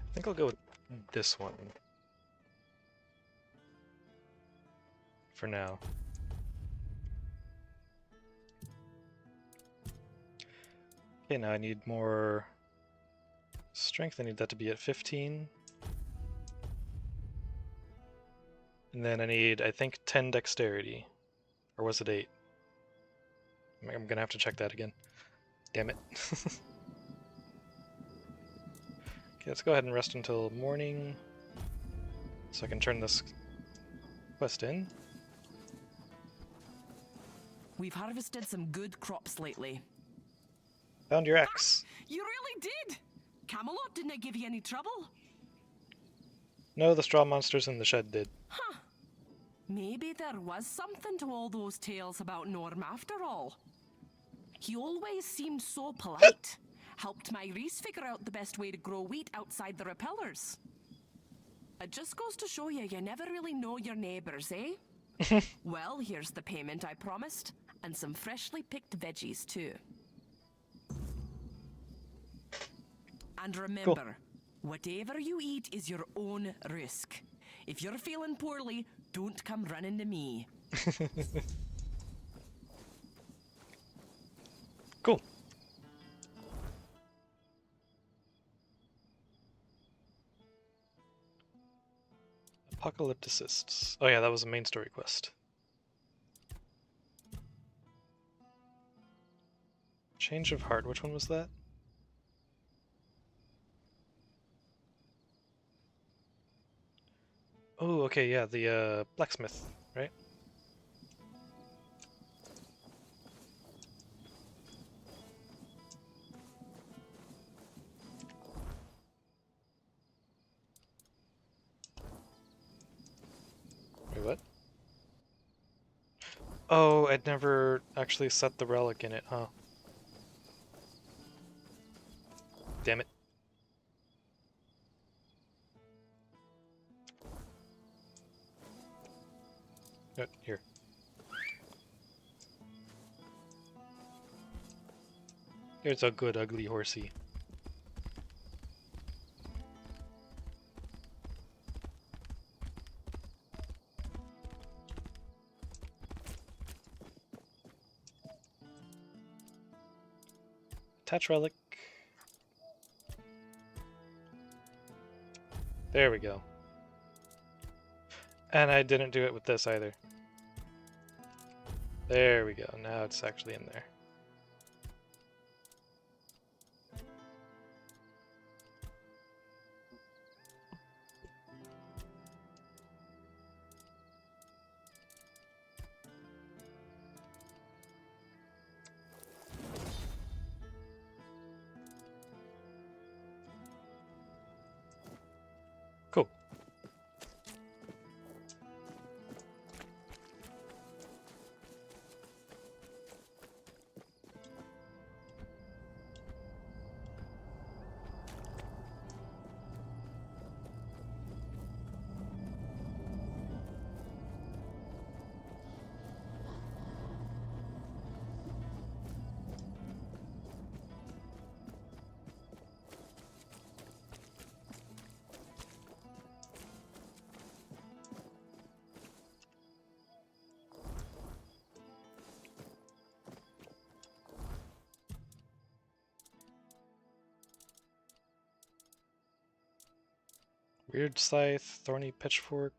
I think I'll go with this one for now. Okay, now I need more strength. I need that to be at 15. And then I need, I think, 10 dexterity. Or was it 8? I'm gonna have to check that again. Damn it. Okay, let's go ahead and rest until morning, so I can turn this quest in. We've harvested some good crops lately. Found your axe. You really did! Camelot didn't give you any trouble? No, the straw monsters in the shed did. Huh. Maybe there was something to all those tales about Norm after all. He always seemed so polite. Helped my Reese figure out the best way to grow wheat outside the repellers. It just goes to show you, you never really know your neighbors, eh? Well, here's the payment I promised, and some freshly picked veggies too. And remember, whatever you eat is your own risk. If you're feeling poorly, don't come running to me. Cool. Apocalypticists. Oh yeah, that was a main story quest. Change of heart, which one was that? Oh, okay, yeah, the blacksmith, right? Wait, what? Oh, I'd never actually set the relic in it, huh? Damn it. Here. Here's a good ugly horsey. Attach relic. There we go. And I didn't do it with this either. There we go. Now it's actually in there. Cool. Weird scythe, thorny pitchfork.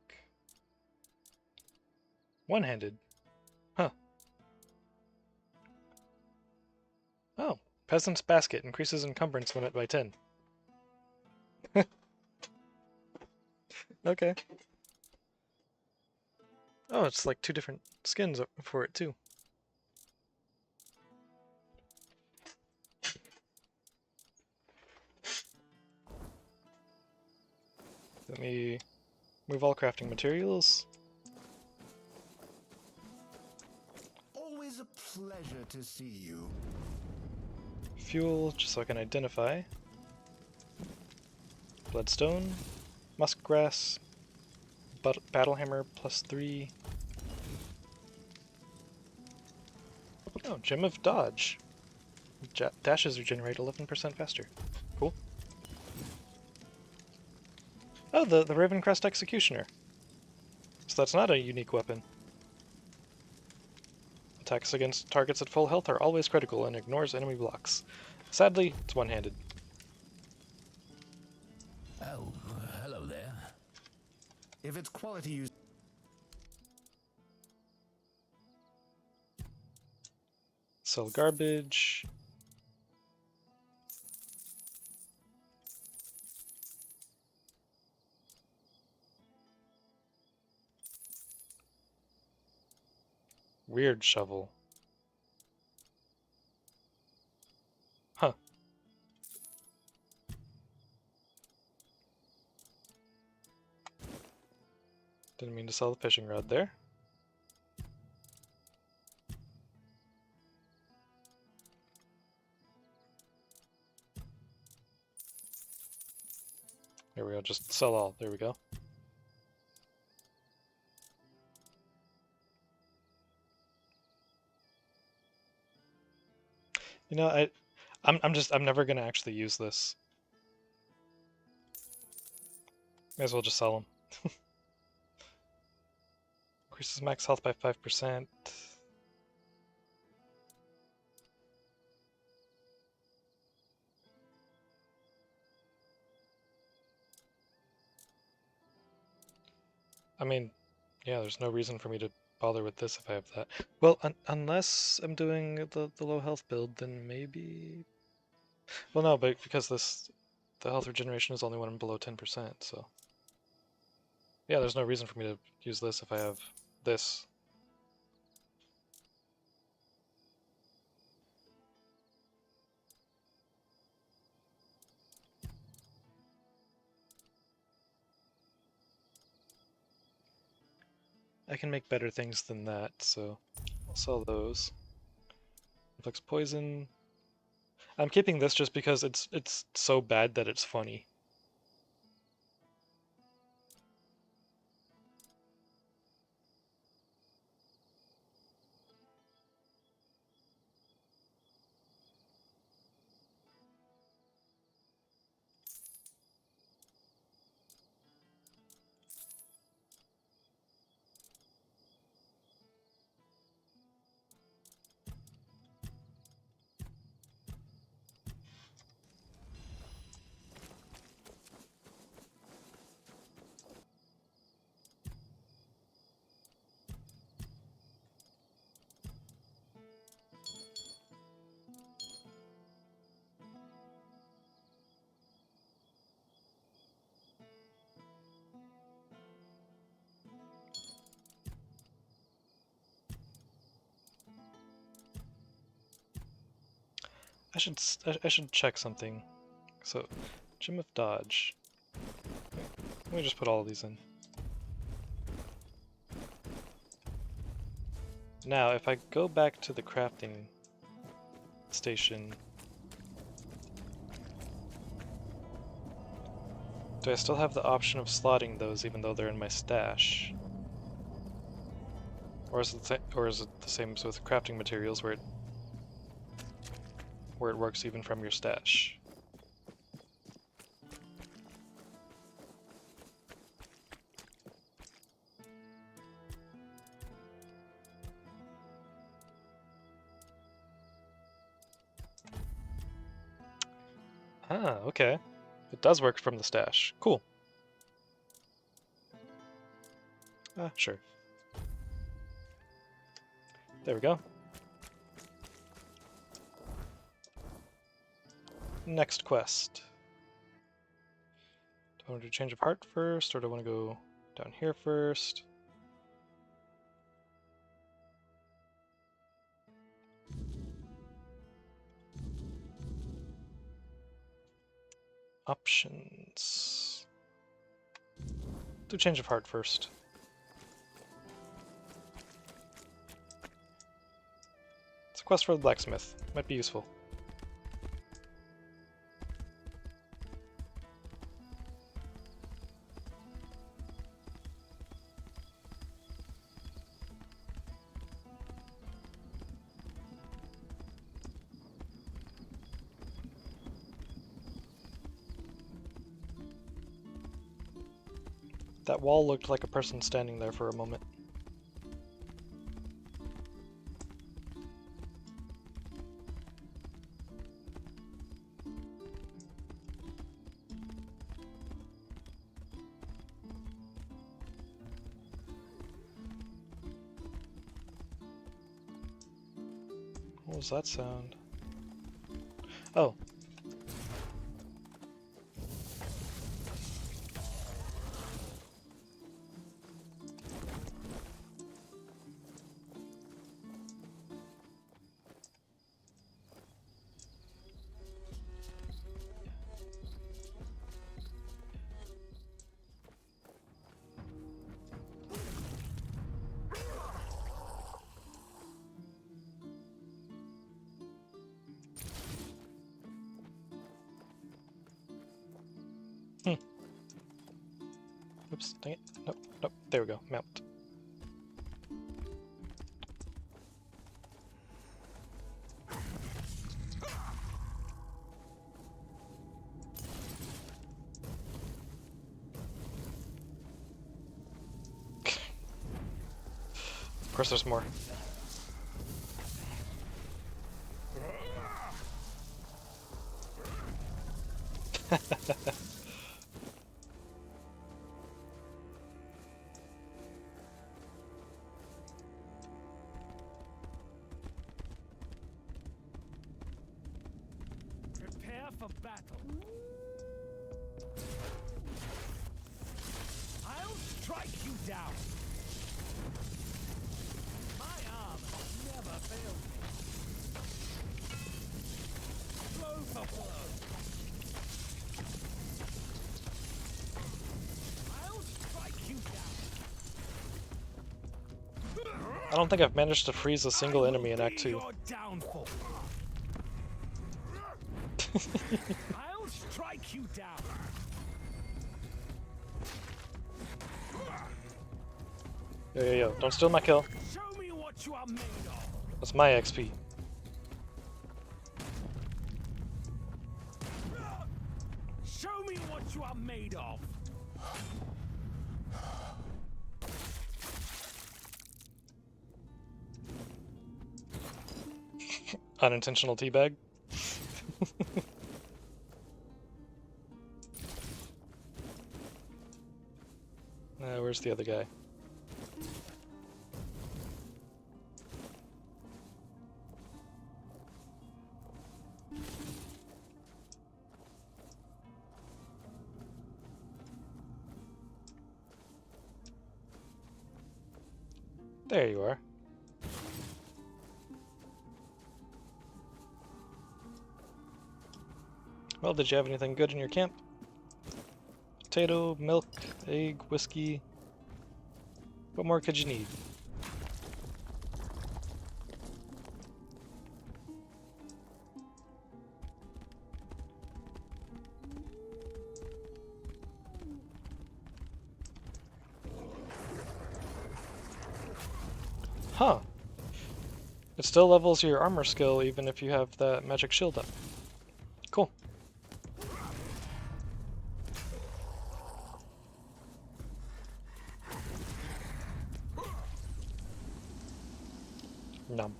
One-handed. Huh. Oh, peasant's basket increases encumbrance limit by 10. Okay. Oh, it's like 2 different skins for it too. Let me move all crafting materials. Always a pleasure to see you. Fuel, just so I can identify. Bloodstone, muskgrass, battlehammer +3. Oh, gem of dodge. Dashes regenerate 11% faster. Cool. Oh, the Ravencrest Executioner. So that's not a unique weapon. Attacks against targets at full health are always critical and ignores enemy blocks. Sadly, it's one-handed. Oh, hello there. If it's quality use. Sell garbage. Weird shovel. Huh. Didn't mean to sell the fishing rod there. There we go, just sell all. There we go. You know, I'm never gonna actually use this. May as well just sell them. Increases max health by 5%. I mean, yeah, there's no reason for me to bother with this if I have that. Well, unless I'm doing the low health build, then maybe... Well, no, but because the health regeneration is only when I'm below 10%, so... Yeah, there's no reason for me to use this if I have this. I can make better things than that, so I'll sell those. Inflicts poison. I'm keeping this just because it's so bad that it's funny. I should check something. So, Gem of Dodge. Let me just put all of these in. Now, if I go back to the crafting station, do I still have the option of slotting those even though they're in my stash? Or is it the same as with crafting materials where it works even from your stash? Ah, okay. It does work from the stash. Cool. Sure. There we go. Next quest. Do I want to do change of heart first, or do I want to go down here first? Options. Do change of heart first. It's a quest for the blacksmith. Might be useful. That wall looked like a person standing there for a moment. What was that sound? Oh. Oops, dang it. Nope, nope, there we go, mount. Of course there's more. Prepare for battle. I'll strike you down. My arm never failed me. Blow for blow. I'll strike you down. I don't think I've managed to freeze a single enemy in Act 2. Your downfall. I'll strike you down. Yo, don't steal my kill. Show me what you are made of. That's my XP. Show me what you are made of. Unintentional teabag. Where's the other guy? There you are. Well, did you have anything good in your camp? Potato, milk, egg, whiskey. What more could you need? Huh. It still levels your armor skill even if you have that magic shield up. Cool. Numb.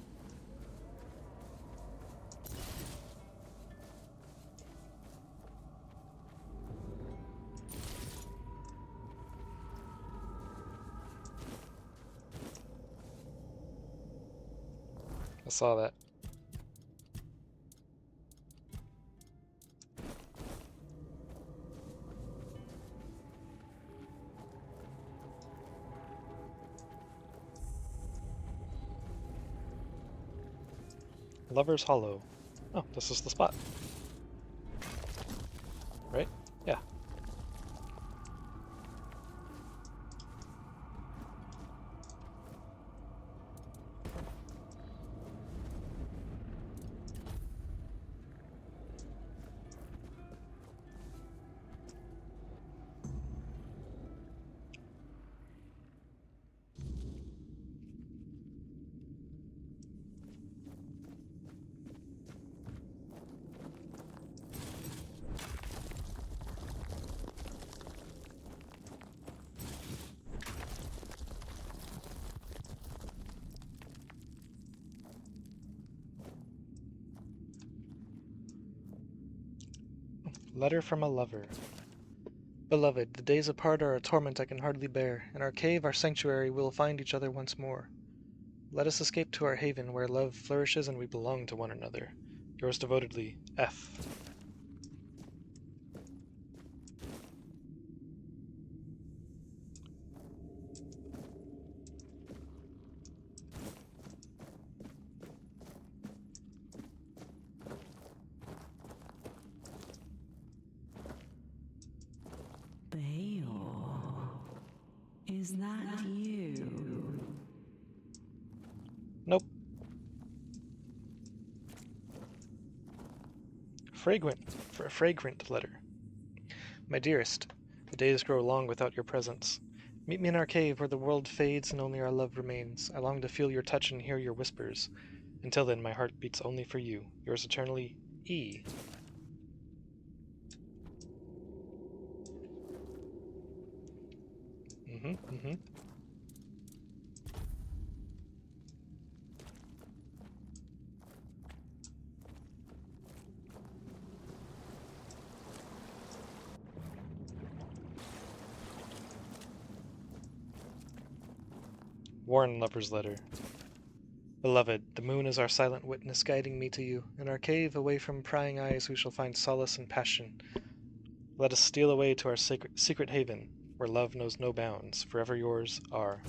I saw that. Lover's Hollow. Oh, this is the spot. Right? Yeah. Letter from a lover. Beloved, the days apart are a torment I can hardly bear. In our cave, our sanctuary, we will find each other once more. Let us escape to our haven, where love flourishes and we belong to one another. Yours devotedly, F. Is that you? Nope. Fragrant letter. My dearest, the days grow long without your presence. Meet me in our cave where the world fades and only our love remains. I long to feel your touch and hear your whispers. Until then, my heart beats only for you. Yours eternally, E. Warren Lover's Letter. Beloved, the moon is our silent witness guiding me to you. In our cave, away from prying eyes, we shall find solace and passion. Let us steal away to our secret haven, where love knows no bounds. Forever yours, R.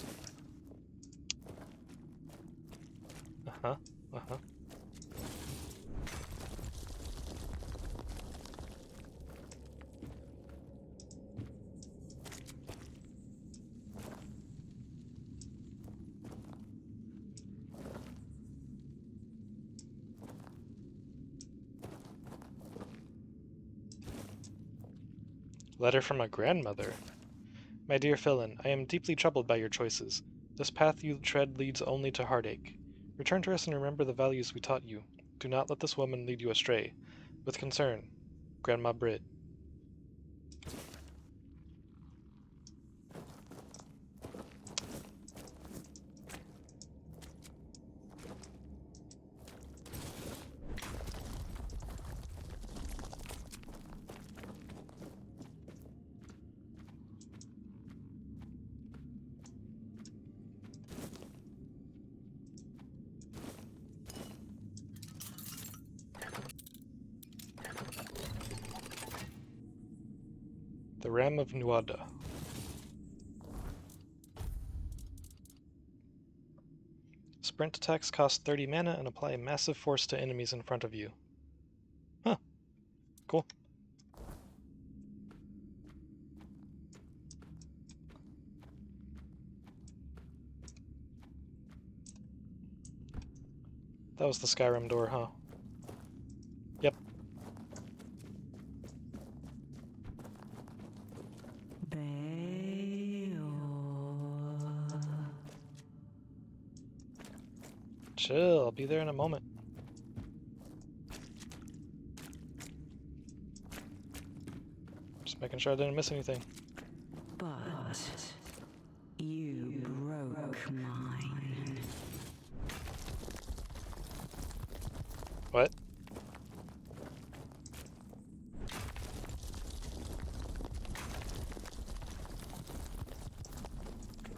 Letter from a grandmother. My dear Philin, I am deeply troubled by your choices. This path you tread leads only to heartache. Return to us and remember the values we taught you. Do not let this woman lead you astray. With concern, Grandma Brit. The Ram of Nuada. Sprint attacks cost 30 mana and apply a massive force to enemies in front of you. Huh. Cool. That was the Skyrim door, huh? Yep. Chill, I'll be there in a moment. Just making sure I didn't miss anything. But you broke mine. What?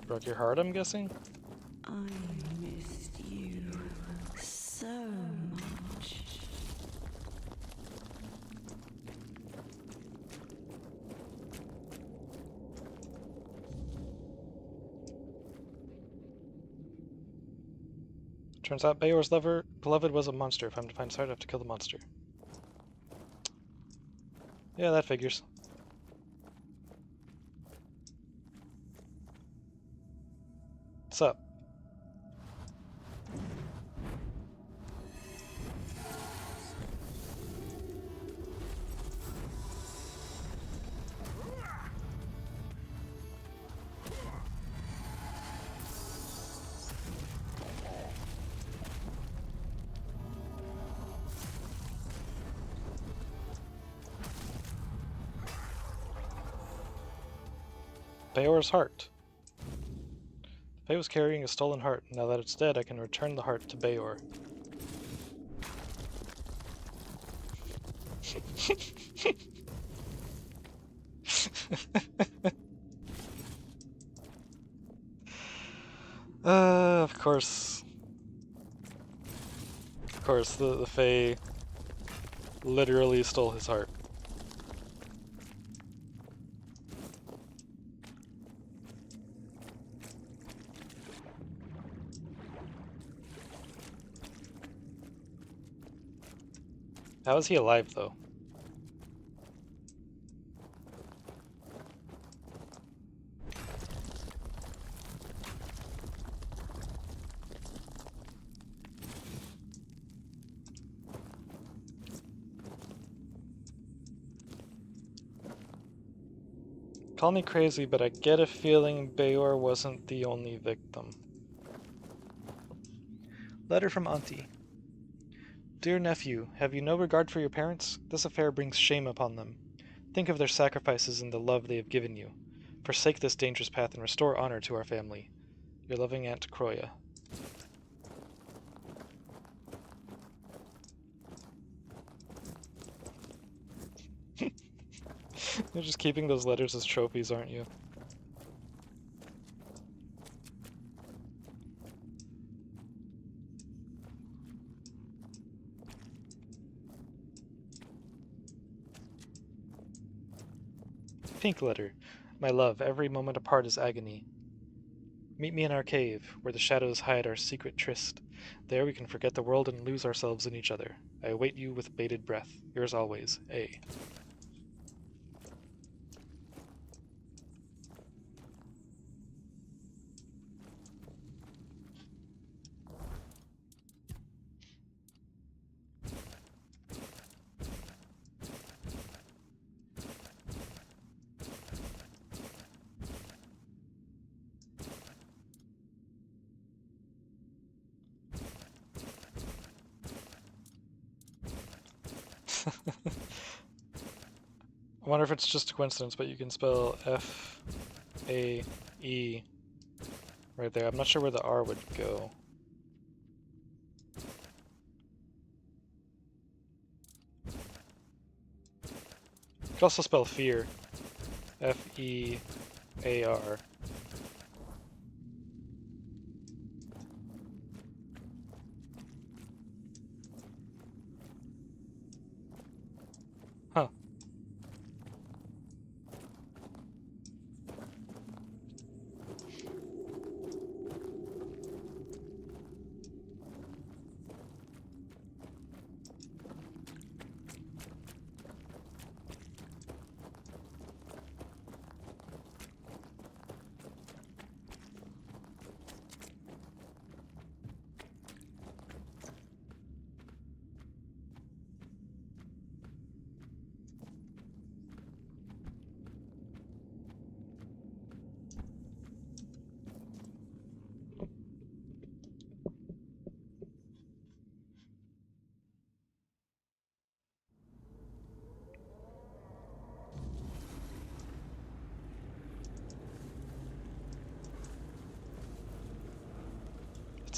Broke your heart, I'm guessing? I missed you so much. Turns out Beor's beloved was a monster. If I'm to find Sart, I have to kill the monster. Yeah, that figures. What's up? Beor's heart. Faye was carrying a stolen heart. Now that it's dead, I can return the heart to Beor. Of course. Of course, the Fae literally stole his heart. How is he alive, though? Call me crazy, but I get a feeling Beor wasn't the only victim. Letter from Auntie. Dear nephew, have you no regard for your parents? This affair brings shame upon them. Think of their sacrifices and the love they have given you. Forsake this dangerous path and restore honor to our family. Your loving Aunt Croya. You're just keeping those letters as trophies, aren't you? Pink letter. My love, every moment apart is agony. Meet me in our cave, where the shadows hide our secret tryst. There we can forget the world and lose ourselves in each other. I await you with bated breath. Yours always, A. I wonder if it's just a coincidence, but you can spell F-A-E right there. I'm not sure where the R would go. You could also spell fear. F-E-A-R. Huh.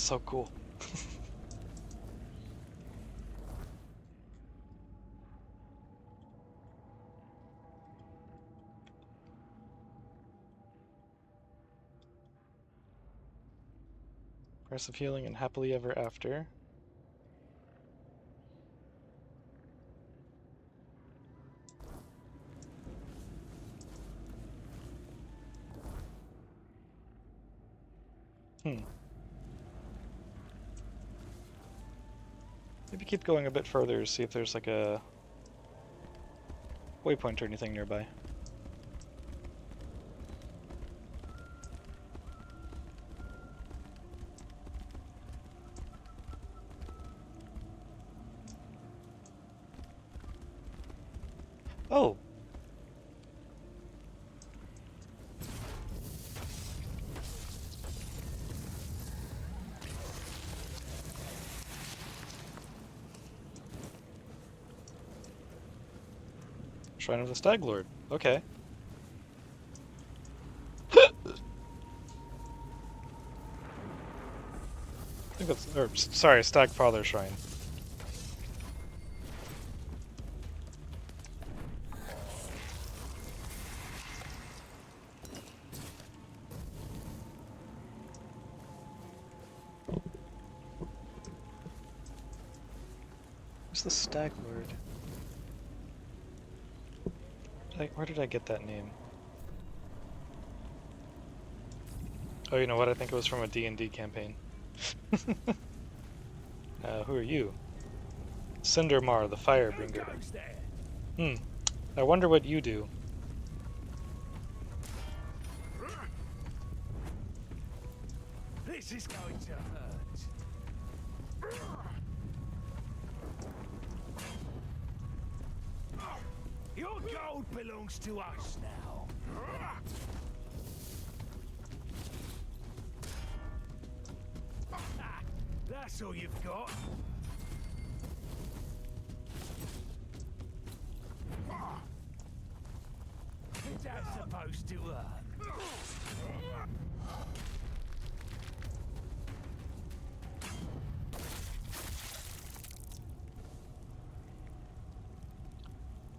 so cool. Price of healing and happily ever after. Maybe keep going a bit further, see if there's like a waypoint or anything nearby. Oh! Shrine of the Stag Lord. Okay. I think that's, or, sorry, Stag Father Shrine. Who's the Stag Lord? Where did I get that name? Oh, you know what? I think it was from a D&D campaign. Who are you? Cindermar, the Firebringer. I wonder what you do. This is going to hurt. Your gold belongs to us now. That's all you've got. Is that supposed to hurt?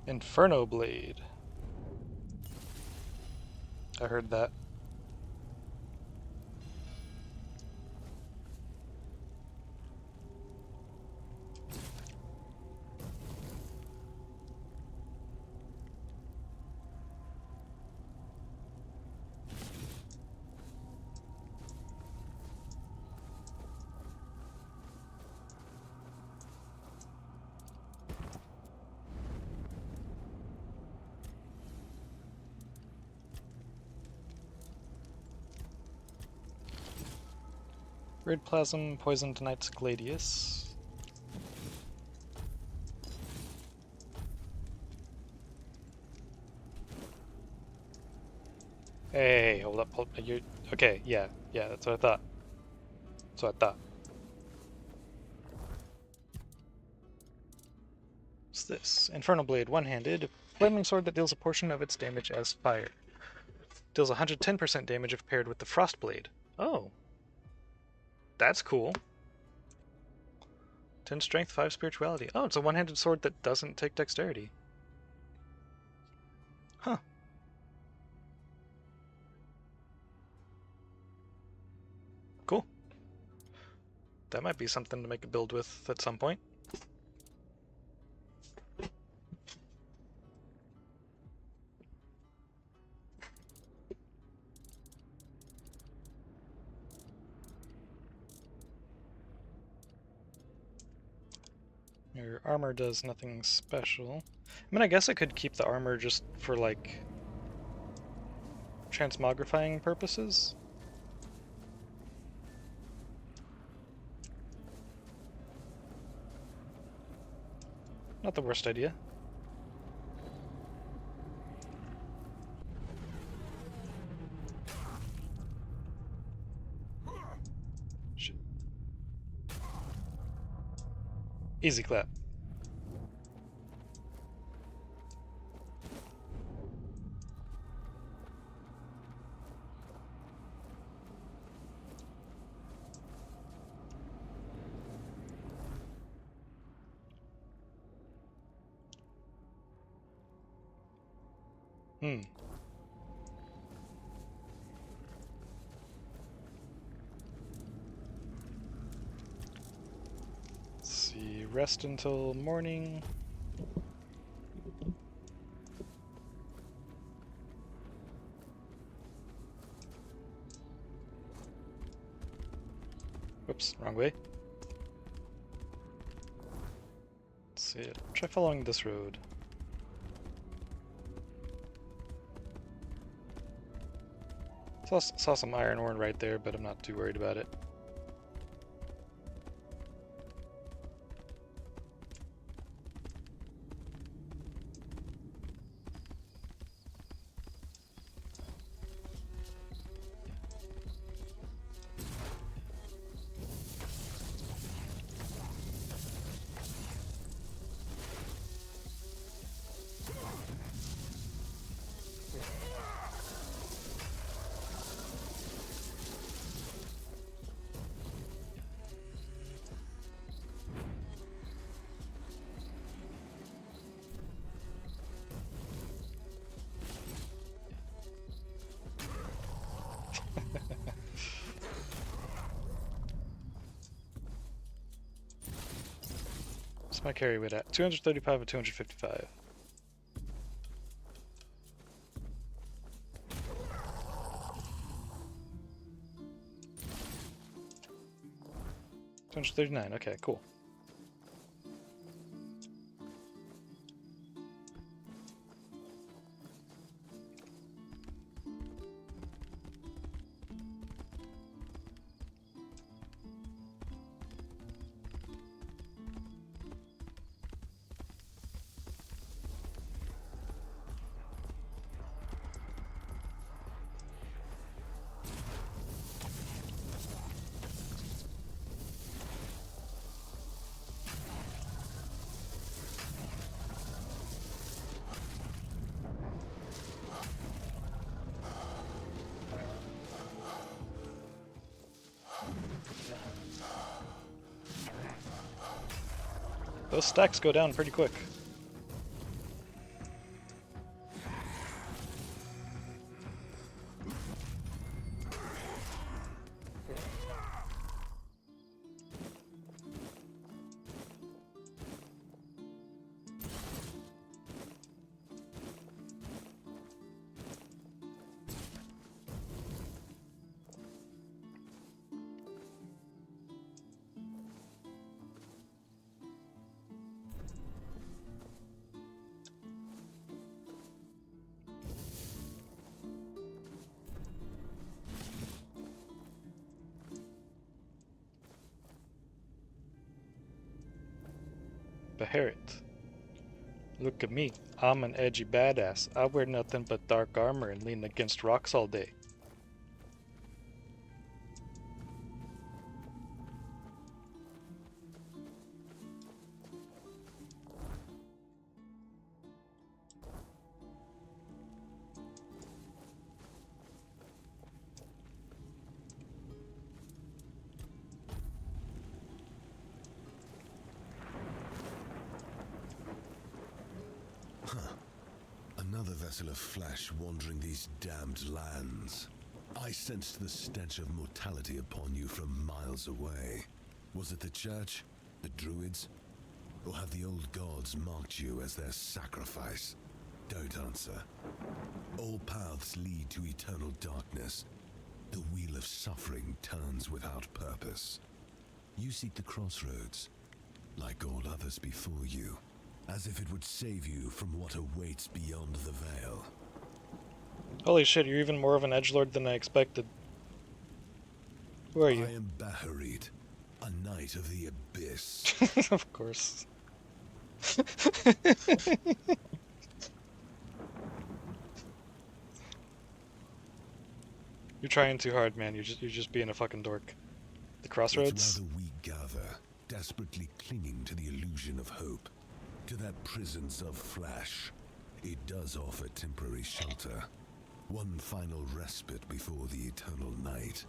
Inferno Blade. I heard that. Red Plasm, Poisoned Knight's Gladius. Hey, hold up, you're, okay, yeah, that's what I thought. That's what I thought. What's this? Infernal Blade, one-handed, flaming sword that deals a portion of its damage as fire. Deals 110% damage if paired with the Frost Blade. Oh. That's cool. 10 strength, 5 spirituality. Oh, it's a one-handed sword that doesn't take dexterity. Huh. Cool. That might be something to make a build with at some point. Your armor does nothing special. I mean, I guess I could keep the armor just for, like, transmogrifying purposes. Not the worst idea. Shit. Easy clap. Let's see, rest until morning. Whoops, wrong way. Let's see, try following this road. Saw some iron ore right there, but I'm not too worried about it. What's my carry weight at? 235 and 255. $239, okay, cool. Those stacks go down pretty quick. Beharit. Look at me. I'm an edgy badass. I wear nothing but dark armor and lean against rocks all day. Another vessel of flesh wandering these damned lands. I sensed the stench of mortality upon you from miles away. Was it the church? The druids? Or have the old gods marked you as their sacrifice? Don't answer. All paths lead to eternal darkness. The wheel of suffering turns without purpose. You seek the crossroads, like all others before you, as if it would save you from what awaits beyond the veil. Holy shit, you're even more of an edgelord than I expected. Who are you? I am Baharit, a knight of the abyss. Of course. You're trying too hard, man. You're just being a fucking dork. The crossroads? It's where the weak gather, desperately clinging to the illusion of hope, to their prisons of flesh. It does offer temporary shelter, one final respite before the eternal night.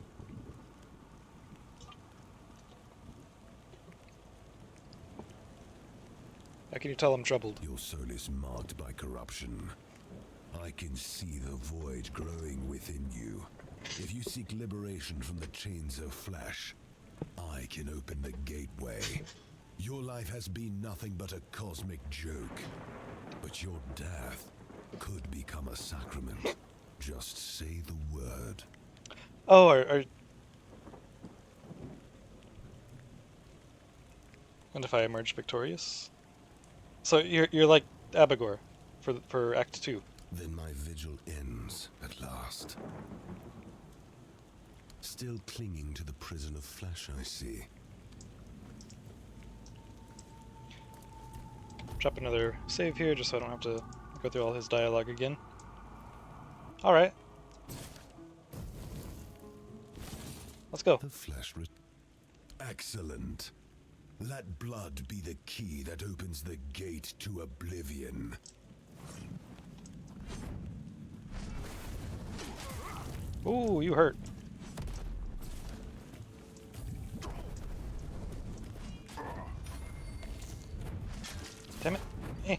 How can you tell I'm troubled? Your soul is marked by corruption. I can see the void growing within you. If you seek liberation from the chains of flesh, I can open the gateway. Your life has been nothing but a cosmic joke. But your death could become a sacrament. Just say the word. Oh, and if I emerge victorious? So you're like Abigor for Act 2. Then my vigil ends at last. Still clinging to the prison of flesh, I see. Drop another save here just so I don't have to go through all his dialogue again. Alright. Let's go. The flesh. Excellent. Let blood be the key that opens the gate to oblivion. Ooh, you hurt. Damn it. Eh.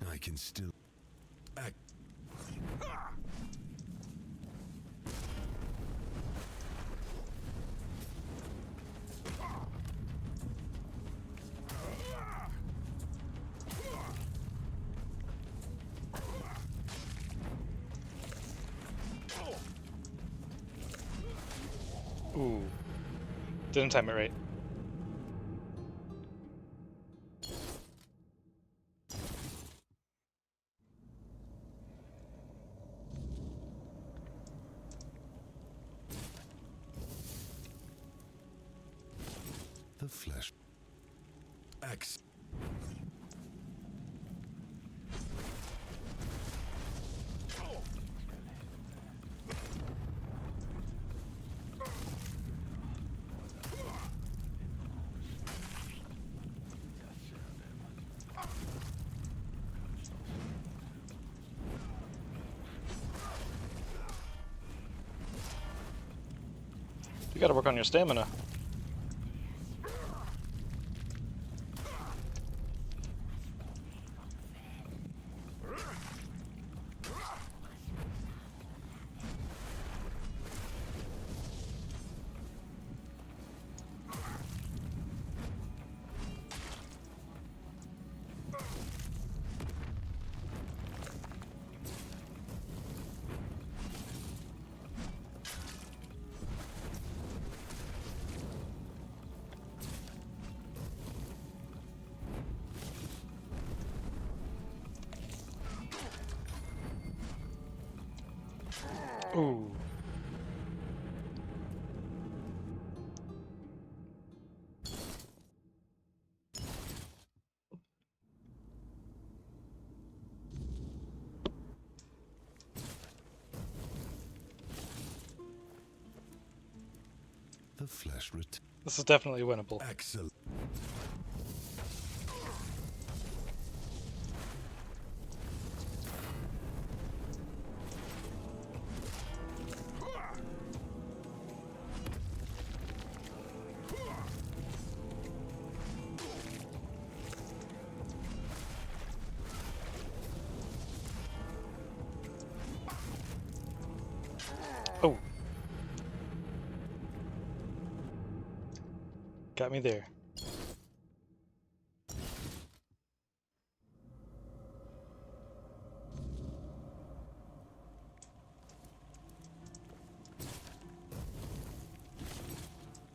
I can still act. Ooh. Didn't time it right. The flesh. X. You gotta work on your stamina. Ooh. The flesh. This is definitely winnable. Excellent. Oh. Got me there.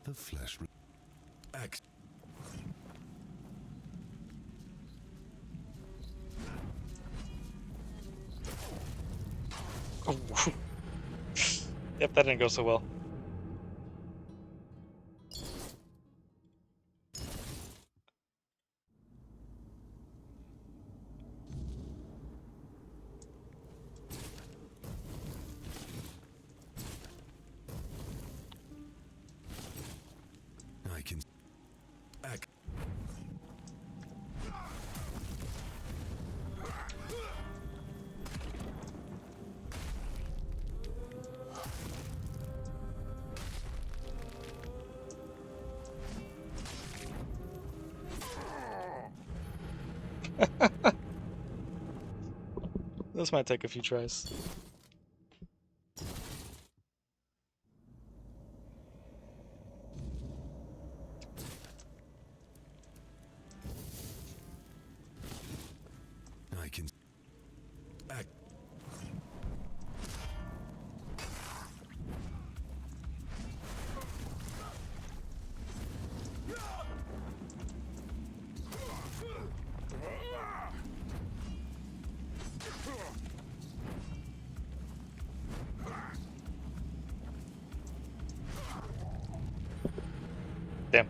The flesh. X. Oh. Yep, that didn't go so well. I can. This might take a few tries. I can. Damn.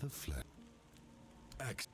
The flesh. Axe.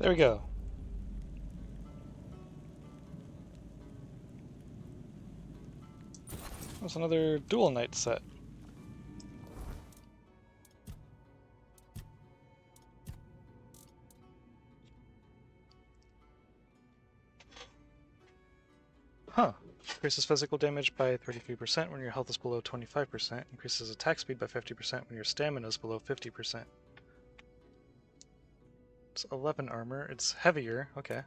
There we go. That's another dual knight set. Huh. Increases physical damage by 33% when your health is below 25%. Increases attack speed by 50% when your stamina is below 50%. It's 11 armor. It's heavier. Okay.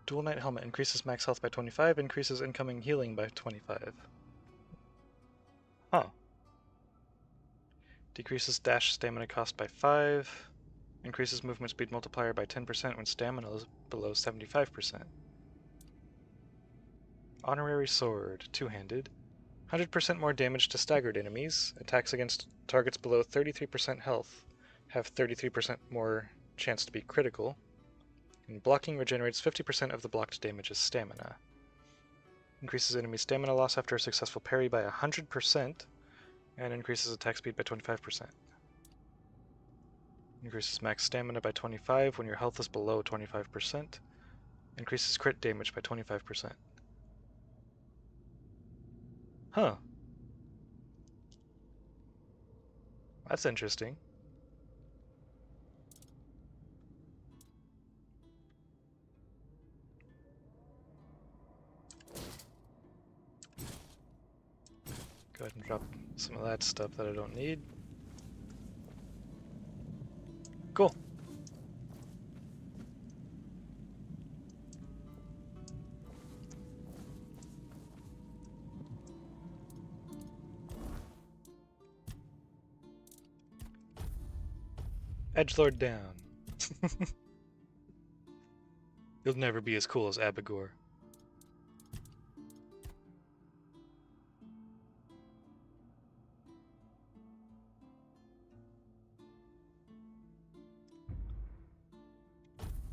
Dual Knight Helmet increases max health by 25, increases incoming healing by 25. Huh. Decreases dash stamina cost by 5. Increases movement speed multiplier by 10% when stamina is below 75%. Honorary Sword, two-handed. 100% more damage to staggered enemies. Attacks against targets below 33% health have 33% more chance to be critical. And blocking regenerates 50% of the blocked damage as stamina. Increases enemy stamina loss after a successful parry by 100%, and increases attack speed by 25%. Increases max stamina by 25 when your health is below 25%. Increases crit damage by 25%. Huh. That's interesting. Go ahead and drop some of that stuff that I don't need. Cool. Edgelord down. You'll never be as cool as Abigor.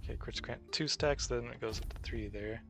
Okay, crits grant 2 stacks, then it goes up to 3 there.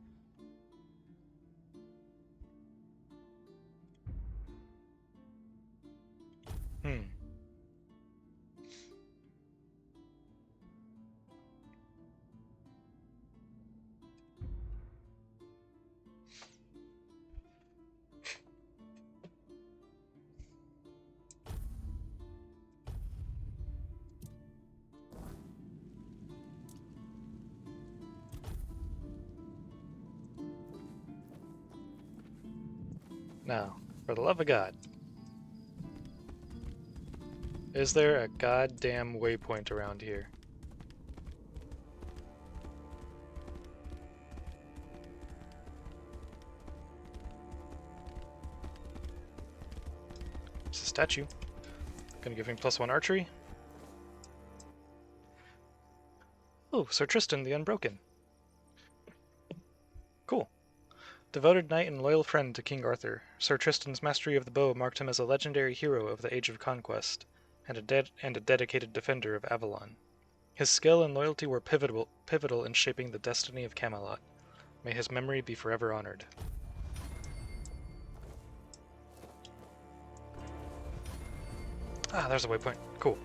Now, for the love of God. Is there a goddamn waypoint around here? It's a statue. Gonna give him +1 archery. Oh, Sir Tristan the Unbroken. Cool. Devoted knight and loyal friend to King Arthur, Sir Tristan's mastery of the bow marked him as a legendary hero of the Age of Conquest, and a dedicated defender of Avalon. His skill and loyalty were pivotal in shaping the destiny of Camelot. May his memory be forever honored. Ah, there's a waypoint. Cool.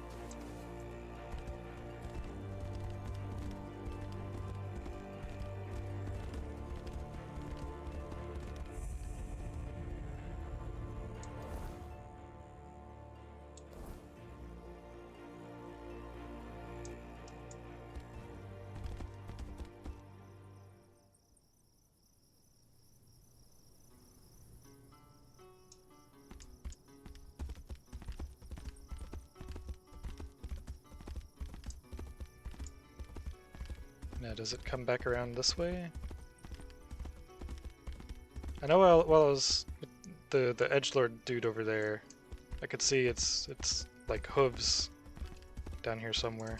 Now, does it come back around this way? I know while I was the edgelord dude over there, I could see it's like hooves down here somewhere.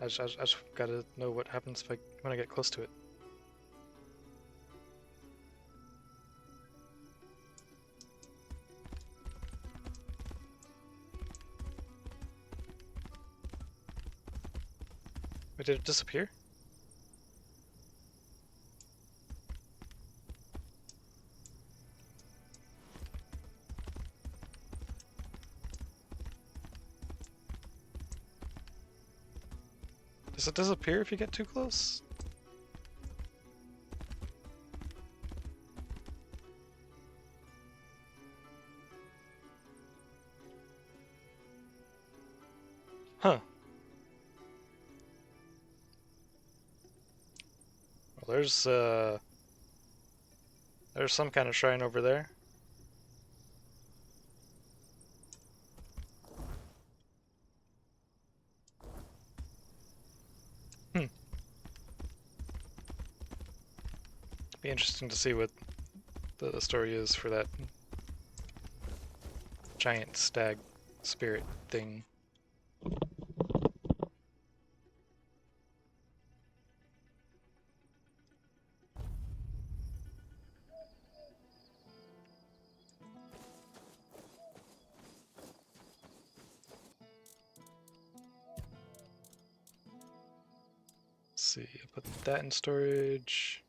I just gotta know what happens when I get close to it. Wait, did it disappear? Does it disappear if you get too close? Huh. Well, there's some kind of shrine over there. Be interesting to see what the story is for that giant stag spirit thing. Let's see, I put that in storage,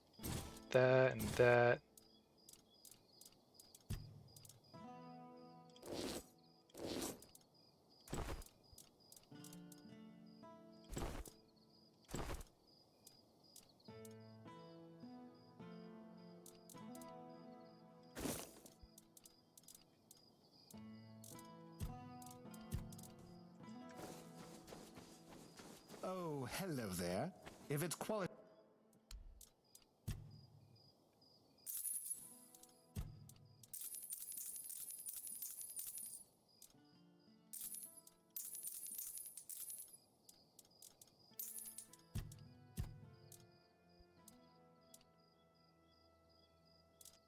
that and that. Oh, hello there. If it's quality...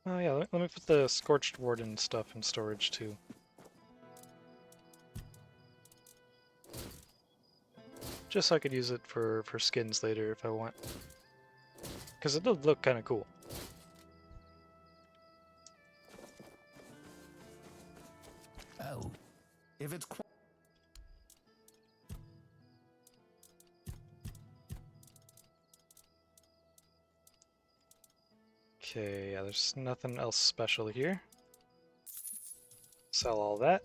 Oh yeah, let me put the Scorched Warden stuff in storage too. Just so I could use it for skins later if I want. Because it does look kind of cool. Oh. If it's Okay, yeah, there's nothing else special here. Sell all that.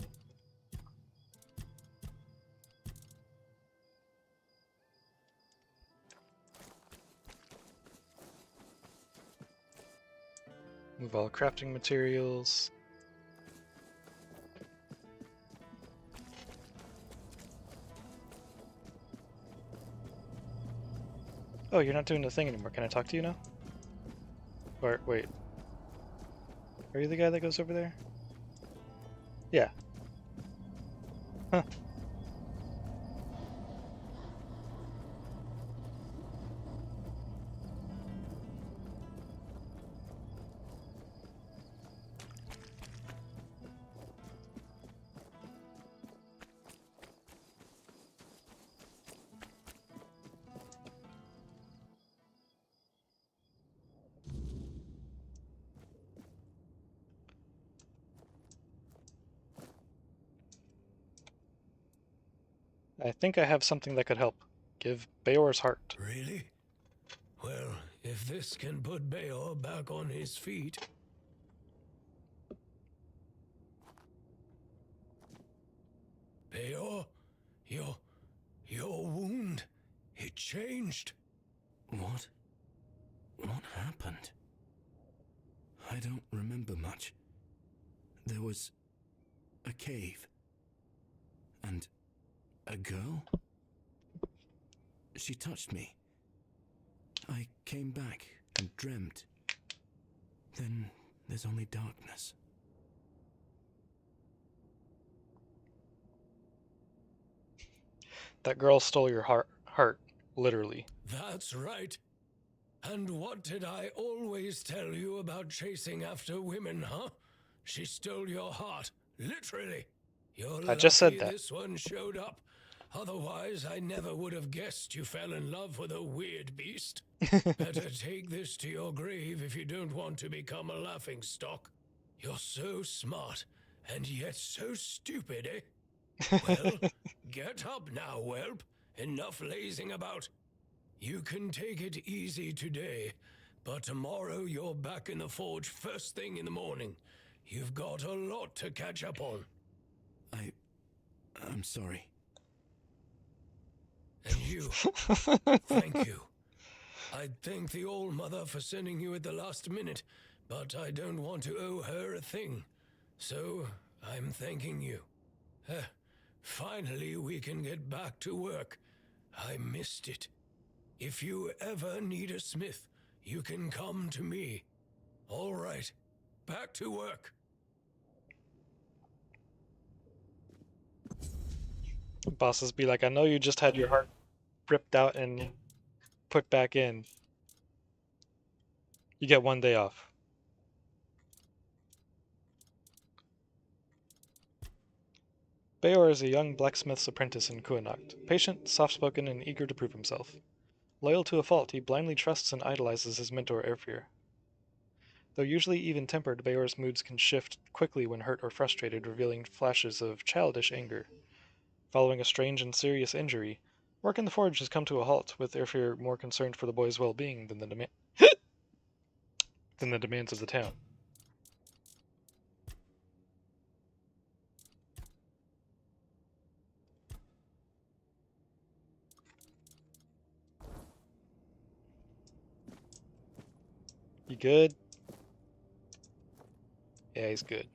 Move all crafting materials. Oh, you're not doing the thing anymore. Can I talk to you now? Or, wait. Are you the guy that goes over there? Yeah. Huh. I think I have something that could help. Give Beor's heart. Really? Well, if this can put Beor back on his feet... Beor, your wound, it changed. What? What happened? I don't remember much. There was a cave. And a girl? She touched me. I came back and dreamt. Then there's only darkness. That girl stole your heart, literally. That's right. And what did I always tell you about chasing after women, huh? She stole your heart, literally. You're I just said lucky that. this one showed up. Otherwise, I never would have guessed you fell in love with a weird beast. Better take this to your grave if you don't want to become a laughingstock. You're so smart, and yet so stupid, eh? Well, get up now, whelp. Enough lazing about. You can take it easy today, but tomorrow you're back in the forge first thing in the morning. You've got a lot to catch up on. I'm sorry. And you, thank you. I'd thank the All Mother for sending you at the last minute, but I don't want to owe her a thing. So, I'm thanking you. Finally, we can get back to work. I missed it. If you ever need a smith, you can come to me. All right, back to work. Bosses be like, I know you just had your heart ripped out and put back in. You get 1 day off. Beor is a young blacksmith's apprentice in Kuanacht, patient, soft-spoken, and eager to prove himself. Loyal to a fault, he blindly trusts and idolizes his mentor Airfir. Though usually even-tempered, Beor's moods can shift quickly when hurt or frustrated, revealing flashes of childish anger. Following a strange and serious injury, work in the forge has come to a halt, with Airfir more concerned for the boy's well-being than the demands of the town. You good? Yeah, he's good.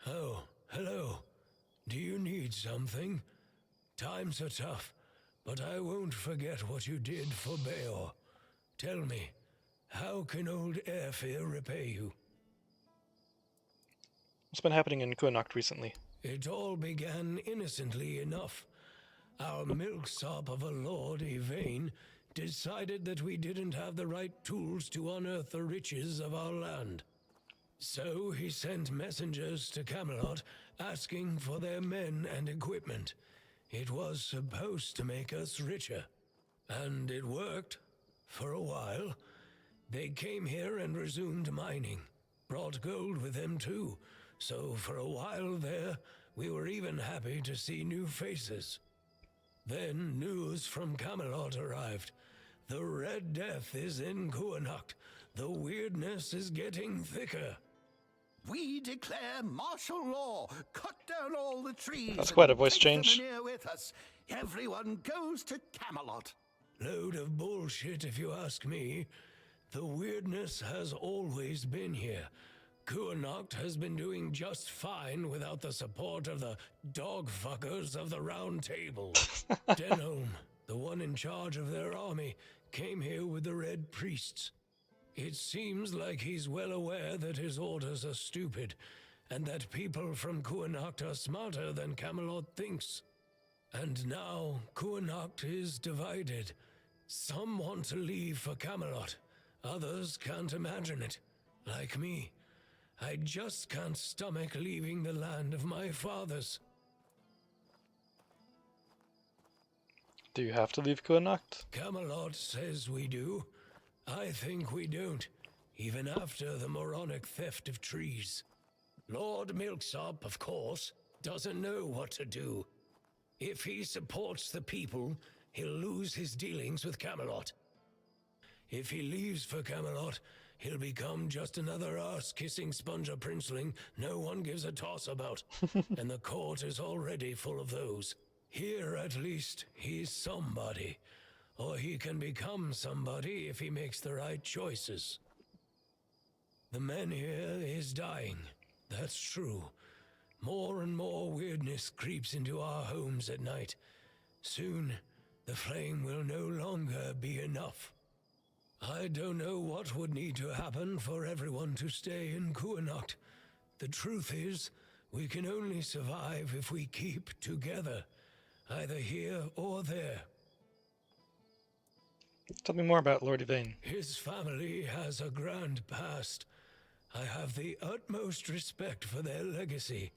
Oh, hello. Do you need something? Times are tough, but I won't forget what you did for Beor. Tell me, how can old Airfir repay you? What's been happening in Kuanacht recently? It all began innocently enough. Our milksop of a lord, Yvain, decided that we didn't have the right tools to unearth the riches of our land. So he sent messengers to Camelot asking for their men and equipment. It was supposed to make us richer. And it worked. For a while. They came here and resumed mining. Brought gold with them too. So for a while there, we were even happy to see new faces. Then news from Camelot arrived. The Red Death is in Kuanacht. The weirdness is getting thicker. We declare martial law. Cut down all the trees. That's quite a voice take change. them in here with us. Everyone goes to Camelot. Load of bullshit if you ask me. The weirdness has always been here. Kuanacht has been doing just fine without the support of the dog fuckers of the Round Table. Denholm, the one in charge of their army, came here with the Red Priests. It seems like he's well aware that his orders are stupid, and that people from Kuanacht are smarter than Camelot thinks. And now Kuanacht is divided. Some want to leave for Camelot, others can't imagine it, like me. I just can't stomach leaving the land of my fathers. Do you have to leave Kuanacht? Camelot says we do. I think we don't, even after the moronic theft of trees. Lord Milksop, of course, doesn't know what to do. If he supports the people, he'll lose his dealings with Camelot. If he leaves for Camelot, he'll become just another arse-kissing sponger princeling no one gives a toss about, and the court is already full of those. Here, at least, he's somebody, or he can become somebody if he makes the right choices. The men here is dying, that's true. More and more weirdness creeps into our homes at night. Soon, the flame will no longer be enough. I don't know what would need to happen for everyone to stay in Kuanacht. The truth is, we can only survive if we keep together, either here or there. Tell me more about Lord Yvain. His family has a grand past. I have the utmost respect for their legacy.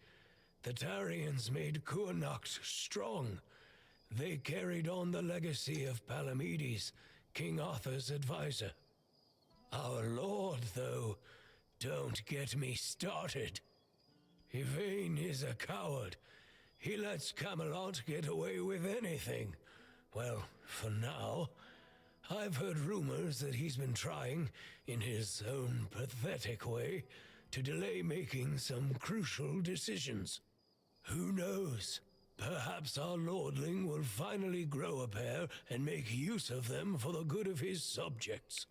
The Tarians made Kuanacht strong. They carried on the legacy of Palamedes, King Arthur's advisor. Our lord, though, don't get me started. Yvain is a coward. He lets Camelot get away with anything. Well, for now. I've heard rumors that he's been trying, in his own pathetic way, to delay making some crucial decisions. Who knows? Perhaps our lordling will finally grow a pair and make use of them for the good of his subjects.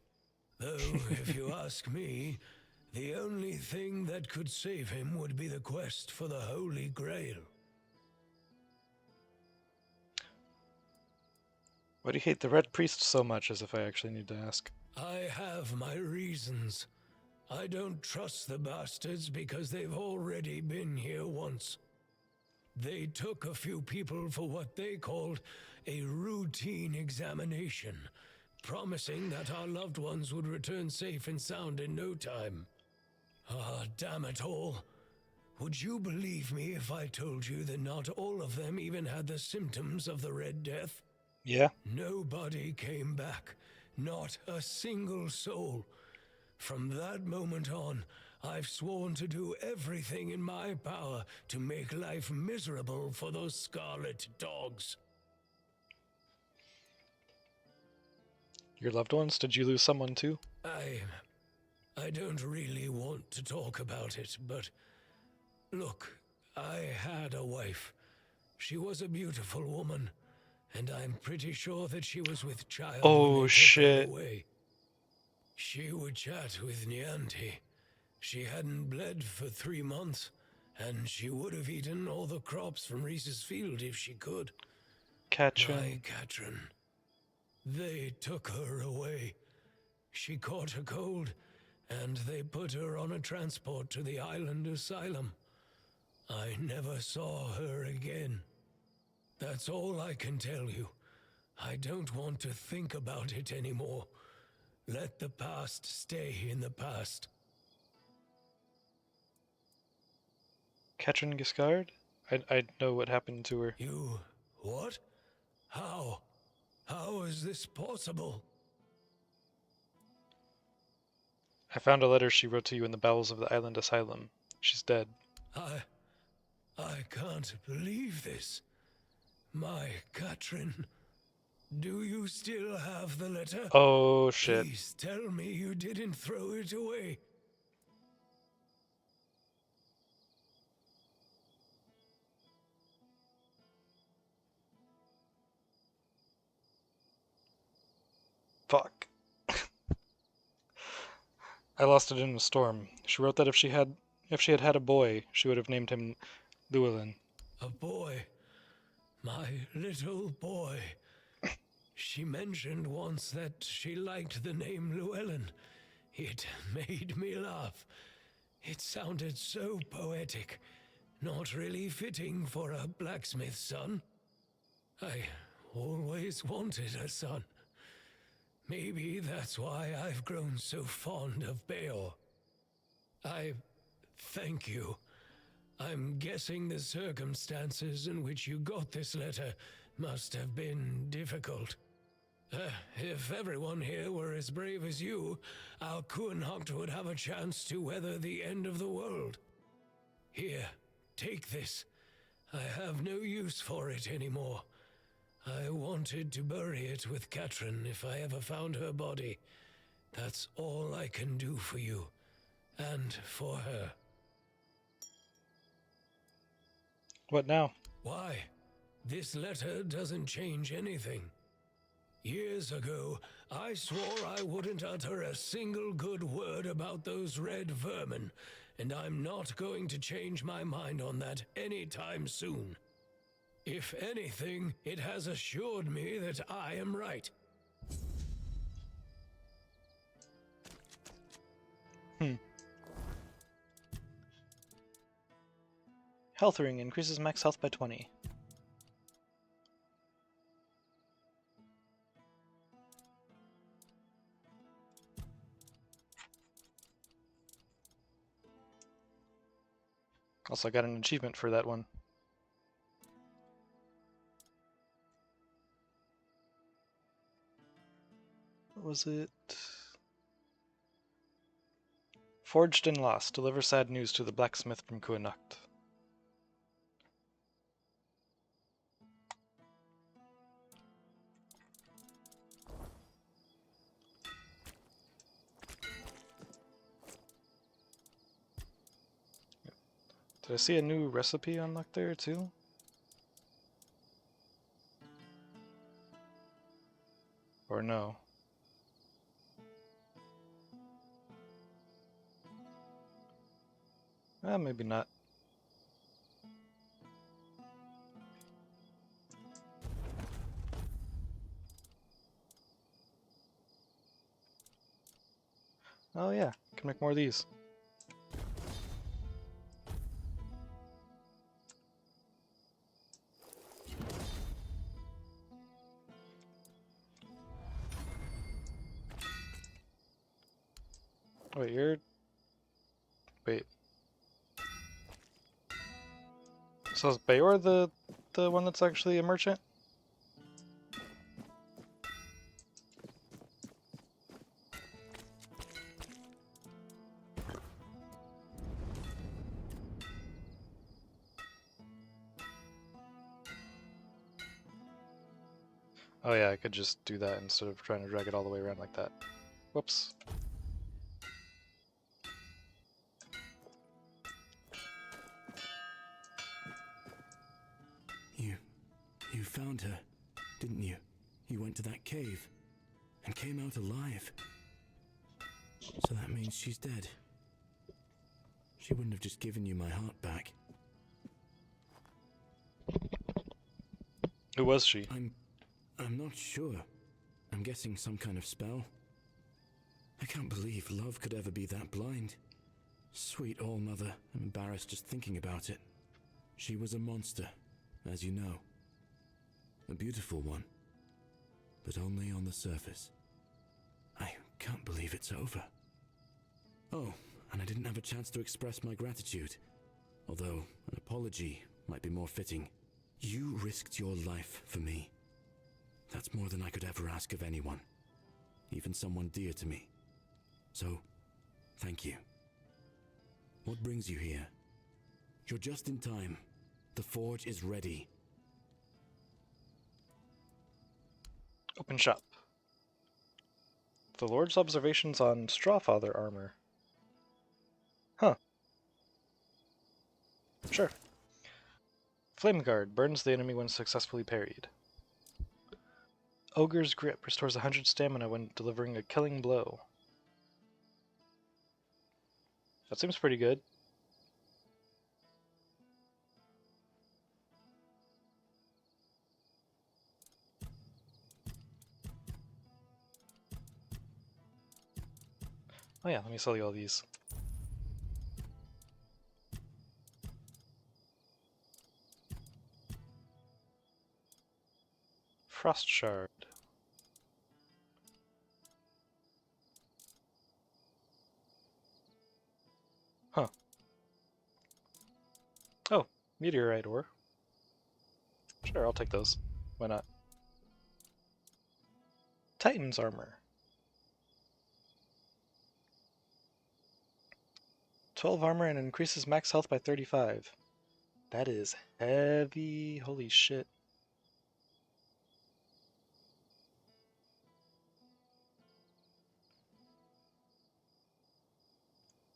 Though, if you ask me, the only thing that could save him would be the quest for the Holy Grail. Why do you hate the Red Priest so much, as if I actually need to ask? I have my reasons. I don't trust the bastards because they've already been here once. They took a few people for what they called a routine examination, promising that our loved ones would return safe and sound in no time. Ah, damn it all. Would you believe me if I told you that not all of them even had the symptoms of the Red Death? Yeah? Nobody came back. Not a single soul. From that moment on, I've sworn to do everything in my power to make life miserable for those scarlet dogs. Your loved ones? Did you lose someone too? I don't really want to talk about it, but look, I had a wife. She was a beautiful woman, and I'm pretty sure that she was with child when they took her away. She would chat with Nianti. She hadn't bled for 3 months, and she would have eaten all the crops from Reese's field if she could. Katrin. My Katrin. They took her away. She caught a cold, and they put her on a transport to the island asylum. I never saw her again. That's all I can tell you. I don't want to think about it anymore. Let the past stay in the past. Katrin Giscard? I know what happened to her. You... what? How? How is this possible? I found a letter she wrote to you in the bowels of the island asylum. She's dead. I can't believe this. My Katrin. Do you still have the letter? Oh, shit. Please tell me you didn't throw it away. Fuck. I lost it in a storm. She wrote that if she had had a boy, she would have named him Llewellyn. A boy. My little boy. She mentioned once that she liked the name Llewellyn. It made me laugh. It sounded so poetic, not really fitting for a blacksmith's son. I always wanted a son. Maybe that's why I've grown so fond of Beor. I thank you. I'm guessing the circumstances in which you got this letter must have been difficult. If everyone here were as brave as you, our Kuhnhacht would have a chance to weather the end of the world. Here, take this. I have no use for it anymore. I wanted to bury it with Katrin if I ever found her body. That's all I can do for you, and for her. What now? Why? This letter doesn't change anything. Years ago, I swore I wouldn't utter a single good word about those red vermin, and I'm not going to change my mind on that anytime soon. If anything, it has assured me that I am right. Health ring increases max health by 20. Also, I got an achievement for that one. What was it? Forged and lost. Deliver sad news to the blacksmith from Kuhnhacht. Did I see a new recipe unlocked there too? Or no? Maybe not. Oh yeah, can make more of these. Wait, wait. So is Beor the one that's actually a merchant? Oh yeah, I could just do that instead of trying to drag it all the way around like that. Whoops. You found her, didn't you? You went to that cave and came out alive. So that means she's dead. She wouldn't have just given you my heart back. Who was she? I'm not sure. I'm guessing some kind of spell. I can't believe love could ever be that blind. Sweet All-Mother, I'm embarrassed just thinking about it. She was a monster, as you know. A beautiful one, but only on the surface. I can't believe it's over. Oh, and I didn't have a chance to express my gratitude. Although an apology might be more fitting. You risked your life for me. That's more than I could ever ask of anyone, even someone dear to me. So, thank you. What brings you here? You're just in time. The forge is ready. Open shop. The Lord's observations on Strawfather armor. Huh. Sure. Flame Guard burns the enemy when successfully parried. Ogre's Grip restores 100 stamina when delivering a killing blow. That seems pretty good. Oh yeah, let me sell you all these. Frost shard. Huh. Oh, meteorite ore. Sure, I'll take those. Why not? Titan's armor. 12 armor and increases max health by 35. That is heavy. Holy shit.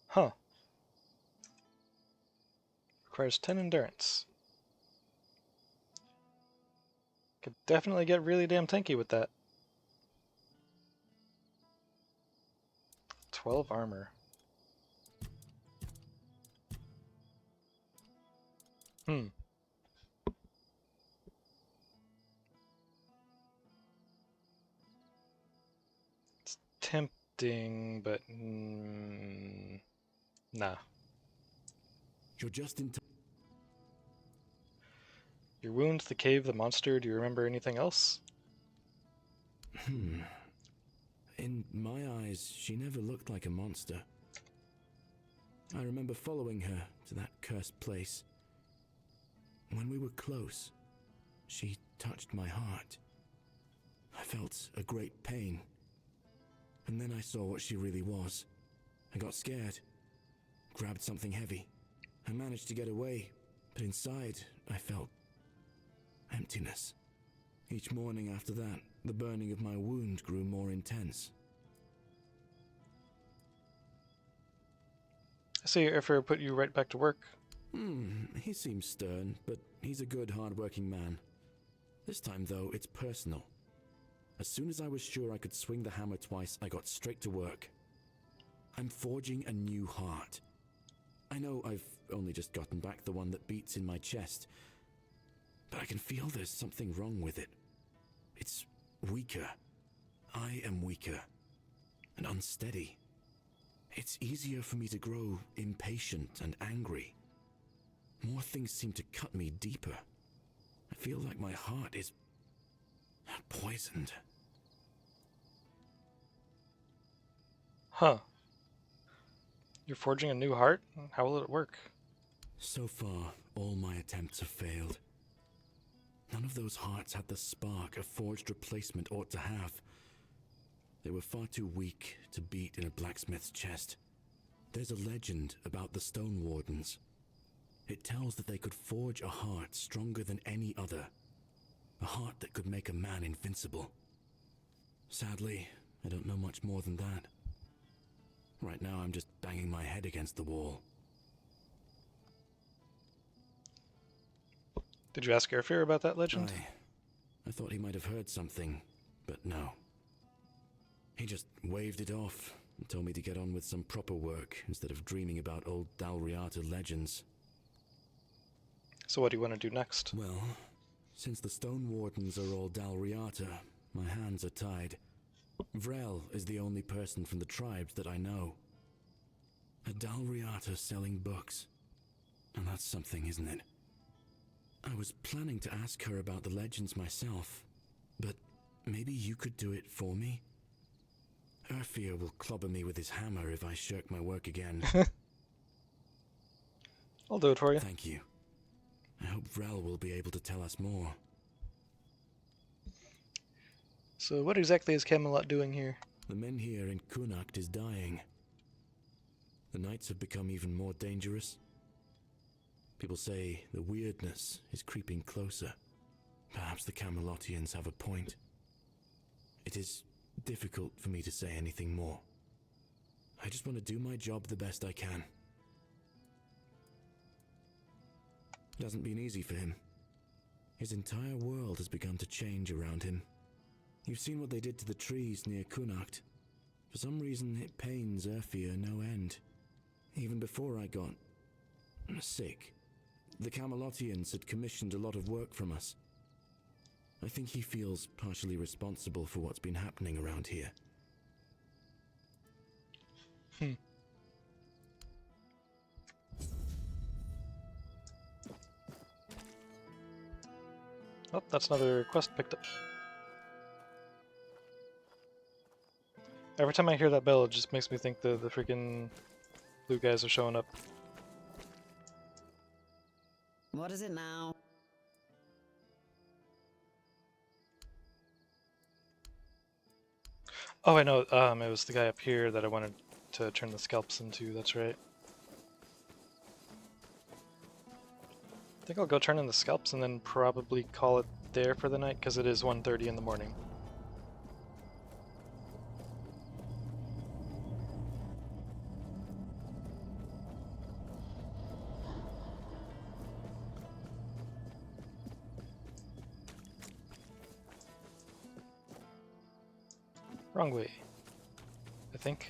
Huh. Requires 10 endurance. Could definitely get really damn tanky with that. 12 armor. Hmm. It's tempting, but nah. You're just in time. Your wound, the cave, the monster. Do you remember anything else? In my eyes, she never looked like a monster. I remember following her to that cursed place. When we were close, she touched my heart. I felt a great pain. And then I saw what she really was. I got scared, grabbed something heavy. I managed to get away, but inside I felt emptiness. Each morning after that, the burning of my wound grew more intense. I see your airfare put you right back to work. He seems stern, but he's a good, hard-working man. This time, though, it's personal. As soon as I was sure I could swing the hammer twice, I got straight to work. I'm forging a new heart. I know I've only just gotten back the one that beats in my chest, but I can feel there's something wrong with it. It's weaker. I am weaker and unsteady. It's easier for me to grow impatient and angry. More things seem to cut me deeper. I feel like my heart is poisoned. Huh. You're forging a new heart? How will it work? So far, all my attempts have failed. None of those hearts had the spark a forged replacement ought to have. They were far too weak to beat in a blacksmith's chest. There's a legend about the Stone Wardens. It tells that they could forge a heart stronger than any other. A heart that could make a man invincible. Sadly, I don't know much more than that. Right now, I'm just banging my head against the wall. Did you ask Airfare about that legend? I thought he might have heard something, but no. He just waved it off and told me to get on with some proper work instead of dreaming about old Dalriata legends. So what do you want to do next? Well, since the Stone Wardens are all Dalriata, my hands are tied. Vrel is the only person from the tribes that I know. A Dalriata selling books. And that's something, isn't it? I was planning to ask her about the legends myself, but maybe you could do it for me? Urfir will clobber me with his hammer if I shirk my work again. I'll do it for you. Thank you. I hope Vrel will be able to tell us more. So what exactly is Camelot doing here? The men here in Kunacht is dying. The nights have become even more dangerous. People say the weirdness is creeping closer. Perhaps the Camelotians have a point. It is difficult for me to say anything more. I just want to do my job the best I can. It hasn't been easy for him. His entire world has begun to change around him. You've seen what they did to the trees near Kunacht. For some reason, it pains Urfir no end. Even before I got sick, the Camelotians had commissioned a lot of work from us. I think he feels partially responsible for what's been happening around here. Oh, that's another quest picked up. Every time I hear that bell, it just makes me think the freaking blue guys are showing up. What is it now? Oh, I know. It was the guy up here that I wanted to turn the scalps into. That's right. I think I'll go turn in the scalps and then probably call it there for the night, because it is 1:30 in the morning. Wrong way, I think.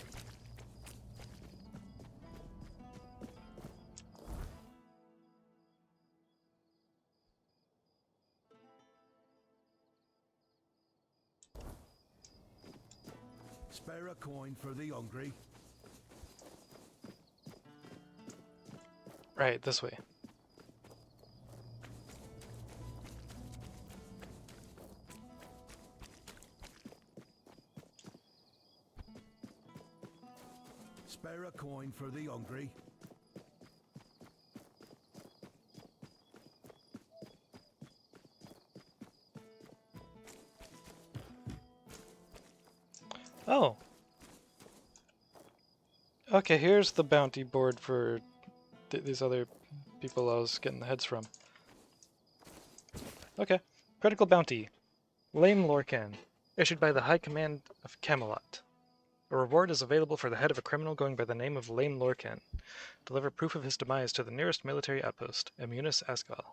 Spare a coin for the hungry. Right, this way. Spare a coin for the hungry. Oh. Okay, here's the bounty board for these other people I was getting the heads from. Okay. Critical bounty. Lame Lorcan. Issued by the High Command of Camelot. A reward is available for the head of a criminal going by the name of Lame Lorcan. Deliver proof of his demise to the nearest military outpost, Immunis Asgal.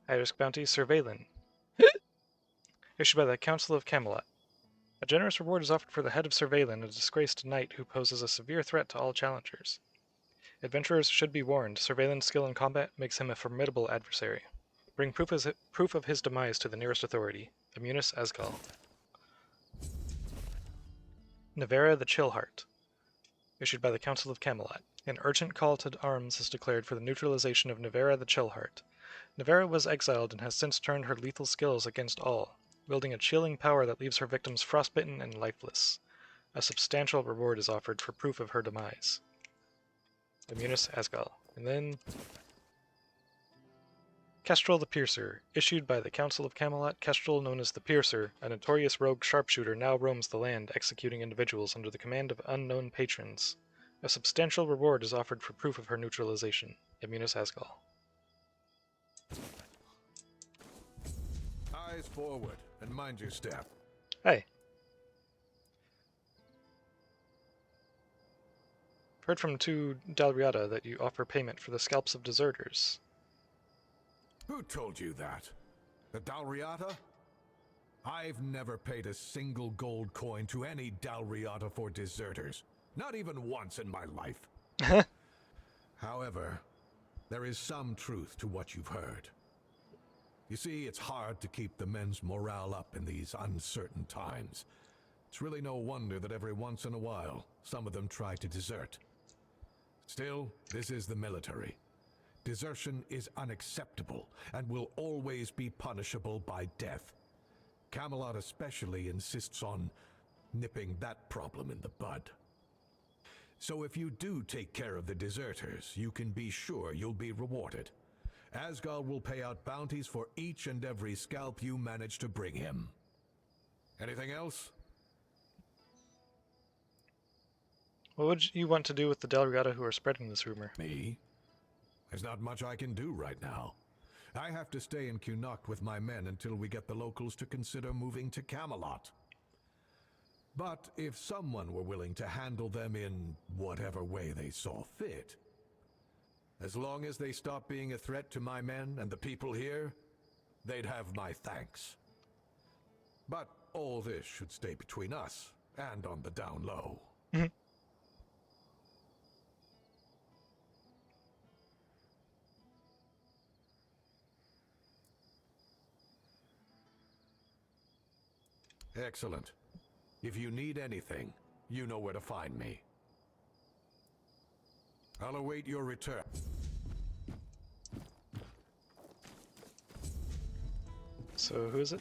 High-risk bounty, Surveillance. Issued by the Council of Camelot. A generous reward is offered for the head of Surveillance, a disgraced knight who poses a severe threat to all challengers. Adventurers should be warned, Surveillance skill in combat makes him a formidable adversary. Bring proof of his demise to the nearest authority, Immunis Asgal. Nevera the Chillheart. Issued by the Council of Camelot. An urgent call to arms is declared for the neutralization of Nevera the Chillheart. Nevera was exiled and has since turned her lethal skills against all, wielding a chilling power that leaves her victims frostbitten and lifeless. A substantial reward is offered for proof of her demise. Immunis Asgal. And then Kestrel the Piercer. Issued by the Council of Camelot, Kestrel, known as the Piercer, a notorious rogue sharpshooter, now roams the land, executing individuals under the command of unknown patrons. A substantial reward is offered for proof of her neutralization. Immunis Asgal. Eyes forward, and mind your step. Hey. Heard from 2 Dalriata that you offer payment for the scalps of deserters. Who told you that? The Dalriata? I've never paid a single gold coin to any Dalriata for deserters. Not even once in my life. However, there is some truth to what you've heard. You see, it's hard to keep the men's morale up in these uncertain times. It's really no wonder that every once in a while, some of them try to desert. Still, this is the military. Desertion is unacceptable and will always be punishable by death. Camelot especially insists on nipping that problem in the bud. So if you do take care of the deserters, you can be sure you'll be rewarded. Asgal will pay out bounties for each and every scalp you manage to bring him. Anything else? What would you want to do with the Dalriata who are spreading this rumor? Me? There's not much I can do right now. I have to stay in Cunoct with my men until we get the locals to consider moving to Camelot. But if someone were willing to handle them in whatever way they saw fit, as long as they stop being a threat to my men and the people here, they'd have my thanks. But all this should stay between us and on the down low. Excellent. If you need anything, you know where to find me. I'll await your return. So who is it?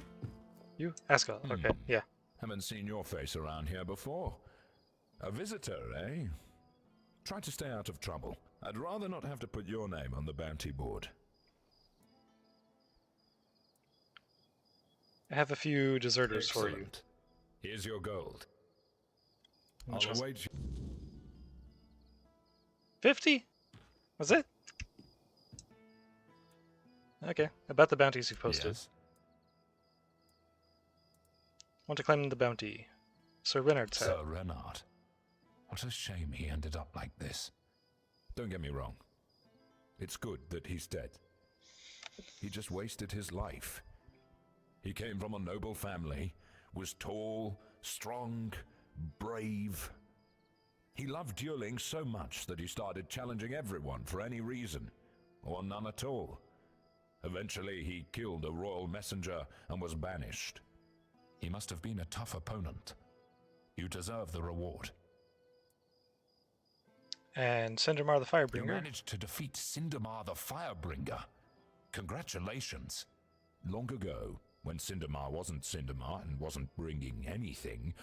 You? Ascot. Okay, yeah. Haven't seen your face around here before. A visitor, eh? Try to stay out of trouble. I'd rather not have to put your name on the bounty board. I have a few deserters for you. Here's your gold. I'll Interesting. await you. 50? Was it? Okay, about the bounties you posted. Yes. Want to claim the bounty. Sir Renard's hat. Sir Renard. What a shame he ended up like this. Don't get me wrong. It's good that he's dead. He just wasted his life. He came from a noble family, was tall, strong, brave. He loved dueling so much that he started challenging everyone for any reason, or none at all. Eventually, he killed a royal messenger and was banished. He must have been a tough opponent. You deserve the reward. And Cindermar the Firebringer. You managed to defeat Cindermar the Firebringer. Congratulations. Long ago, when Cindermar wasn't Cindermar and wasn't bringing anything,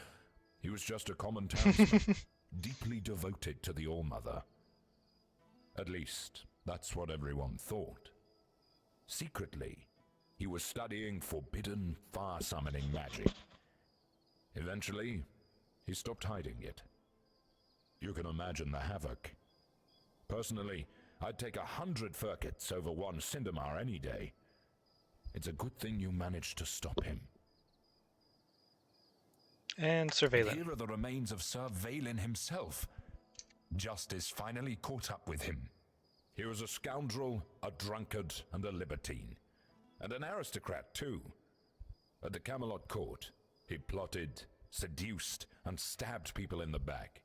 he was just a common townsman, deeply devoted to the All-Mother. At least, that's what everyone thought. Secretly, he was studying forbidden fire-summoning magic. Eventually, he stopped hiding it. You can imagine the havoc. Personally, I'd take 100 Furkets over one Cindermar any day. It's a good thing you managed to stop him. And Sir Valen. Here are the remains of Sir Valen himself. Justice finally caught up with him. He was a scoundrel, a drunkard, and a libertine. And an aristocrat, too. At the Camelot court, he plotted, seduced, and stabbed people in the back.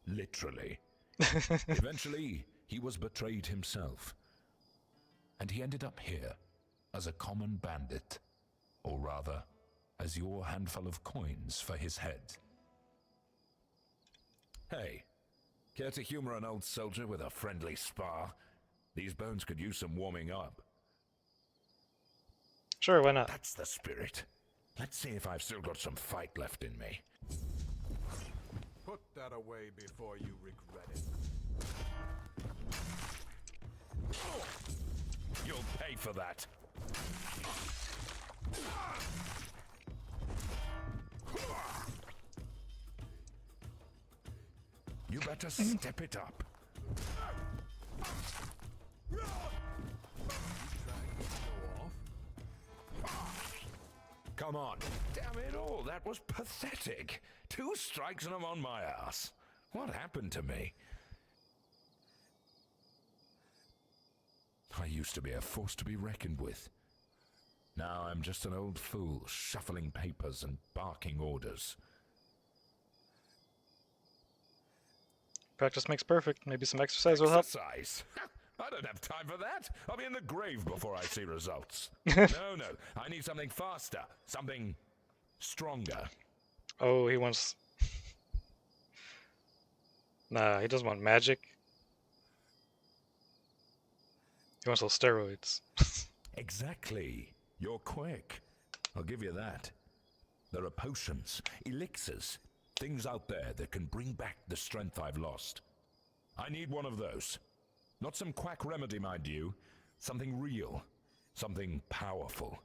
Literally. Eventually, he was betrayed himself. And he ended up here, as a common bandit. Or rather, as your handful of coins for his head. Hey, care to humor an old soldier with a friendly spar? These bones could use some warming up. Sure, why not? That's the spirit. Let's see if I've still got some fight left in me. Put that away before you regret it. You'll pay for that. You better step it up. Come on. Damn it all, that was pathetic. 2 strikes and I'm on my ass. What happened to me? I used to be a force to be reckoned with. Now I'm just an old fool, shuffling papers and barking orders. Practice makes perfect. Maybe some exercise will help. Exercise? I don't have time for that. I'll be in the grave before I see results. No, I need something faster, something stronger. Oh, he wants... Nah, he doesn't want magic. He wants those steroids. Exactly. You're quick. I'll give you that. There are potions, elixirs, things out there that can bring back the strength I've lost. I need one of those. Not some quack remedy, mind you. Something real. Something powerful.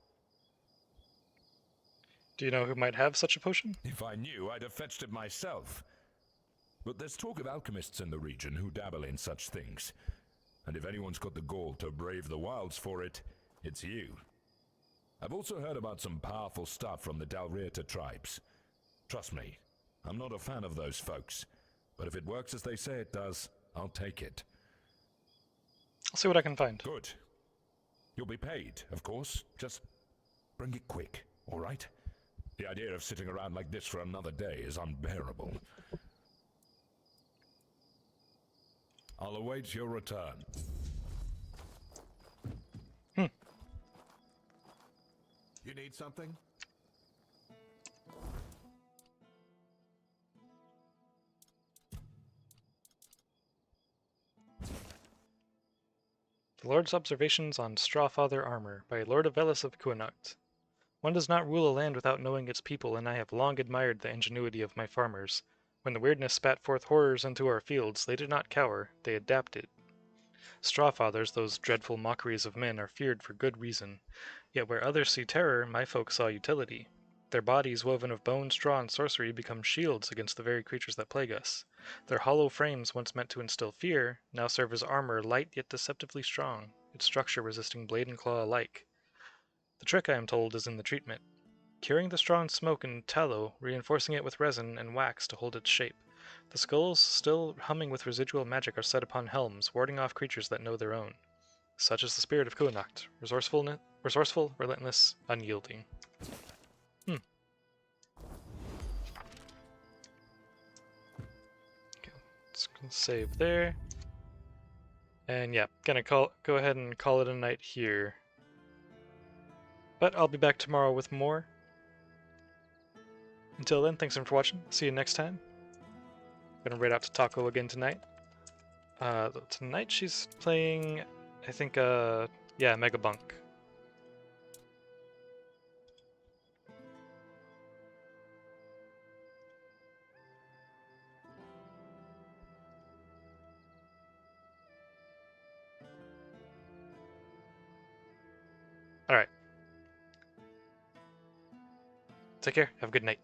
Do you know who might have such a potion? If I knew, I'd have fetched it myself. But there's talk of alchemists in the region who dabble in such things. And if anyone's got the gall to brave the wilds for it, it's you. I've also heard about some powerful stuff from the Dalrieta tribes. Trust me, I'm not a fan of those folks. But if it works as they say it does, I'll take it. I'll see what I can find. Good. You'll be paid, of course. Just bring it quick, all right? The idea of sitting around like this for another day is unbearable. I'll await your return. You need something? The Lord's Observations on Strawfather Armor by Lord Avellis of Kuanacht. One does not rule a land without knowing its people, and I have long admired the ingenuity of my farmers. When the weirdness spat forth horrors into our fields, they did not cower, they adapted. Strawfathers, those dreadful mockeries of men, are feared for good reason. Yet where others see terror, my folk saw utility. Their bodies, woven of bone, straw, and sorcery, become shields against the very creatures that plague us. Their hollow frames, once meant to instill fear, now serve as armor, light yet deceptively strong, its structure resisting blade and claw alike. The trick, I am told, is in the treatment. Curing the straw in smoke and tallow, reinforcing it with resin and wax to hold its shape. The skulls, still humming with residual magic, are set upon helms, warding off creatures that know their own. Such is the spirit of Kuanacht, resourceful, relentless, unyielding. Okay, let's save there. And yeah, gonna go ahead and call it a night here. But I'll be back tomorrow with more. Until then, thanks for watching. See you next time. Gonna raid out to Taco again tonight. Tonight she's playing, I think, yeah, Mega Bunk. Alright. Take care. Have a good night.